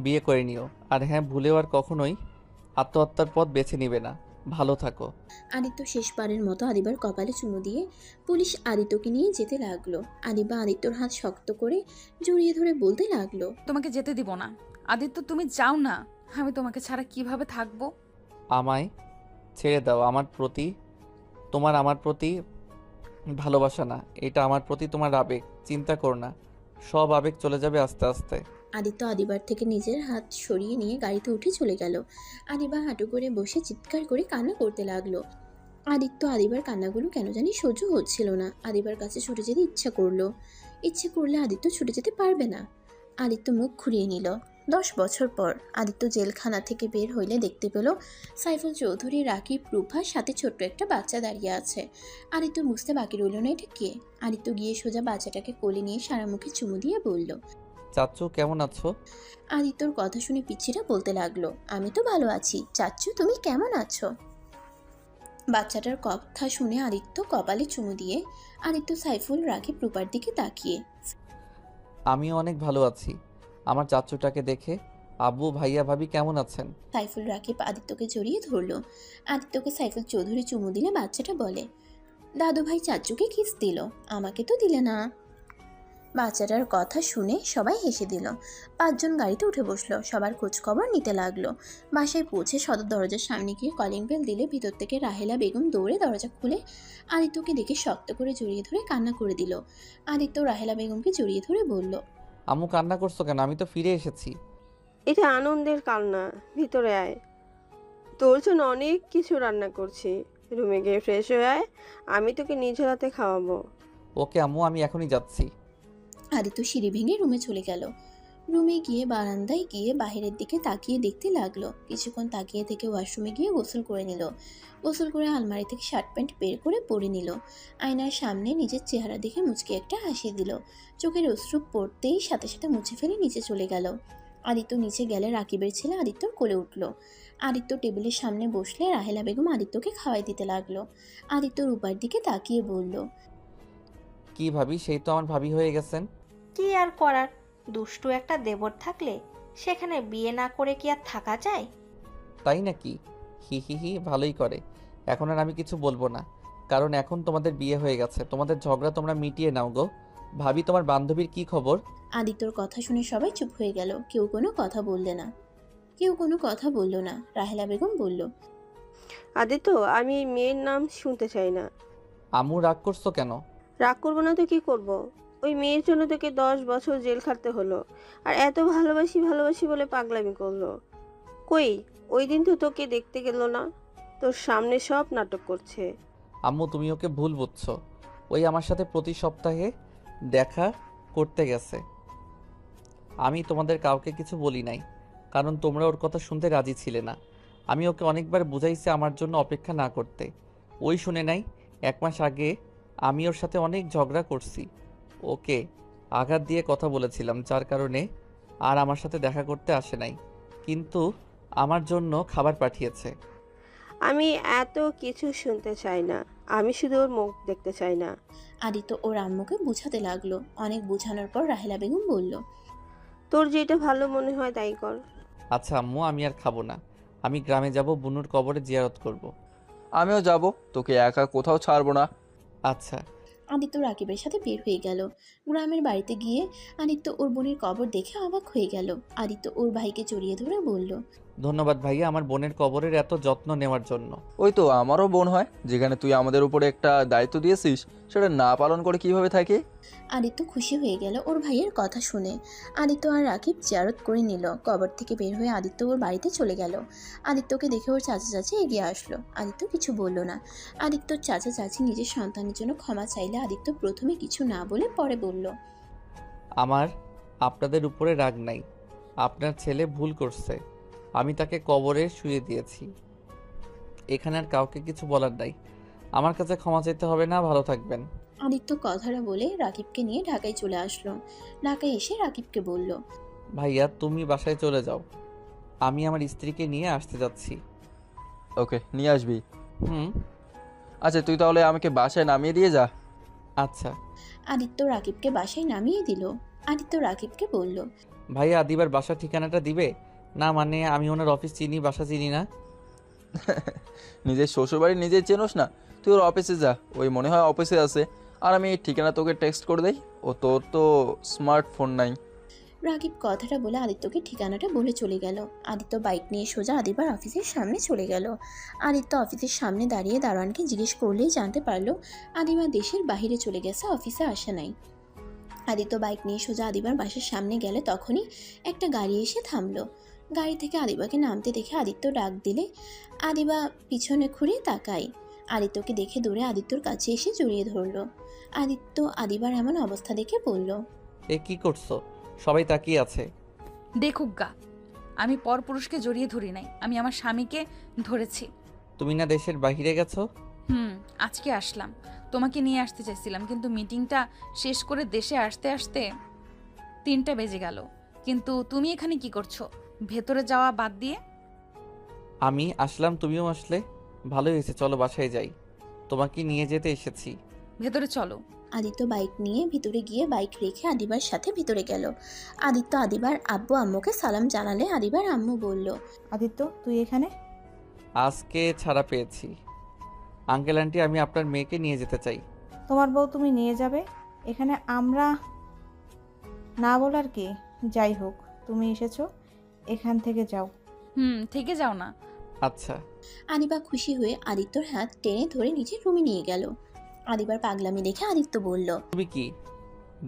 বিয়ে করে নিও। আর হ্যাঁ, ভুলেও আর কখনোই আত্মহত্যার পথ বেছে নিবে না। ভালো থাকো। আদিত্য শেষবারের মতো আদিবার কপালে চুমু দিয়ে পুলিশ আদিত্যকে নিয়ে যেতে লাগলো। আদিবা আদিত্যর হাত শক্ত করে জড়িয়ে ধরে বলতে লাগলো, তোমাকে যেতে দিব না। আদিত্য, তুমি যাও না। আমি তোমাকে ছাড়া কিভাবে থাকবো? আমায় ছেড়ে দাও। আমার প্রতি ভালোবাসা না, এটা আমার প্রতি তোমার আবেগ। চিন্তা করো না, সব আবেগ চলে যাবে আস্তে আস্তে। আদিত্য আদিবার থেকে নিজের হাত সরিয়ে নিয়ে গাড়িতে উঠে চলে গেল। আদিবা হাঁটু করে বসে চিৎকার করে কান্না করতে লাগলো। আদিত্য আদিবার কান্নাগুলো কেন জানি সহ্য হচ্ছিল না। আদিবার কাছে ছুটে যেতে ইচ্ছে করলে আদিত্য ছুটে যেতে পারবে না। আদিত্য মুখ ঘুরিয়ে নিল। 10 বছর পর আদিত্য জেলখানা থেকে বের হইলে দেখতে পেল সাইফুল চৌধুরী, রাকিব, রূপার সাথে ছোট্ট একটা বাচ্চা দাঁড়িয়ে আছে। আদিত্য বুঝতে বাকি রইল না এটা কে। আদিত্য গিয়ে সোজা বাচ্চাটাকে কোলে নিয়ে সারা মুখে চুমু দিয়ে বলল, চাচ্চু কেমন আছো? আদিত্যর কথা শুনে পিচ্চিটা বলতে লাগলো, আমি তো ভালো আছি, চাচ্চু তুমি কেমন আছো? বাচ্চাটার কথা শুনে আদিত্য কপালে চুমু দিয়ে আদিত্য সাইফুল, রাকিব, রূপার দিকে তাকিয়ে, আমিও অনেক ভালো আছি। আমার চাচ্চুটাকে দেখে আব্বু, ভাইয়া, ভাবি কেমন আছেন? সাইফুল, রাকিব আদিত্যকে জড়িয়ে ধরলো। আদিত্যকে সাইফুল চৌধুরী চুমু দিলে বাচ্চাটা বলে, দাদু ভাই চাচ্চুকে কিস দিল, আমাকে তো দিলে না। বাচ্চাটার কথা শুনে সবাই হেসে দিল। 5 জন গাড়িতে উঠে বসলো। সবার খোঁজখবর নিতে লাগলো। বাসায় পৌঁছে সদর দরজার সামনে গিয়ে কলিং বেল দিলে ভিতর থেকে রাহেলা বেগম দৌড়ে দরজা খুলে আদিত্যকে দেখে শক্ত করে জড়িয়ে ধরে কান্না করে দিল। আদিত্য রাহেলা বেগমকে জড়িয়ে ধরে বলল, আম্মু কান্না করছো কেন? আমি তো ফিরে এসেছি। এটা আনন্দের কান্না, ভিতরে আয়, তোর জন্য অনেক কিছু রান্না করছি, রুমে গিয়ে ফ্রেশ হয়ে আয়, আমি তোকে নিজের হাতে খাওয়াবো। ওকে আম্মু, আমি এখনই যাচ্ছি। আদিত্য সিঁড়ি ভেঙে রুমে চলে গেল। রুমে গিয়ে বারান্দায় গিয়ে বাইরের দিকে তাকিয়ে দেখতে লাগলো। কিছুক্ষণ তাকিয়ে থেকে ওয়াশরুমে গিয়ে গোসল করে নিল। গোসল করে আলমারি থেকে শার্ট প্যান্ট বের করে পরে নিল। আয়নার সামনে নিজের চেহারা দেখে মুচকি একটা হাসি দিল। চোখের অশ্রু পড়তেই সাথে সাথে মুছে ফেলে নিচে চলে গেল। আদিত্য নিচে গেলে রাকিবের ছেলে আদিত্যর কোলে উঠল। আদিত্য টেবিলের সামনে বসলে রাহেলা বেগম আদিত্যকে খাওয়াই দিতে লাগলো। আদিত্য রূপার দিকে তাকিয়ে বলল, কি ভাবি, সেই তো আমার ভাবি হয়ে গেছেন। কি আর করার, দুষ্টু একটা দেবর থাকলে সেখানে বিয়ে না করে কি আর থাকা যায়? তাই নাকি? হি হি হি, ভালোই করে। এখন আর আমি কিছু বলবো না, কারণ এখন তোমাদের বিয়ে হয়ে গেছে। তোমাদের ঝগড়া তোমরা মিটিয়ে নাও গো। ভাবি, তোমার বান্ধবীর কি খবর? আদিত্যর কথা শুনে সবাই চুপ হয়ে গেল। কেউ কোনো কথা বলল না। রাহেলা বেগম বলল, আদিত্য, আমি এই মেয়ের নাম শুনতে চাই না। আম্মু রাগ করছো কেন? রাগ করবো না তো কি করব? ওই মেয়ের জন্য তোকে 10 বছর জেল খাটতে হলো, আর এত ভালোবাসি বলে পাগলামি করলো। কই, ওই দিন তো তোকে দেখতে গেল না, তোর সামনে সব নাটক করছে। আম্মু, তুমি ওকে ভুল বুঝছো। ওই আমার সাথে প্রতি সপ্তাহে দেখা করতে গেছে। আমি তোমাদের কাউকে কিছু বলি নাই, কারণ তোমরা ওর কথা শুনতে রাজি ছিলে না। আমি ওকে অনেকবার বুঝাইছি আমার জন্য অপেক্ষা না করতে, ওই শুনে নাই। 1 মাস আগে আমি ওর সাথে অনেক ঝগড়া করছি, ওকে আঘাত দিয়ে কথা বলেছিলাম, যার কারণে আর আমার সাথে দেখা করতে আসে নাই, কিন্তু আমার জন্য খাবার পাঠিয়েছে। আমি এত কিছু শুনতে চাই না, আমি শুধু ওর মুখ দেখতে চাই না। আদিত্য ওর আম্মুকে বুঝাতে লাগলো। অনেক বোঝানোর পর রাহেলা বেগম বলল, তোর যেটা ভালো মনে হয় তাই কর। আচ্ছা আম্মু, আমি আর খাবো না। আমি গ্রামে যাব, বুনুর কবরে জিয়ারত করব। আমিও যাব, তোকে একা কোথাও ছাড়বো না। আচ্ছা। আদিত্য রাকিবের সাথে বের হয়ে গেল। গ্রামের বাড়িতে গিয়ে আদিত্য ওর বোনের কবর দেখে অবাক হয়ে গেল। আদিত্য ওর ভাইকে জড়িয়ে ধরে বলল, ধন্যবাদ ভাইয়া আমার বোনের কবরের এত যত্ন নেওয়ার জন্য। ওই তো আমারও বোন হয়, যেখানে তুই আমাদের উপরে একটা দায়িত্ব দিয়েছিস সেটা না পালন করে কিভাবে থাকে। আদিত্য খুশি হয়ে গেল ওর ভাইয়ের কথা শুনে। আদিত্য আর রাকিব জিয়ারত করে নিল। কবর থেকে বের হয়ে আদিত্য ওর বাড়িতে চলে গেল। আদিত্যকে দেখে ওর চাচা চাচি এগিয়ে আসলো। আদিত্য কিছু বলল না। আদিত্যর চাচা চাচি নিজের সন্তানের জন্য ক্ষমা চাইলে আদিত্য প্রথমে কিছু না বলে পরে বলল, আমার আপনাদের উপরে রাগ নাই। আপনার ছেলে ভুল করছে, আমি তাকে কবরে শুয়ে দিয়েছি। এখানে আর কাউকে কিছু বলার নাই। আমার কাছে ক্ষমা চাইতে হবে না। ভালো থাকবেন। আদিত্য কথাটা বলে রাকিবকে নিয়ে ঢাকায় চলে আসলো। ঢাকায় এসে রাকিবকে বলল, ভাইয়া তুমি বাসায় চলে যাও, আমি আমার স্ত্রীকে নিয়ে আসতে যাচ্ছি। ওকে, নিয়ে আসবি। হুম। আচ্ছা তুই তাহলে আমাকে বাসায় নামিয়ে দিয়ে যা। আচ্ছা। আদিত্য রাকিবকে বাসায় নামিয়ে দিল। আদিত্য রাকিবকে বলল, ভাইয়া আদিবার বাসার ঠিকানাটা দিবে? না মানে আমি ওনার অফিস চিনি, বাসা চিনি না। নিজের শ্বশুরবাড়ি নিজের চেনোস না? তুই ওর অফিসে যা, ওই মনে হয় অফিসে আছে। আর আমি এই ঠিকানা তোকে টেক্সট করে দেই। ও তোর তো স্মার্টফোন নাই। রাকিব কথাটা বলে আদিত্যকে ঠিকানাটা বলে চলে গেল। আদিত্য বাইক নিয়ে সোজা আদিবার অফিসের সামনে চলে গেল। আদিত্য অফিসের সামনে দাঁড়িয়ে দারোয়ানকে জিজ্ঞেস করলেই জানতে পারলো আদিবা দেশের বাইরে চলে গেছে, অফিসে আসা নাই। আদিত্য বাইক নিয়ে সোজা আদিবার বাসার সামনে গেলে তখনই একটা গাড়ি এসে থামলো। গাড়ি থেকে আদিবাকে নামতে দেখে আদিত্য ডাক দিলে আদিবা পিছনে ঘুরে তাকায়। আদিত্যকে দেখে দৌড়ে আদিত্যর কাছে এসে জড়িয়ে ধরলো। আদিত্য আদিবার এমন অবস্থা দেখে বলল, এ কি করছো? সবাই তাকিয়ে আছে। দেখুক গা, আমি পরপুরুষকে জড়িয়ে ধরি নাই, আমি আমার স্বামীকে ধরেছি। তুমি না দেশের বাইরে গেছো? আজকে আসলাম, তোমাকে নিয়ে আসতে চাইছিলাম, কিন্তু মিটিংটা শেষ করে দেশে আসতে আসতে 3টা বেজে গেল। কিন্তু তুমি এখানে কি করছো ভেতরে যাওয়া বাদ দিয়ে? আমি আসলাম, তুমিও আসলে, ভালোই হয়েছে। চলো বাসায় যাই, তোমাকে নিয়ে যেতে এসেছি। ভেতরে চলো। আদিত্য বাইক নিয়ে ভিতরে গিয়ে বাইক রেখে আদিবার সাথে ভিতরে গেল। আদিত্য আদিবার আব্বু আম্মুকে সালাম জানালে আদিবার আম্মু বলল, আদিত্য তুই এখানে? আজকে ছাড়া পেয়েছি। আঙ্কেল আন্টি, আমি আপনার মেয়েকে নিয়ে যেতে চাই। তোমার বউ তুমি নিয়ে যাবে? এখানে আমরা না বলার কি? যাই হোক, তুমি এসেছো, এখান থেকে যাও। থেকে যাও না। আচ্ছা। আদিবা খুশি হয়ে আদিত্যর হাত টেনে ধরে নিজের রুমে নিয়ে গেল। আদিবার পাগলামি দেখে আদিত্য বলল, তুমি কি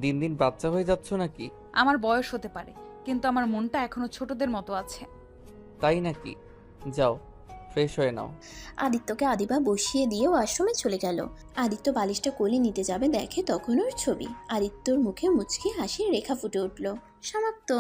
দিন দিন বাচ্চা হয়ে যাচ্ছ নাকি? আমার বয়স হতে পারে, কিন্তু আমার মনটা এখনো ছোটদের মতো আছে। তাই নাকি? যাও ফ্রেশ হয়ে নাও। আদিত্যকে আদিবা বসিয়ে দিয়ে ওয়াশরুমে চলে গেল। আদিত্য বালিশটা কোলে নিতে যাবে, দেখে তখন ওর ছবি। আদিত্যর মুখে মুচকি হাসির রেখা ফুটে উঠল। সমাপ্ত।